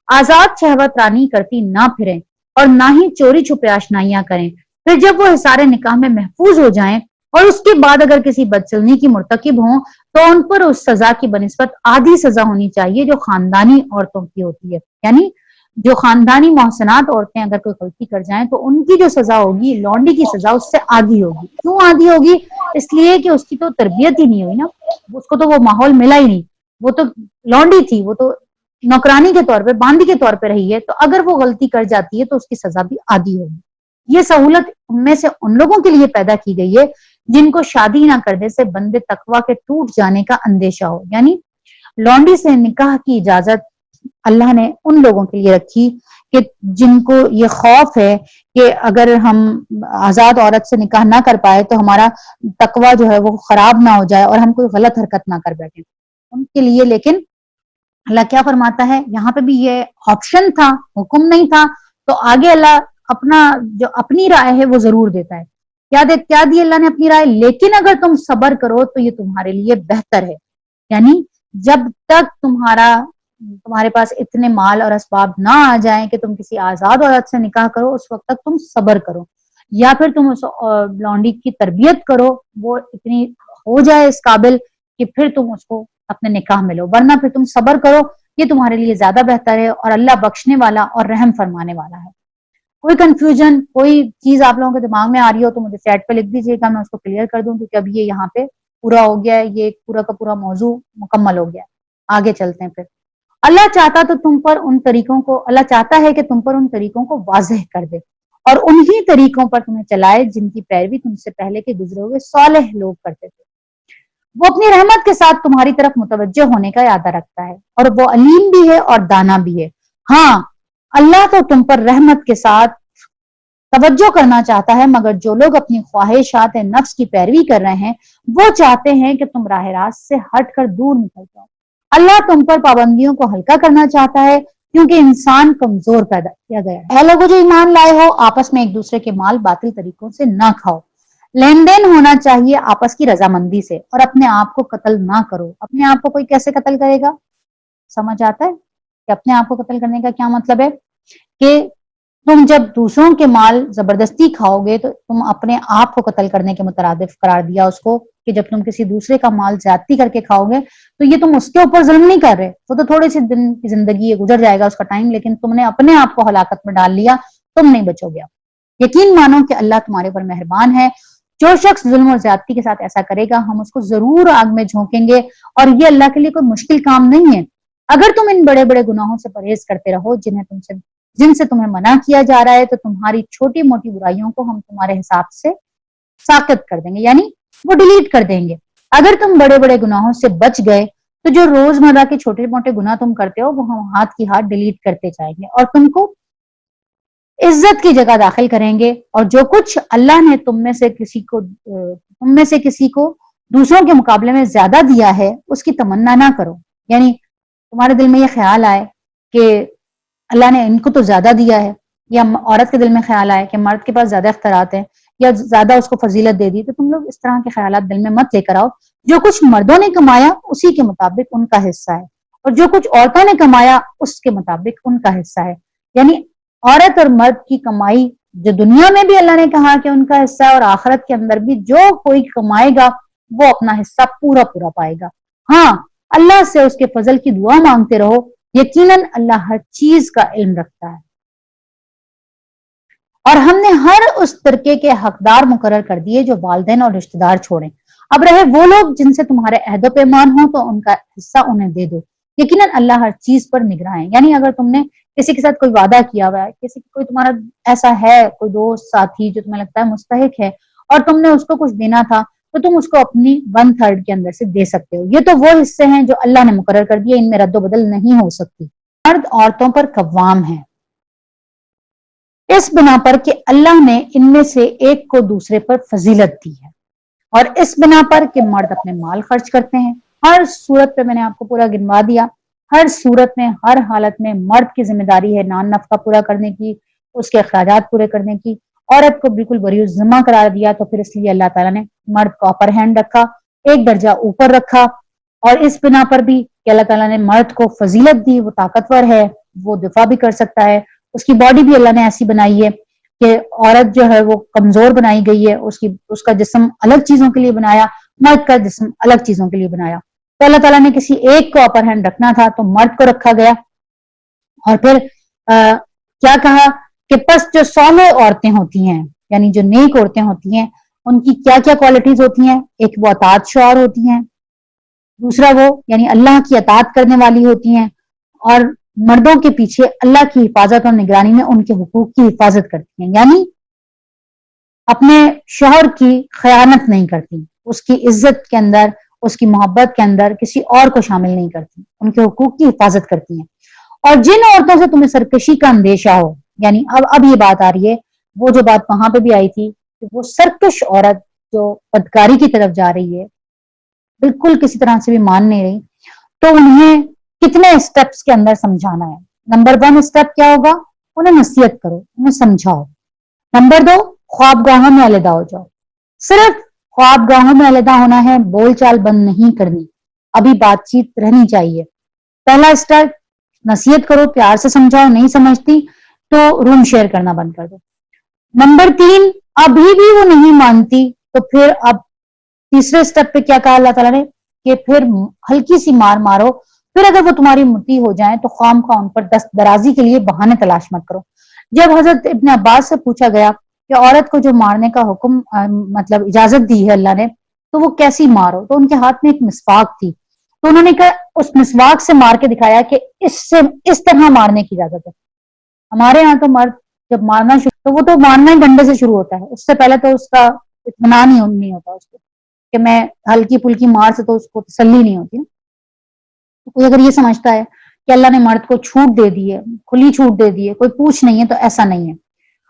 آزاد شہوت رانی کرتی نہ پھریں اور نہ ہی چوری چھپے آشنائیاں کریں، پھر جب وہ حصار نکاح میں محفوظ ہو جائیں اور اس کے بعد اگر کسی بدچلنی کی مرتکب ہوں تو ان پر اس سزا کی بنسبت آدھی سزا ہونی چاہیے جو خاندانی عورتوں کی ہوتی ہے، یعنی جو خاندانی محسنات عورتیں اگر کوئی غلطی کر جائیں تو ان کی جو سزا ہوگی لونڈی کی سزا اس سے آدھی ہوگی۔ کیوں آدھی ہوگی؟ اس لیے کہ اس کی تو تربیت ہی نہیں ہوئی نا، اس کو تو وہ ماحول ملا ہی نہیں، وہ تو لونڈی تھی، وہ تو نوکرانی کے طور پہ باندی کے طور پہ رہی ہے، تو اگر وہ غلطی کر جاتی ہے تو اس کی سزا بھی آدھی ہوگی۔ یہ سہولت ان میں سے ان لوگوں کے لیے پیدا کی گئی ہے جن کو شادی نہ کرنے سے بندے تقوی کے ٹوٹ جانے کا اندیشہ ہو، یعنی لونڈی سے نکاح کی اجازت اللہ نے ان لوگوں کے لیے رکھی کہ جن کو یہ خوف ہے کہ اگر ہم آزاد عورت سے نکاح نہ کر پائے تو ہمارا تقوی جو ہے وہ خراب نہ ہو جائے اور ہم کوئی غلط حرکت نہ کر بیٹھیں ان کے لیے۔ لیکن اللہ کیا فرماتا ہے، یہاں پہ بھی یہ آپشن تھا، حکم نہیں تھا، تو آگے اللہ اپنا جو اپنی رائے ہے وہ ضرور دیتا ہے۔ کیا دی اللہ نے اپنی رائے؟ لیکن اگر تم صبر کرو تو یہ تمہارے لیے بہتر ہے، یعنی جب تک تمہارے پاس اتنے مال اور اسباب نہ آ جائیں کہ تم کسی آزاد عورت سے نکاح کرو، اس وقت تک تم صبر کرو، یا پھر تم اس لونڈی کی تربیت کرو، وہ اتنی ہو جائے اس قابل کہ پھر تم اس کو اپنے نکاح میں لو، ورنہ پھر تم صبر کرو، یہ تمہارے لیے زیادہ بہتر ہے، اور اللہ بخشنے والا اور رحم فرمانے والا ہے۔ کوئی کنفیوژن، کوئی چیز آپ لوگوں کے دماغ میں آ رہی ہو تو مجھے چیٹ پہ لکھ دیجیے گا، میں اس کو کلیئر کر دوں، کیونکہ اب یہ یہاں پہ پورا ہو گیا ہے، یہ پورا کا پورا موضوع مکمل ہو گیا ہے۔ آگے چلتے ہیں پھر۔ اللہ چاہتا ہے کہ تم پر ان طریقوں کو واضح کر دے اور انہی طریقوں پر تمہیں چلائے جن کی پیروی تم سے پہلے کے گزرے ہوئے صالح لوگ کرتے تھے۔ وہ اپنی رحمت کے ساتھ تمہاری طرف متوجہ ہونے کا ارادہ رکھتا ہے اور وہ علیم بھی ہے اور دانا بھی ہے۔ ہاں، اللہ تو تم پر رحمت کے ساتھ توجہ کرنا چاہتا ہے، مگر جو لوگ اپنی خواہشات نفس کی پیروی کر رہے ہیں وہ چاہتے ہیں کہ تم راہ راست سے ہٹ کر دور نکل جاؤ۔ اللہ تم پر پابندیوں کو ہلکا کرنا چاہتا ہے کیونکہ انسان کمزور پیدا کیا گیا ہے۔ اے لوگوں جو ایمان لائے ہو، آپس میں ایک دوسرے کے مال باطل طریقوں سے نہ کھاؤ، لین دین ہونا چاہیے آپس کی رضامندی سے، اور اپنے آپ کو قتل نہ کرو۔ اپنے آپ کو کوئی کیسے قتل کرے گا؟ سمجھ آتا ہے کہ اپنے آپ کو قتل کرنے کا کیا مطلب ہے؟ کہ تم جب دوسروں کے مال زبردستی کھاؤ گے تو تم اپنے آپ کو قتل کرنے کے مترادف قرار دیا اس کو، کہ جب تم کسی دوسرے کا مال زیادتی کر کے کھاؤ گے تو یہ تم اس کے اوپر ظلم نہیں کر رہے، وہ تو تھوڑے سے دن کی زندگی ہے، گزر جائے گا اس کا ٹائم، لیکن تم نے اپنے آپ کو ہلاکت میں ڈال لیا، تم نہیں بچو گے۔ یقین مانو کہ اللہ تمہارے پر مہربان ہے، جو شخص ظلم اور زیادتی کے ساتھ ایسا کرے گا ہم اس کو ضرور آگ میں جھونکیں گے، اور یہ اللہ کے لیے کوئی مشکل کام نہیں ہے۔ اگر تم ان بڑے بڑے گناہوں سے پرہیز کرتے رہو جنہیں تم سے جن سے تمہیں منع کیا جا رہا ہے تو تمہاری چھوٹی موٹی برائیوں کو ہم تمہارے حساب سے ساقط کر دیں گے، یعنی وہ ڈیلیٹ کر دیں گے۔ اگر تم بڑے بڑے گناہوں سے بچ گئے تو جو روزمرہ کے چھوٹے موٹے گناہ تم کرتے ہو وہ ہم ہاتھ کی ہاتھ ڈیلیٹ کرتے جائیں گے اور تم کو عزت کی جگہ داخل کریں گے۔ اور جو کچھ اللہ نے تم میں سے کسی کو دوسروں کے مقابلے میں زیادہ دیا ہے اس کی تمنا نہ کرو، یعنی تمہارے دل میں یہ خیال آئے کہ اللہ نے ان کو تو زیادہ دیا ہے، یا عورت کے دل میں خیال آئے کہ مرد کے پاس زیادہ اختیارات ہیں یا زیادہ اس کو فضیلت دے دی، تو تم لوگ اس طرح کے خیالات دل میں مت لے کر آؤ۔ جو کچھ مردوں نے کمایا اسی کے مطابق ان کا حصہ ہے، اور جو کچھ عورتوں نے کمایا اس کے مطابق ان کا حصہ ہے، یعنی عورت اور مرد کی کمائی جو دنیا میں بھی اللہ نے کہا کہ ان کا حصہ ہے، اور آخرت کے اندر بھی جو کوئی کمائے گا وہ اپنا حصہ پورا پورا پائے گا۔ ہاں، اللہ سے اس کے فضل کی دعا مانگتے رہو، یقیناً اللہ ہر چیز کا علم رکھتا ہے۔ اور ہم نے ہر اس ترکے کے حقدار مقرر کر دیے جو والدین اور رشتہ دار چھوڑیں۔ اب رہے وہ لوگ جن سے تمہارے عہد و پیمان ہوں تو ان کا حصہ انہیں دے دو، یقیناً اللہ ہر چیز پر نگراں ہے۔ یعنی اگر تم نے کسی کے ساتھ کوئی وعدہ کیا ہوا ہے، کوئی تمہارا ایسا ہے، کوئی دوست ساتھی جو تمہیں لگتا ہے مستحق ہے اور تم نے اس کو کچھ دینا تھا، تو تم اس کو اپنی 1/3 کے اندر سے دے سکتے ہو۔ یہ تو وہ حصے ہیں جو اللہ نے مقرر کر دیے، ان میں رد و بدل نہیں ہو سکتی۔ مرد عورتوں پر قوام ہیں اس بنا پر کہ اللہ نے ان میں سے ایک کو دوسرے پر فضیلت دی ہے، اور اس بنا پر کہ مرد اپنے مال خرچ کرتے ہیں۔ ہر صورت پہ میں نے آپ کو پورا گنوا دیا، ہر صورت میں ہر حالت میں مرد کی ذمہ داری ہے نان نفقہ پورا کرنے کی، اس کے اخراجات پورے کرنے کی۔ عورت کو بالکل بری الذمہ قرار دیا، تو پھر اس لیے اللہ تعالیٰ نے مرد کو اپر ہینڈ رکھا، ایک درجہ اوپر رکھا، اور اس بنا پر بھی کہ اللہ تعالیٰ نے مرد کو فضیلت دی، وہ طاقتور ہے، وہ دفاع بھی کر سکتا ہے، اس کی باڈی بھی اللہ نے ایسی بنائی ہے کہ عورت جو ہے وہ کمزور بنائی گئی ہے، اس کا جسم الگ چیزوں کے لیے بنایا، مرد کا جسم الگ چیزوں کے لیے بنایا۔ تو اللہ تعالیٰ نے کسی ایک کو اپر ہینڈ رکھنا تھا تو مرد کو رکھا گیا، اور پھر کیا کہا کہ پس جو صالح عورتیں ہوتی ہیں، یعنی جو نیک عورتیں ہوتی ہیں، ان کی کیا کیا کوالٹیز ہوتی ہیں؟ ایک وہ اطاعت شعار ہوتی ہیں، دوسرا وہ یعنی اللہ کی اطاعت کرنے والی ہوتی ہیں، اور مردوں کے پیچھے اللہ کی حفاظت اور نگرانی میں ان کے حقوق کی حفاظت کرتی ہیں، یعنی اپنے شوہر کی خیانت نہیں کرتی، اس کی عزت کے اندر، اس کی محبت کے اندر کسی اور کو شامل نہیں کرتی، ان کے حقوق کی حفاظت کرتی ہیں۔ اور جن عورتوں سے تمہیں سرکشی کا اندیشہ ہو، یعنی اب یہ بات آ رہی ہے، وہ جو بات وہاں پہ بھی آئی تھی کہ وہ سرکش عورت جو بدکاری کی طرف جا رہی ہے، بالکل کسی طرح سے بھی مان نہیں رہی، تو انہیں کتنے اسٹیپس کے اندر سمجھانا ہے۔ نمبر 1 اسٹیپ کیا ہوگا؟ انہیں نصیحت کرو، انہیں سمجھاؤ۔ نمبر 2، خوابگاہوں میں علیحدہ ہو جاؤ، صرف خوابگاہوں میں علیحدہ ہونا ہے، بول چال بند نہیں کرنی، ابھی بات چیت رہنی چاہیے۔ پہلا اسٹیپ نصیحت کرو، پیار سے سمجھاؤ، نہیں سمجھتی تو روم شیئر کرنا بند کر دو۔ نمبر 3، ابھی بھی وہ نہیں مانتی تو پھر اب تیسرے اسٹیپ پہ کیا کہا اللہ تعالیٰ نے کہ پھر ہلکی سی مار مارو، پھر اگر وہ تمہاری متی ہو جائیں تو خام خواہ ان پر دست درازی کے لیے بہانے تلاش مت کرو۔ جب حضرت ابن عباس سے پوچھا گیا کہ عورت کو جو مارنے کا حکم مطلب اجازت دی ہے اللہ نے، تو وہ کیسی مارو، تو ان کے ہاتھ میں ایک مسواک تھی، تو انہوں نے کہا اس مسواک سے مار کے دکھایا کہ اس طرح مارنے کی اجازت ہے۔ ہمارے ہاں تو مرد جب مارنا شروع تو وہ تو مارنا ہی ڈنڈے سے شروع ہوتا ہے، اس سے پہلے تو اس کا اطمینان ہی نہیں ہوتا اس کو کہ میں ہلکی پھلکی مار سے تو اس کو تسلی نہیں ہوتی۔ کوئی اگر یہ سمجھتا ہے کہ اللہ نے مرد کو چھوٹ دے دی ہے، کھلی چھوٹ دے دی ہے، کوئی پوچھ نہیں ہے، تو ایسا نہیں ہے۔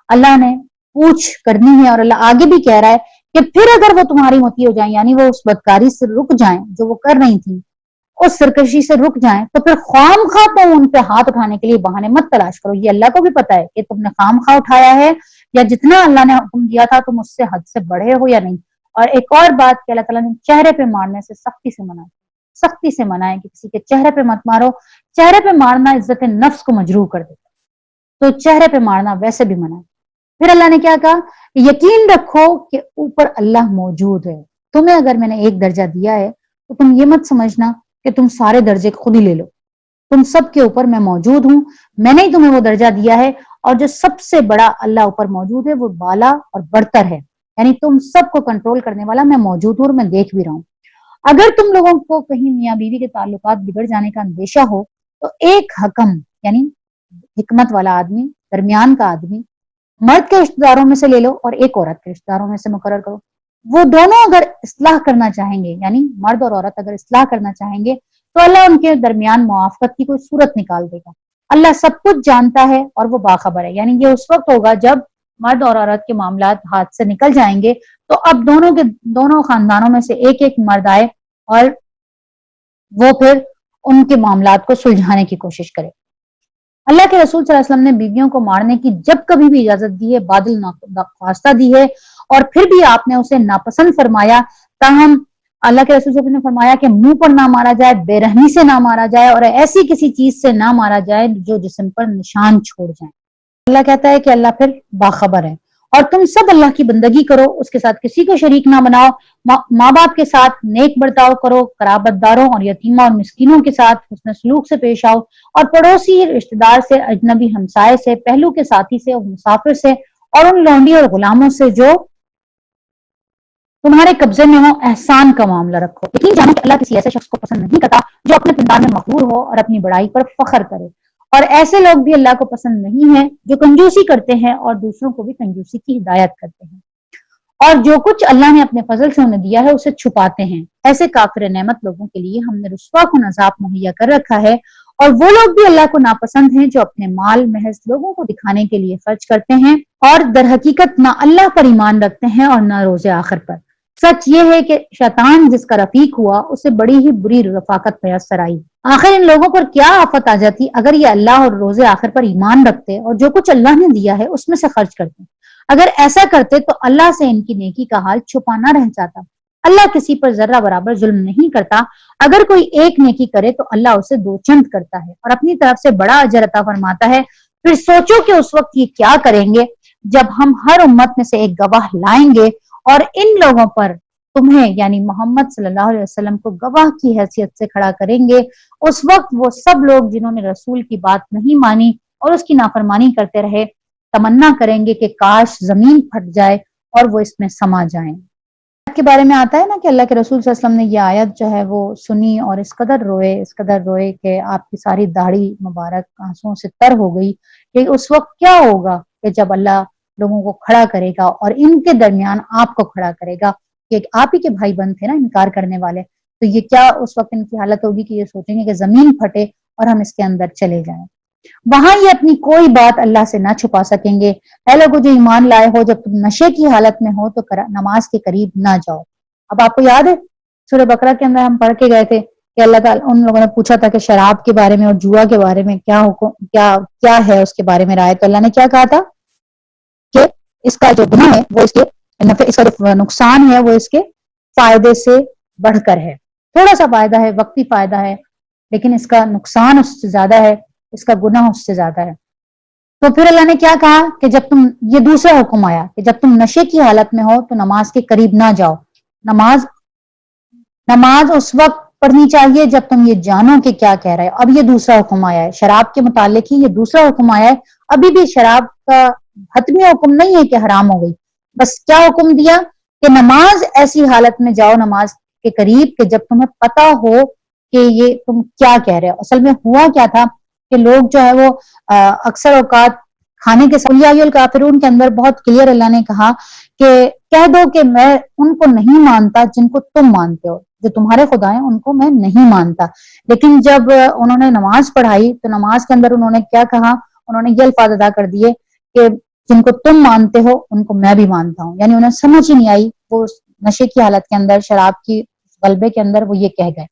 اللہ نے پوچھ کرنی ہے، اور اللہ آگے بھی کہہ رہا ہے کہ پھر اگر وہ تمہاری موتی ہو جائیں، یعنی وہ اس بدکاری سے رک جائیں جو وہ کر رہی تھی، اس سرکشی سے رک جائیں، تو پھر خام خواہ تم ان پہ ہاتھ اٹھانے کے لیے بہانے مت تلاش کرو۔ یہ اللہ کو بھی پتا ہے کہ تم نے خام خواہ اٹھایا ہے، یا جتنا اللہ نے حکم دیا تھا تم اس سے حد سے بڑھے ہو یا نہیں۔ اور ایک اور بات کہ اللہ تعالیٰ نے چہرے پہ مارنے سے سختی سے منع ہے، سختی سے منع ہے کہ کسی کے چہرے پہ مت مارو، چہرے پہ مارنا عزت نفس کو مجروح کر دیتا ہے، تو چہرے پہ مارنا ویسے بھی منع ہے۔ پھر اللہ نے کیا کہا؟ یقین رکھو کہ اوپر اللہ موجود ہے، تمہیں اگر میں نے ایک درجہ دیا ہے تو تم یہ مت سمجھنا کہ تم سارے درجے خود ہی لے لو، تم سب کے اوپر میں موجود ہوں، میں نے ہی تمہیں وہ درجہ دیا ہے، اور جو سب سے بڑا اللہ اوپر موجود ہے وہ بالا اور برتر ہے، یعنی تم سب کو کنٹرول کرنے والا میں موجود ہوں اور میں دیکھ بھی رہا ہوں۔ اگر تم لوگوں کو کہیں میاں بیوی کے تعلقات بگڑ جانے کا اندیشہ ہو تو ایک حکم یعنی حکمت والا آدمی درمیان کا آدمی مرد کے رشتہ داروں میں سے لے لو اور ایک عورت کے رشتہ داروں میں سے مقرر کرو، وہ دونوں اگر اصلاح کرنا چاہیں گے، یعنی مرد اور عورت اگر اصلاح کرنا چاہیں گے تو اللہ ان کے درمیان موافقت کی کوئی صورت نکال دے گا۔ اللہ سب کچھ جانتا ہے اور وہ باخبر ہے، یعنی یہ اس وقت ہوگا جب مرد اور عورت کے معاملات ہاتھ سے نکل جائیں گے تو اب دونوں خاندانوں میں سے ایک ایک مرد آئے اور وہ پھر ان کے معاملات کو سلجھانے کی کوشش کرے۔ اللہ کے رسول صلی اللہ علیہ وسلم نے بیویوں کو مارنے کی جب کبھی بھی اجازت دی ہے، بادل ناخواستہ دی ہے، اور پھر بھی آپ نے اسے ناپسند فرمایا۔ تاہم اللہ کے رسول صلی اللہ علیہ وسلم نے فرمایا کہ منہ پر نہ مارا جائے، بے رحمی سے نہ مارا جائے، اور ایسی کسی چیز سے نہ مارا جائے جو جسم پر نشان چھوڑ جائے۔ اللہ کہتا ہے کہ اللہ پھر باخبر ہے، اور تم سب اللہ کی بندگی کرو، اس کے ساتھ کسی کو شریک نہ بناؤ، ماں باپ کے ساتھ نیک برتاؤ کرو، قرابت داروں اور یتیموں اور مسکینوں کے ساتھ حسن سلوک سے پیش آؤ، اور پڑوسی رشتہ دار سے، اجنبی ہمسائے سے، پہلو کے ساتھی سے اور مسافر سے، اور ان لونڈی اور غلاموں سے جو تمہارے قبضے میں ہو احسان کا معاملہ رکھو۔ یقین جانو کہ اللہ کسی ایسے شخص کو پسند نہیں کرتا جو اپنے کردار میں مغرور ہو اور اپنی بڑائی پر فخر کرے، اور ایسے لوگ بھی اللہ کو پسند نہیں ہیں جو کنجوسی کرتے ہیں اور دوسروں کو بھی کنجوسی کی ہدایت کرتے ہیں، اور جو کچھ اللہ نے اپنے فضل سے انہیں دیا ہے اسے چھپاتے ہیں۔ ایسے کافر نعمت لوگوں کے لیے ہم نے رسوا کن عذاب مہیا کر رکھا ہے، اور وہ لوگ بھی اللہ کو ناپسند ہیں جو اپنے مال محض لوگوں کو دکھانے کے لیے خرچ کرتے ہیں اور در حقیقت نہ اللہ پر ایمان رکھتے ہیں اور نہ روز آخر پر۔ سچ یہ ہے کہ شیطان جس کا رفیق ہوا اسے بڑی ہی بری رفاقت میسر آئی۔ آخر ان لوگوں پر کیا آفت آ جاتی اگر یہ اللہ اور روز آخر پر ایمان رکھتے اور جو کچھ اللہ نے دیا ہے اس میں سے خرچ کرتے۔ اگر ایسا کرتے تو اللہ سے ان کی نیکی کا حال چھپا نہ رہ جاتا۔ اللہ کسی پر ذرہ برابر ظلم نہیں کرتا، اگر کوئی ایک نیکی کرے تو اللہ اسے دو چند کرتا ہے اور اپنی طرف سے بڑا اجر عطا فرماتا ہے۔ پھر سوچو کہ اس وقت یہ کیا کریں گے جب ہم ہر امت میں سے ایک گواہ لائیں گے اور ان لوگوں پر تمہیں یعنی محمد صلی اللہ علیہ وسلم کو گواہ کی حیثیت سے کھڑا کریں گے۔ اس وقت وہ سب لوگ جنہوں نے رسول کی بات نہیں مانی اور اس کی نافرمانی کرتے رہے تمنا کریں گے کہ کاش زمین پھٹ جائے اور وہ اس میں سما جائیں۔ کے بارے میں آتا ہے نا کہ اللہ کے رسول صلی اللہ علیہ وسلم نے یہ آیت جو ہے وہ سنی اور اس قدر روئے کہ آپ کی ساری داڑھی مبارک آنسوؤں سے تر ہو گئی کہ اس وقت کیا ہوگا کہ جب اللہ لوگوں کو کھڑا کرے گا اور ان کے درمیان آپ کو کھڑا کرے گا، کہ آپ ہی کے بھائی بند تھے نا انکار کرنے والے، تو یہ کیا اس وقت ان کی حالت ہوگی کہ یہ سوچیں گے کہ زمین پھٹے اور ہم اس کے اندر چلے جائیں۔ وہاں یہ اپنی کوئی بات اللہ سے نہ چھپا سکیں گے۔ اے لوگوں جو ایمان لائے ہو، جب تم نشے کی حالت میں ہو تو نماز کے قریب نہ جاؤ۔ اب آپ کو یاد ہے سورہ بقرہ کے اندر ہم پڑھ کے گئے تھے کہ اللہ تعالیٰ ان لوگوں نے پوچھا تھا کہ شراب کے بارے میں اور جوا کے بارے میں کیا حکم کیا ہے اس کے بارے میں رائے، تو اللہ نے کیا کہا تھا کہ اس کا جو گناہ ہے وہ اس کے اس کا جو نقصان ہے وہ اس کے فائدے سے بڑھ کر ہے۔ تھوڑا سا فائدہ ہے، وقتی فائدہ ہے، لیکن اس کا نقصان اس سے زیادہ ہے، اس کا گناہ اس سے زیادہ ہے۔ تو پھر اللہ نے کیا کہا کہ جب تم یہ دوسرا حکم آیا کہ جب تم نشے کی حالت میں ہو تو نماز کے قریب نہ جاؤ۔ نماز اس وقت پڑھنی چاہیے جب تم یہ جانو کہ کیا کہہ رہے ہو۔ اب یہ دوسرا حکم آیا ہے شراب کے متعلق ہی، یہ دوسرا حکم آیا ہے۔ ابھی بھی شراب کا حتمی حکم نہیں ہے کہ حرام ہو گئی، بس کیا حکم دیا کہ نماز ایسی حالت میں جاؤ نماز کے قریب کہ جب تمہیں پتا ہو کہ یہ تم کیا کہہ رہے ہو۔ اصل میں ہوا کیا تھا کہ لوگ جو ہے وہ اکثر اوقات کھانے کے سلیائی الکافرون کے اندر بہت کلیئر اللہ نے کہا کہ کہہ دو کہ میں ان کو نہیں مانتا جن کو تم مانتے ہو، جو تمہارے خدا ہیں ان کو میں نہیں مانتا۔ لیکن جب انہوں نے نماز پڑھائی تو نماز کے اندر انہوں نے کیا کہا، انہوں نے یہ الفاظ ادا کر دیے کہ جن کو تم مانتے ہو ان کو میں بھی مانتا ہوں، یعنی انہیں سمجھ ہی نہیں آئی، وہ نشے کی حالت کے اندر شراب کی غلبے کے اندر وہ یہ کہہ گئے۔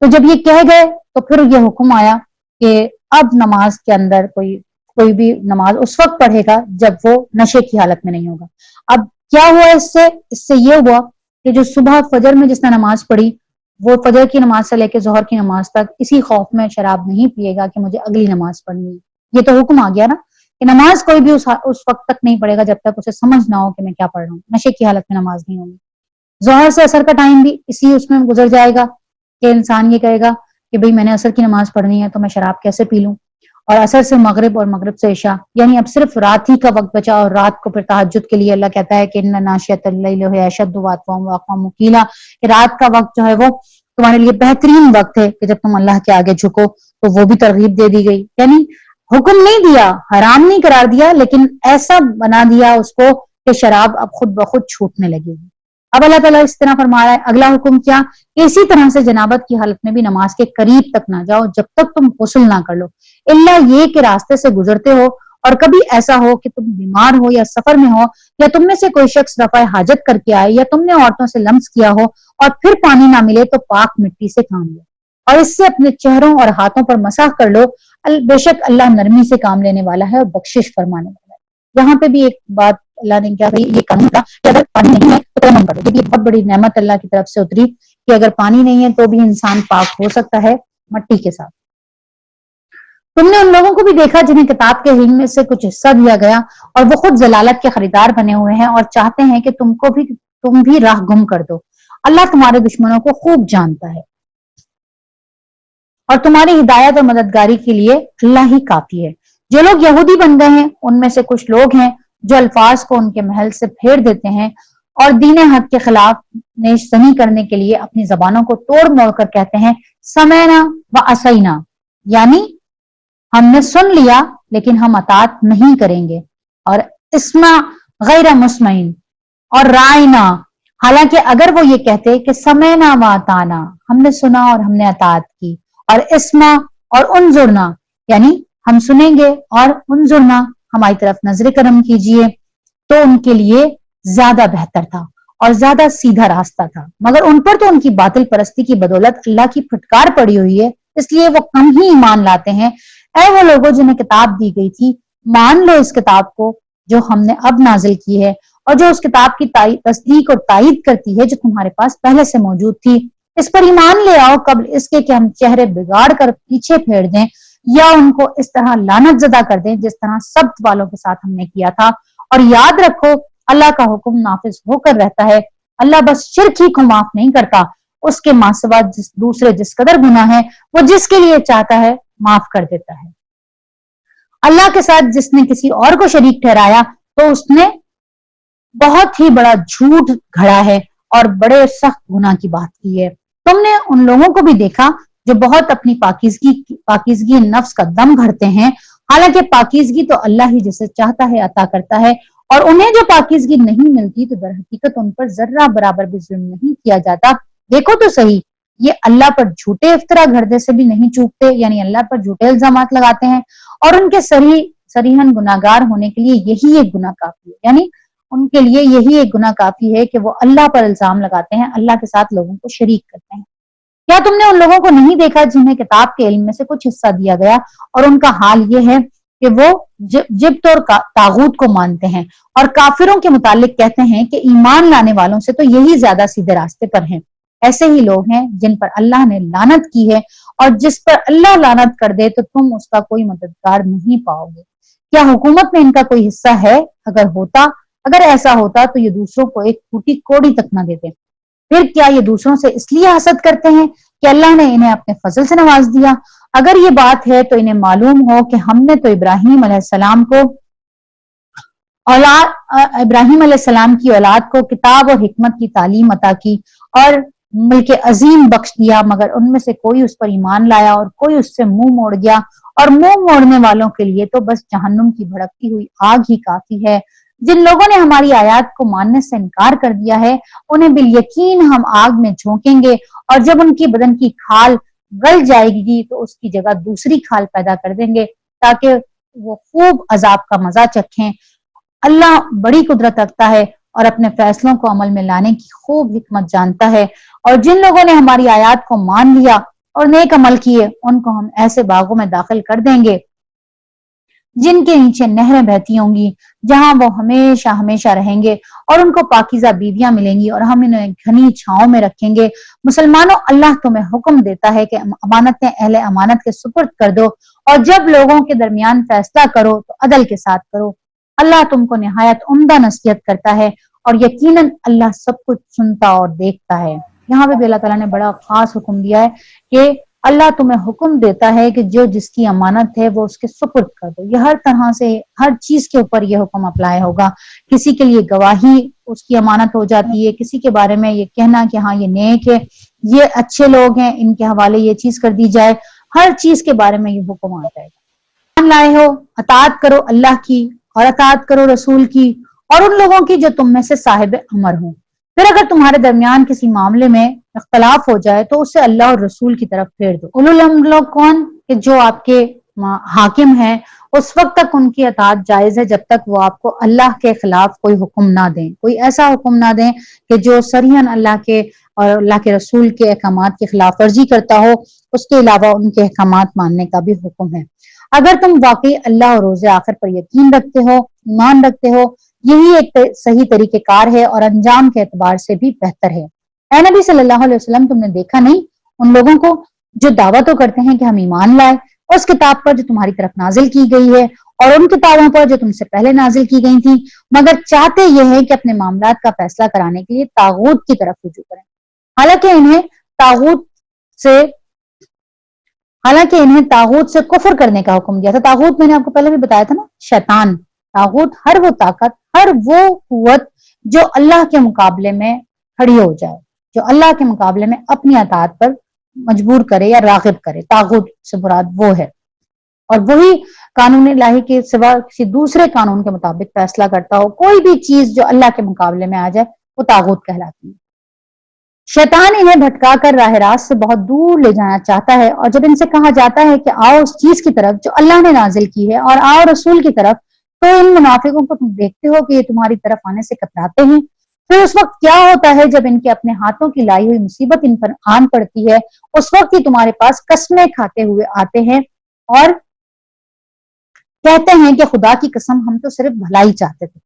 تو جب یہ کہہ گئے تو پھر یہ حکم آیا کہ اب نماز کے اندر کوئی بھی نماز اس وقت پڑھے گا جب وہ نشے کی حالت میں نہیں ہوگا۔ اب کیا ہوا اس سے یہ ہوا کہ جو صبح فجر میں جس نے نماز پڑھی وہ فجر کی نماز سے لے کے ظہر کی نماز تک اسی خوف میں شراب نہیں پیے گا کہ مجھے اگلی نماز پڑھنی ہے۔ یہ تو حکم آ گیا نا کہ نماز کوئی بھی اس وقت تک نہیں پڑھے گا جب تک اسے سمجھ نہ ہو کہ میں کیا پڑھ رہا ہوں۔ نشے کی حالت میں نماز نہیں ہوگی۔ ظہر سے عصر کا ٹائم بھی اسی اس میں گزر جائے گا کہ انسان یہ کہے گا کہ بھئی میں نے عصر کی نماز پڑھنی ہے تو میں شراب کیسے پی لوں، اور عصر سے مغرب اور مغرب سے عشاء، یعنی اب صرف رات ہی کا وقت بچا، اور رات کو پھر تہجد کے لیے اللہ کہتا ہے کہ ان ناشئۃ اللیل ہی اشد واقوام واقوام مقیلا، کہ رات کا وقت جو ہے وہ تمہارے لیے بہترین وقت ہے کہ جب تم اللہ کے آگے جھکو، تو وہ بھی ترغیب دے دی گئی۔ یعنی حکم نہیں دیا, حرام نہیں قرار دیا, لیکن ایسا بنا دیا اس کو کہ شراب اب خود بخود چھوٹنے لگے گی. اب اللہ تعالیٰ اس طرح فرما رہا ہے اگلا حکم کیا, اسی طرح سے جنابت کی حالت میں بھی نماز کے قریب تک نہ جاؤ جب تک تم غسل نہ کر لو, الا یہ کہ راستے سے گزرتے ہو اور کبھی ایسا ہو کہ تم بیمار ہو یا سفر میں ہو, یا تم میں سے کوئی شخص رفع حاجت کر کے آئے, یا تم نے عورتوں سے لمس کیا ہو اور پھر پانی نہ ملے تو پاک مٹی سے کام لو اور اس سے اپنے چہروں اور ہاتھوں پر مسح کر لو, بے شک اللہ نرمی سے کام لینے والا ہے اور بخشش فرمانے والا ہے. یہاں پہ بھی ایک بات اللہ نے کیا کہی, یہ قانون تھا کہ اگر پانی نہیں ہے تو تیمم کرو. یہ بہت بڑی نعمت اللہ کی طرف سے اتری کہ اگر پانی نہیں ہے تو بھی انسان پاک ہو سکتا ہے مٹی کے ساتھ. تم نے ان لوگوں کو بھی دیکھا جنہیں کتاب کے علم میں سے کچھ حصہ دیا گیا اور وہ خود ضلالت کے خریدار بنے ہوئے ہیں اور چاہتے ہیں کہ تم بھی راہ گم کر دو. اللہ تمہارے دشمنوں کو خوب جانتا ہے اور تمہاری ہدایت اور مددگاری کے لیے اللہ ہی کافی ہے. جو لوگ یہودی بن گئے ہیں ان میں سے کچھ لوگ ہیں جو الفاظ کو ان کے محل سے پھیر دیتے ہیں اور دین حق کے خلاف نیش زنی کرنے کے لیے اپنی زبانوں کو توڑ موڑ کر کہتے ہیں سمعنا و عصینا, یعنی ہم نے سن لیا لیکن ہم اطاعت نہیں کریں گے, اور اسمع غیر مسمعین اور رائنا, حالانکہ اگر وہ یہ کہتے کہ سمعنا و اطعنا, ہم نے سنا اور ہم نے اطاعت کی, اور اسمع اور انظرنا, یعنی ہم سنیں گے اور انظرنا ہماری طرف نظر کرم کیجئے, تو ان کے لیے زیادہ بہتر تھا اور زیادہ سیدھا راستہ تھا. مگر ان پر تو ان کی باطل پرستی کی بدولت اللہ کی پھٹکار پڑی ہوئی ہے, اس لیے وہ کم ہی ایمان لاتے ہیں. اے وہ لوگوں جنہیں کتاب دی گئی تھی, مان لو اس کتاب کو جو ہم نے اب نازل کی ہے اور جو اس کتاب کی تصدیق اور تائید کرتی ہے جو تمہارے پاس پہلے سے موجود تھی. اس پر ایمان لے آؤ قبل اس کے کہ ہم چہرے بگاڑ کر پیچھے پھیر دیں یا ان کو اس طرح لعنت زدہ کر دیں جس طرح سبت والوں کے ساتھ ہم نے کیا تھا. اور یاد رکھو اللہ کا حکم نافذ ہو کر رہتا ہے, اللہ بس شرک ہی کو معاف نہیں کرتا, اس کے ماں سوا دوسرے جس قدر گناہ ہے وہ جس کے لیے چاہتا ہے معاف کر دیتا ہے. اللہ کے ساتھ جس نے کسی اور کو شریک ٹھہرایا تو اس نے بہت ہی بڑا جھوٹ گھڑا ہے اور بڑے سخت گناہ کی بات کی ہے. تم نے ان لوگوں کو بھی دیکھا جو بہت اپنی پاکیزگی نفس کا دم بھرتے ہیں, حالانکہ پاکیزگی تو اللہ ہی جسے چاہتا ہے عطا کرتا ہے, اور انہیں جو پاکیزگی نہیں ملتی تو در حقیقت ان پر ذرہ برابر بھی ظلم نہیں کیا جاتا. دیکھو تو صحیح, یہ اللہ پر جھوٹے افطرا گھردے سے بھی نہیں چوکتے, یعنی اللہ پر جھوٹے الزامات لگاتے ہیں, اور ان کے صریحاً گناہگار ہونے کے لیے یہی ایک گناہ کافی ہے, یعنی ان کے لیے یہی ایک گناہ کافی ہے کہ وہ اللہ پر الزام لگاتے ہیں, اللہ کے ساتھ لوگوں کو شریک کرتے ہیں. کیا تم نے ان لوگوں کو نہیں دیکھا جنہیں کتاب کے علم میں سے کچھ حصہ دیا گیا اور ان کا حال یہ ہے کہ وہ جبت اور طاغوت کو مانتے ہیں اور کافروں کے متعلق کہتے ہیں کہ ایمان لانے والوں سے تو یہی زیادہ سیدھے راستے پر ہیں. ایسے ہی لوگ ہیں جن پر اللہ نے لعنت کی ہے, اور جس پر اللہ لعنت کر دے تو تم اس کا کوئی مددگار نہیں پاؤ گے. کیا حکومت میں ان کا کوئی حصہ ہے؟ اگر ایسا ہوتا تو یہ دوسروں کو ایک پھوٹی کوڑی تک نہ دیتے. پھر کیا یہ دوسروں سے اس لیے حسد کرتے ہیں کہ اللہ نے انہیں اپنے فضل سے نواز دیا؟ اگر یہ بات ہے تو انہیں معلوم ہو کہ ہم نے تو ابراہیم علیہ السلام کی اولاد کو کتاب اور حکمت کی تعلیم عطا کی اور ملک عظیم بخش دیا, مگر ان میں سے کوئی اس پر ایمان لایا اور کوئی اس سے منہ موڑ گیا, اور منہ موڑنے والوں کے لیے تو بس جہنم کی بھڑکتی ہوئی آگ ہی کافی ہے. جن لوگوں نے ہماری آیات کو ماننے سے انکار کر دیا ہے انہیں بالیقین ہم آگ میں جھونکیں گے, اور جب ان کی بدن کی کھال گل جائے گی تو اس کی جگہ دوسری کھال پیدا کر دیں گے تاکہ وہ خوب عذاب کا مزہ چکھیں. اللہ بڑی قدرت رکھتا ہے اور اپنے فیصلوں کو عمل میں لانے کی خوب حکمت جانتا ہے. اور جن لوگوں نے ہماری آیات کو مان لیا اور نیک عمل کیے ان کو ہم ایسے باغوں میں داخل کر دیں گے جن کے نیچے نہریں بہتی ہوں گی, جہاں وہ ہمیشہ ہمیشہ رہیں گے, اور ان کو پاکیزہ بیویاں ملیں گی اور ہم انہیں گھنی چھاؤں میں رکھیں گے. مسلمانوں, اللہ تمہیں حکم دیتا ہے کہ امانتیں اہل امانت کے سپرد کر دو, اور جب لوگوں کے درمیان فیصلہ کرو تو عدل کے ساتھ کرو. اللہ تم کو نہایت عمدہ نصیحت کرتا ہے, اور یقیناً اللہ سب کچھ سنتا اور دیکھتا ہے. یہاں پہ بھی اللہ تعالیٰ نے بڑا خاص حکم دیا ہے کہ اللہ تمہیں حکم دیتا ہے کہ جو جس کی امانت ہے وہ اس کے سپرد کر دو. یہ ہر طرح سے ہر چیز کے اوپر یہ حکم اپلائی ہوگا. کسی کے لیے گواہی اس کی امانت ہو جاتی ہے, کسی کے بارے میں یہ کہنا کہ ہاں یہ نیک ہے, یہ اچھے لوگ ہیں, ان کے حوالے یہ چیز کر دی جائے, ہر چیز کے بارے میں یہ حکم آ جائے گا. لائے ہو اطاعت کرو اللہ کی اور اطاعت کرو رسول کی اور ان لوگوں کی جو تم میں سے صاحب امر ہوں. پھر اگر تمہارے درمیان کسی معاملے میں اختلاف ہو جائے تو اسے اللہ اور رسول کی طرف پھیر دو. اولو الامر لوگ کون؟ کہ جو آپ کے حاکم ہیں. اس وقت تک ان کی اطاعت جائز ہے جب تک وہ آپ کو اللہ کے خلاف کوئی حکم نہ دیں, کوئی ایسا حکم نہ دیں کہ جو صریحاً اللہ کے اور اللہ کے رسول کے احکامات کی خلاف ورزی کرتا ہو. اس کے علاوہ ان کے احکامات ماننے کا بھی حکم ہے. اگر تم واقعی اللہ اور روز آخر پر یقین رکھتے ہو, ایمان رکھتے ہو, یہی ایک صحیح طریقہ کار ہے اور انجام کے اعتبار سے بھی بہتر ہے. اے نبی صلی اللہ علیہ وسلم, تم نے دیکھا نہیں ان لوگوں کو جو دعویٰ تو کرتے ہیں کہ ہم ایمان لائے اس کتاب پر جو تمہاری طرف نازل کی گئی ہے اور ان کتابوں پر جو تم سے پہلے نازل کی گئی تھی, مگر چاہتے یہ ہے کہ اپنے معاملات کا فیصلہ کرانے کے لیے طاغوت کی طرف رجوع کریں. حالانکہ انہیں طاغوت سے کفر کرنے کا حکم دیا تھا. طاغوت میں نے آپ کو پہلے بھی بتایا تھا نا, شیطان. طاغوت ہر وہ طاقت, ہر وہ قوت جو اللہ کے مقابلے میں کھڑی ہو جائے, جو اللہ کے مقابلے میں اپنی اطاعت پر مجبور کرے یا راغب کرے. طاغوت سے مراد وہ ہے, اور وہی قانون الہی کے سوا کسی دوسرے قانون کے مطابق فیصلہ کرتا ہو. کوئی بھی چیز جو اللہ کے مقابلے میں آ جائے وہ طاغوت کہلاتی ہے. شیطان انہیں بھٹکا کر راہ راست سے بہت دور لے جانا چاہتا ہے, اور جب ان سے کہا جاتا ہے کہ آؤ اس چیز کی طرف جو اللہ نے نازل کی ہے اور آؤ رسول کی طرف, تو ان منافقوں کو تم دیکھتے ہو کہ یہ تمہاری طرف آنے سے کتراتے ہیں. پھر اس وقت کیا ہوتا ہے جب ان کے اپنے ہاتھوں کی لائی ہوئی مصیبت ان پر آن پڑتی ہے, اس وقت ہی تمہارے پاس قسمیں کھاتے ہوئے آتے ہیں اور کہتے ہیں کہ خدا کی قسم ہم تو صرف بھلائی چاہتے تھے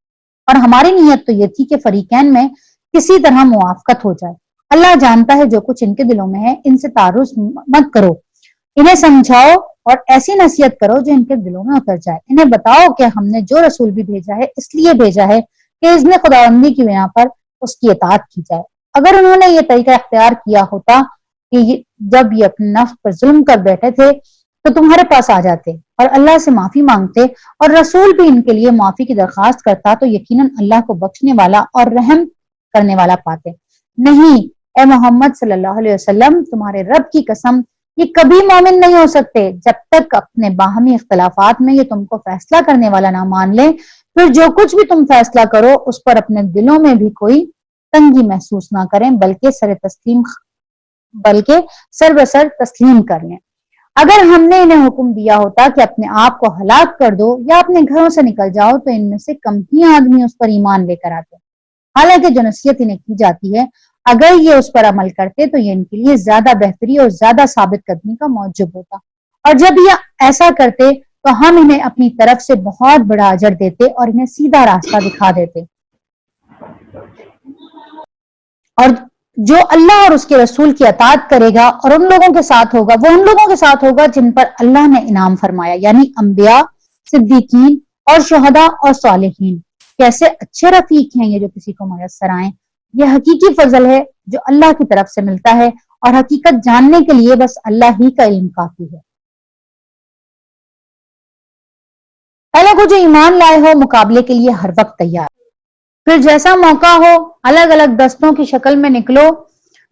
اور ہماری نیت تو یہ تھی کہ فریقین میں کسی طرح موافقت ہو جائے. اللہ جانتا ہے جو کچھ ان کے دلوں میں ہے. ان سے تعرض مت کرو, انہیں سمجھاؤ اور ایسی نصیحت کرو جو ان کے دلوں میں اتر جائے. انہیں بتاؤ کہ ہم نے جو رسول بھی بھیجا ہے اس لیے بھیجا ہے کہ اذن خداوندی کی بنا پر اس کی اطاعت کی جائے. اگر انہوں نے یہ طریقہ اختیار کیا ہوتا کہ جب یہ اپنے نفس پر ظلم کر بیٹھے تھے تو تمہارے پاس آ جاتے اور اللہ سے معافی مانگتے, اور رسول بھی ان کے لیے معافی کی درخواست کرتا, تو یقیناً اللہ کو بخشنے والا اور رحم کرنے والا پاتے. نہیں اے محمد صلی اللہ علیہ وسلم, تمہارے رب کی قسم یہ کبھی مومن نہیں ہو سکتے جب تک اپنے باہمی اختلافات میں یہ تم کو فیصلہ کرنے والا نہ مان لیں. پھر جو کچھ بھی تم فیصلہ کرو اس پر اپنے دلوں میں بھی کوئی تنگی محسوس نہ کریں, بلکہ سر بسر تسلیم کر لیں. اگر ہم نے انہیں حکم دیا ہوتا کہ اپنے آپ کو ہلاک کر دو یا اپنے گھروں سے نکل جاؤ تو ان میں سے کم ہی آدمی اس پر ایمان لے کر آتے. حالانکہ جو نصیحت انہیں کی جاتی ہے اگر یہ اس پر عمل کرتے تو یہ ان کے لیے زیادہ بہتری اور زیادہ ثابت قدمی کا موجب ہوتا, اور جب یہ ایسا کرتے تو ہم انہیں اپنی طرف سے بہت بڑا اجر دیتے اور انہیں سیدھا راستہ دکھا دیتے. اور جو اللہ اور اس کے رسول کی اطاعت کرے گا اور ان لوگوں کے ساتھ ہوگا وہ ان لوگوں کے ساتھ ہوگا جن پر اللہ نے انعام فرمایا, یعنی انبیاء, صدیقین اور شہداء اور صالحین. کیسے اچھے رفیق ہیں یہ جو کسی کو میسر آئیں. یہ حقیقی فضل ہے جو اللہ کی طرف سے ملتا ہے, اور حقیقت جاننے کے لیے بس اللہ ہی کا علم کافی ہے. اے لوگوں جو ایمان لائے ہو, مقابلے کے لیے ہر وقت تیار. پھر جیسا موقع ہو الگ الگ دستوں کی شکل میں نکلو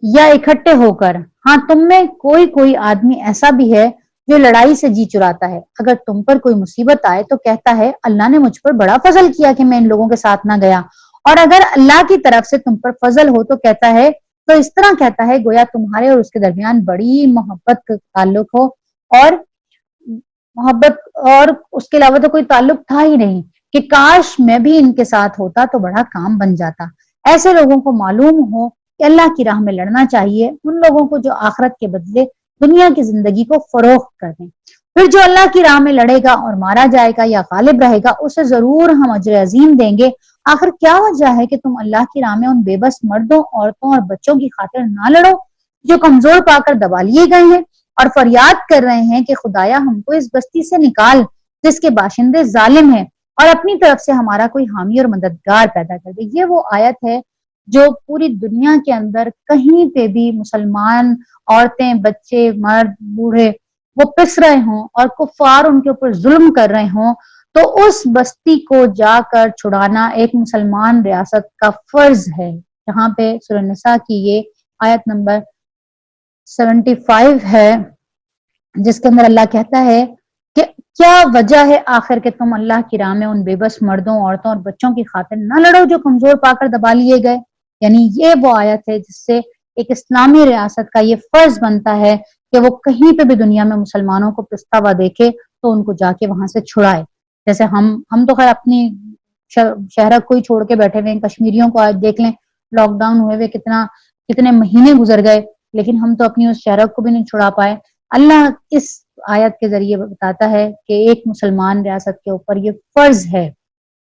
یا اکٹھے ہو کر. ہاں تم میں کوئی آدمی ایسا بھی ہے جو لڑائی سے جی چراتا ہے. اگر تم پر کوئی مصیبت آئے تو کہتا ہے اللہ نے مجھ پر بڑا فضل کیا کہ میں ان لوگوں کے ساتھ نہ گیا, اور اگر اللہ کی طرف سے تم پر فضل ہو تو کہتا ہے, تو اس طرح کہتا ہے گویا تمہارے اور اس کے درمیان بڑی محبت کا تعلق ہو, اور محبت اور اس کے علاوہ تو کوئی تعلق تھا ہی نہیں, کہ کاش میں بھی ان کے ساتھ ہوتا تو بڑا کام بن جاتا. ایسے لوگوں کو معلوم ہو کہ اللہ کی راہ میں لڑنا چاہیے, ان لوگوں کو جو آخرت کے بدلے دنیا کی زندگی کو فروخت کر دیں. پھر جو اللہ کی راہ میں لڑے گا اور مارا جائے گا یا غالب رہے گا اسے ضرور ہم اجر عظیم دیں گے. آخر کیا وجہ ہے کہ تم اللہ کی راہ میں ان بے بس مردوں, عورتوں اور بچوں کی خاطر نہ لڑو جو کمزور پا کر دبا لیے گئے ہیں اور فریاد کر رہے ہیں کہ خدایا ہم کو اس بستی سے نکال جس کے باشندے ظالم ہیں, اور اپنی طرف سے ہمارا کوئی حامی اور مددگار پیدا کر دے. یہ وہ آیت ہے جو پوری دنیا کے اندر کہیں پہ بھی مسلمان عورتیں, بچے, مرد, بوڑھے وہ پس رہے ہوں اور کفار ان کے اوپر ظلم کر رہے ہوں, تو اس بستی کو جا کر چھڑانا ایک مسلمان ریاست کا فرض ہے. جہاں پہ سورہ نساء کی یہ آیت نمبر 75 ہے جس کے اندر اللہ کہتا ہے کہ کیا وجہ ہے آخر کہ تم اللہ کی راہ میں ان بے بس مردوں، عورتوں اور بچوں کی خاطر نہ لڑو جو کمزور پا کر دبا لیے گئے؟ یعنی یہ وہ آیت ہے جس سے ایک اسلامی ریاست کا یہ فرض بنتا ہے کہ وہ کہیں پہ بھی دنیا میں مسلمانوں کو پستا ہوا دیکھے تو ان کو جا کے وہاں سے چھڑائے. جیسے ہم تو خیر اپنی شہرک کو ہی چھوڑ کے بیٹھے ہوئے ہیں. کشمیریوں کو آج دیکھ لیں، لاک ڈاؤن ہوئے ہوئے کتنے مہینے گزر گئے، لیکن ہم تو اپنی اس شہرک کو بھی نہیں چھڑا پائے. اللہ اس آیت کے ذریعے بتاتا ہے کہ ایک مسلمان ریاست کے اوپر یہ فرض ہے.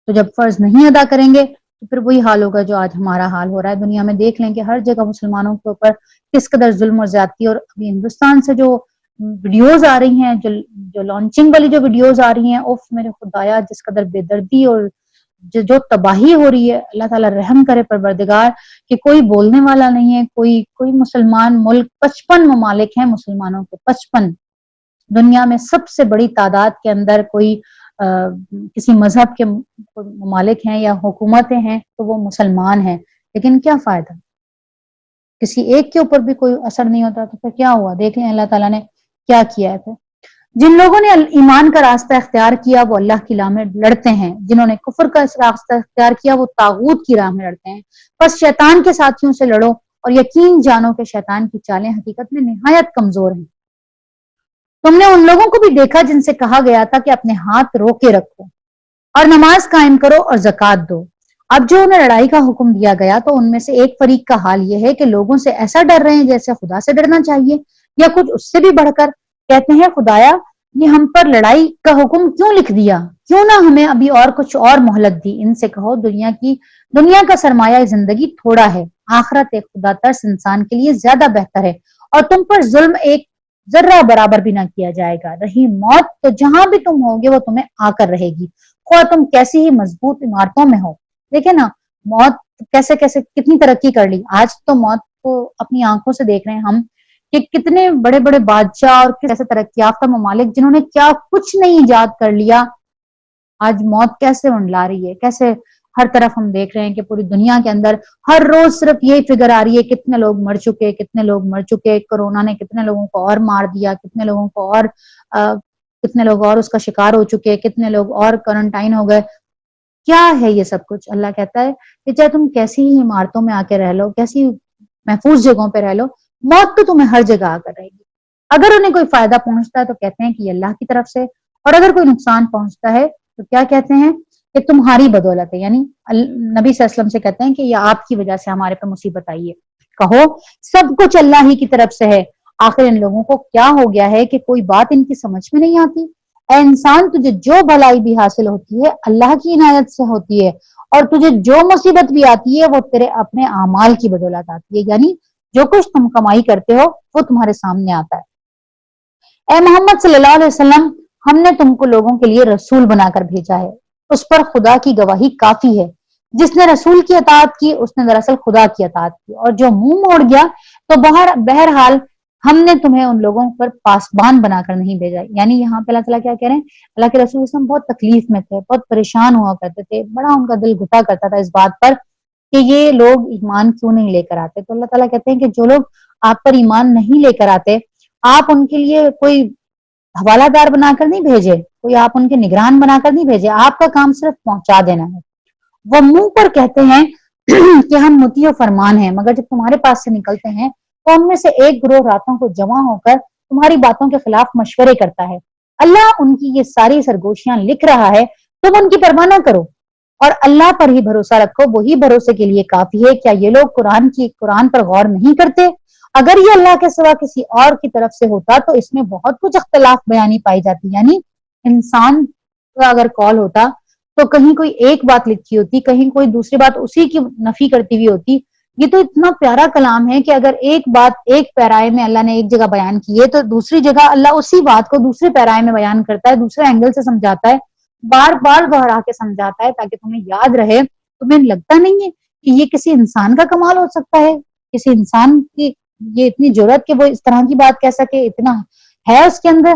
تو جب فرض نہیں ادا کریں گے تو پھر وہی حال ہوگا جو آج ہمارا حال ہو رہا ہے. دنیا میں دیکھ لیں کہ ہر جگہ مسلمانوں کے اوپر کس قدر ظلم اور زیادتی. اور ابھی ہندوستان سے جو ویڈیوز آ رہی ہیں، جو لانچنگ والی جو ویڈیوز آ رہی ہیں، اوف میرے خدایا، جس قدر بے دردی اور جو تباہی ہو رہی ہے. اللہ تعالیٰ رحم کرے پروردگار کہ کوئی بولنے والا نہیں ہے. کوئی مسلمان ملک 55 ممالک ہیں مسلمانوں کے، 55 دنیا میں سب سے بڑی تعداد کے اندر کوئی کسی مذہب کے ممالک ہیں یا حکومتیں ہیں تو وہ مسلمان ہیں. لیکن کیا فائدہ، کسی ایک کے اوپر بھی کوئی اثر نہیں ہوتا. تو پھر کیا ہوا؟ دیکھ لیں اللہ تعالیٰ نے کیا کیا ہے. جن لوگوں نے ایمان کا راستہ اختیار کیا وہ اللہ کی راہ میں لڑتے ہیں، جنہوں نے کفر کا راستہ اختیار کیا وہ طاغوت کی راہ میں لڑتے ہیں. بس شیطان کے ساتھیوں سے لڑو اور یقین جانو کہ شیطان کی چالیں حقیقت میں نہایت کمزور ہیں. تم نے ان لوگوں کو بھی دیکھا جن سے کہا گیا تھا کہ اپنے ہاتھ روکے رکھو اور نماز قائم کرو اور زکوٰۃ دو. اب جو انہیں لڑائی کا حکم دیا گیا تو ان میں سے ایک فریق کا حال یہ ہے کہ لوگوں سے ایسا ڈر رہے ہیں جیسے خدا سے ڈرنا چاہیے یا کچھ اس سے بھی بڑھ کر. کہتے ہیں خدایا یہ ہم پر لڑائی کا حکم کیوں لکھ دیا، کیوں نہ ہمیں ابھی اور کچھ اور مہلت دی. ان سے کہو دنیا کا سرمایہ زندگی تھوڑا ہے، آخرت ایک خدا ترس انسان کے لیے زیادہ بہتر ہے، اور تم پر ظلم ایک ذرہ برابر بھی نہ کیا جائے گا. رہی موت تو جہاں بھی تم ہوگے وہ تمہیں آ کر رہے گی، خواہ تم کیسی ہی مضبوط عمارتوں میں ہو. دیکھیں نا موت کیسے کتنی ترقی کر لی. آج تو موت کو اپنی آنکھوں سے دیکھ رہے ہیں ہم کہ کتنے بڑے بڑے بادشاہ اور کیسے ترقی یافتہ ممالک جنہوں نے کیا کچھ نہیں ایجاد کر لیا، آج موت کیسے منڈلا رہی ہے. کیسے ہر طرف ہم دیکھ رہے ہیں کہ پوری دنیا کے اندر ہر روز صرف یہی فگر آ رہی ہے کتنے لوگ مر چکے، کتنے لوگ مر چکے. کورونا نے کتنے لوگوں کو اور مار دیا، کتنے لوگ اور اس کا شکار ہو چکے، کتنے لوگ اور کوارنٹائن ہو گئے. کیا ہے یہ سب کچھ؟ اللہ کہتا ہے کہ چاہے تم کیسی ہی عمارتوں میں آ کے رہ لو، کیسی محفوظ جگہوں پہ رہ لو، موت تو تمہیں ہر جگہ آ کر رہے گی. اگر انہیں کوئی فائدہ پہنچتا ہے تو کہتے ہیں کہ یہ اللہ کی طرف سے، اور اگر کوئی نقصان پہنچتا ہے تو کیا کہتے ہیں کہ تمہاری بدولت ہے. یعنی نبی صلی اللہ علیہ وسلم سے کہتے ہیں کہ یہ آپ کی وجہ سے ہمارے پہ مصیبت آئی ہے. کہو سب کچھ اللہ ہی کی طرف سے ہے. آخر ان لوگوں کو کیا ہو گیا ہے کہ کوئی بات ان کی سمجھ میں نہیں آتی. اے انسان تجھے جو بھلائی بھی حاصل ہوتی ہے اللہ کی عنایت سے ہوتی ہے، اور تجھے جو مصیبت بھی آتی ہے وہ تیرے اپنے اعمال کی بدولت آتی ہے. یعنی جو کچھ تم کمائی کرتے ہو وہ تمہارے سامنے آتا ہے. اے محمد صلی اللہ علیہ وسلم، ہم نے تم کو لوگوں کے لیے رسول بنا کر بھیجا ہے، اس پر خدا کی گواہی کافی ہے. جس نے رسول کی اطاعت کی اس نے دراصل خدا کی اطاعت کی، اور جو منہ موڑ گیا تو بہرحال ہم نے تمہیں ان لوگوں پر پاسبان بنا کر نہیں بھیجا. یعنی یہاں پہ اللہ تعالیٰ کیا کہہ رہے ہیں؟ اللہ کے رسول وسلم بہت تکلیف میں تھے، بہت پریشان ہوا کرتے تھے، بڑا ان کا دل گھٹا کرتا تھا اس بات پر کہ یہ لوگ ایمان کیوں نہیں لے کر آتے. تو اللہ تعالیٰ کہتے ہیں کہ جو لوگ آپ پر ایمان نہیں لے کر آتے، آپ ان کے لیے کوئی حوالہ دار بنا کر نہیں بھیجے، کوئی آپ ان کے نگران بنا کر نہیں بھیجے، آپ کا کام صرف پہنچا دینا ہے. وہ منہ پر کہتے ہیں کہ ہم مطیع و فرمان ہیں، مگر جب تمہارے پاس سے نکلتے ہیں تو ان میں سے ایک گروہ راتوں کو جمع ہو کر تمہاری باتوں کے خلاف مشورے کرتا ہے. اللہ ان کی یہ ساری سرگوشیاں لکھ رہا ہے، تم ان کی پرواہ نہ کرو اور اللہ پر ہی بھروسہ رکھو، وہی بھروسے کے لیے کافی ہے. کیا یہ لوگ قرآن پر غور نہیں کرتے؟ اگر یہ اللہ کے سوا کسی اور کی طرف سے ہوتا تو اس میں بہت کچھ اختلاف بیانی پائی جاتی. یعنی انسان کا اگر قول ہوتا تو کہیں کوئی ایک بات لکھی ہوتی، کہیں کوئی دوسری بات اسی کی نفی کرتی ہوئی ہوتی. یہ تو اتنا پیارا کلام ہے کہ اگر ایک بات ایک پیرائے میں اللہ نے ایک جگہ بیان کی ہے تو دوسری جگہ اللہ اسی بات کو دوسرے پیرائے میں بیان کرتا ہے، دوسرے اینگل سے سمجھاتا ہے، بار بار دہرا کے سمجھاتا ہے تاکہ تمہیں یاد رہے. تمہیں لگتا نہیں ہے کہ یہ کسی انسان کا کمال ہو سکتا ہے؟ کسی انسان کی یہ اتنی جرأت کہ وہ اس طرح کی بات کہہ سکے، اتنا ہے اس کے اندر.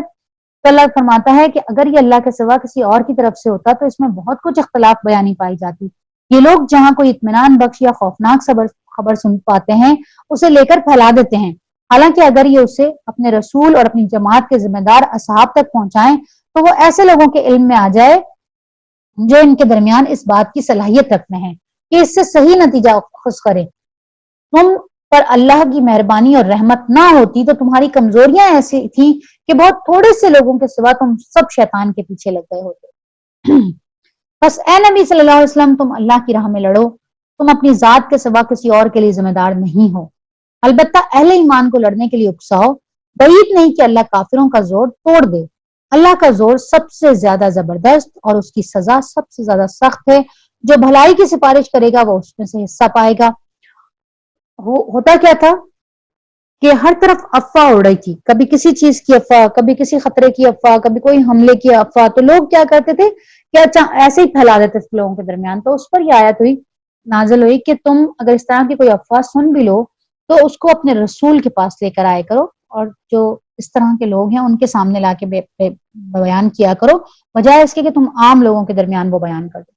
تو اللہ فرماتا ہے کہ اگر یہ اللہ کے سوا کسی اور کی طرف سے ہوتا تو اس میں بہت کچھ اختلاف بیانی پائی جاتی. یہ لوگ جہاں کوئی اطمینان بخش یا خوفناک خبر سن پاتے ہیں اسے لے کر پھیلا دیتے ہیں، حالانکہ اگر یہ اسے اپنے رسول اور اپنی جماعت کے ذمہ دار اصحاب تک پہنچائیں تو وہ ایسے لوگوں کے علم میں آ جائے جو ان کے درمیان اس بات کی صلاحیت رکھتے ہیں کہ اس سے صحیح نتیجہ خوش کرے. تم پر اللہ کی مہربانی اور رحمت نہ ہوتی تو تمہاری کمزوریاں ایسی تھیں کہ بہت تھوڑے سے لوگوں کے سوا تم سب شیطان کے پیچھے لگ گئے ہوتے. بس اے نبی صلی اللہ علیہ وسلم تم اللہ کی راہ میں لڑو. تم اپنی ذات کے سوا کسی اور کے لیے ذمہ دار نہیں ہو. البتہ اہل ایمان کو لڑنے کے لیے اکساؤ. بعید نہیں کہ اللہ کافروں کا زور توڑ دے. اللہ کا زور سب سے زیادہ زبردست اور اس کی سزا سب سے زیادہ سخت ہے. جو بھلائی کی سفارش کرے گا وہ اس میں سے حصہ پائے گا. ہوتا کیا تھا کہ ہر طرف افواہ اڑ رہی تھی. کبھی کسی چیز کی افواہ, کبھی کسی خطرے کی افواہ, کبھی کوئی حملے کی افواہ. تو لوگ کیا کرتے تھے کہ ایسے ہی پھیلا دیتے تھے لوگوں کے درمیان. تو اس پر یہ آیت ہوئی, نازل ہوئی کہ تم اگر اس طرح کی کوئی افواہ سن بھی لو تو اس کو اپنے رسول کے پاس لے کر آئے کرو اور جو اس طرح کے لوگ ہیں ان کے سامنے لا کے بیان کیا کرو, بجائے اس کے کہ تم عام لوگوں کے درمیان وہ بیان کر دو.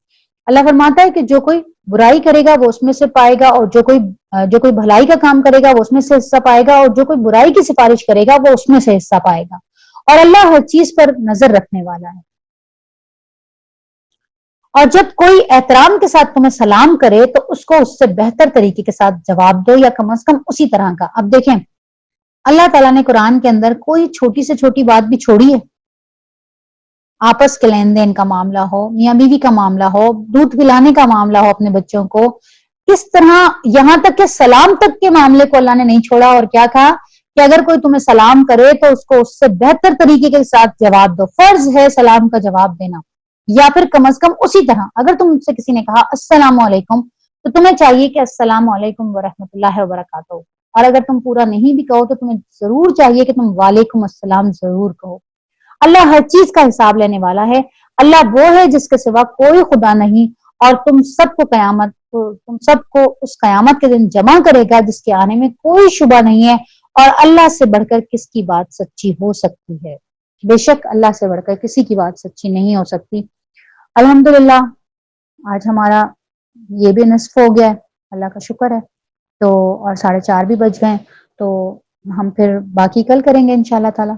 اللہ فرماتا ہے کہ جو کوئی برائی کرے گا وہ اس میں سے پائے گا, اور جو کوئی بھلائی کا کام کرے گا وہ اس میں سے حصہ پائے گا, اور جو کوئی برائی کی سفارش کرے گا وہ اس میں سے حصہ پائے گا. اور اللہ ہر چیز پر نظر رکھنے والا ہے. اور جب کوئی احترام کے ساتھ تمہیں سلام کرے تو اس کو اس سے بہتر طریقے کے ساتھ جواب دو, یا کم از کم اسی طرح کا. اب دیکھیں اللہ تعالیٰ نے قرآن کے اندر کوئی چھوٹی سے چھوٹی بات بھی چھوڑی ہے. آپس کے لین دین کا معاملہ ہو, میاں بیوی کا معاملہ ہو, دودھ پلانے کا معاملہ ہو اپنے بچوں کو, کس طرح یہاں تک کہ سلام تک کے معاملے کو اللہ نے نہیں چھوڑا. اور کیا کہا کہ اگر کوئی تمہیں سلام کرے تو اس کو اس سے بہتر طریقے کے ساتھ جواب دو. فرض ہے سلام کا جواب دینا, یا پھر کم از کم اسی طرح. اگر تم سے کسی نے کہا السلام علیکم تو تمہیں چاہیے کہ السلام علیکم ورحمۃ اللہ وبرکاتہ. اور اگر تم پورا نہیں بھی کہو تو تمہیں ضرور چاہیے کہ تم وعلیکم السلام ضرور کہو. اللہ ہر چیز کا حساب لینے والا ہے. اللہ وہ ہے جس کے سوا کوئی خدا نہیں, اور تم سب کو اس قیامت کے دن جمع کرے گا جس کے آنے میں کوئی شبہ نہیں ہے. اور اللہ سے بڑھ کر کس کی بات سچی ہو سکتی ہے؟ بے شک اللہ سے بڑھ کر کسی کی بات سچی نہیں ہو سکتی. الحمدللہ آج ہمارا یہ بھی نصف ہو گیا ہے, اللہ کا شکر ہے. تو اور 4:30 بھی بج گئے, تو ہم پھر باقی کل کریں گے انشاءاللہ تعالی.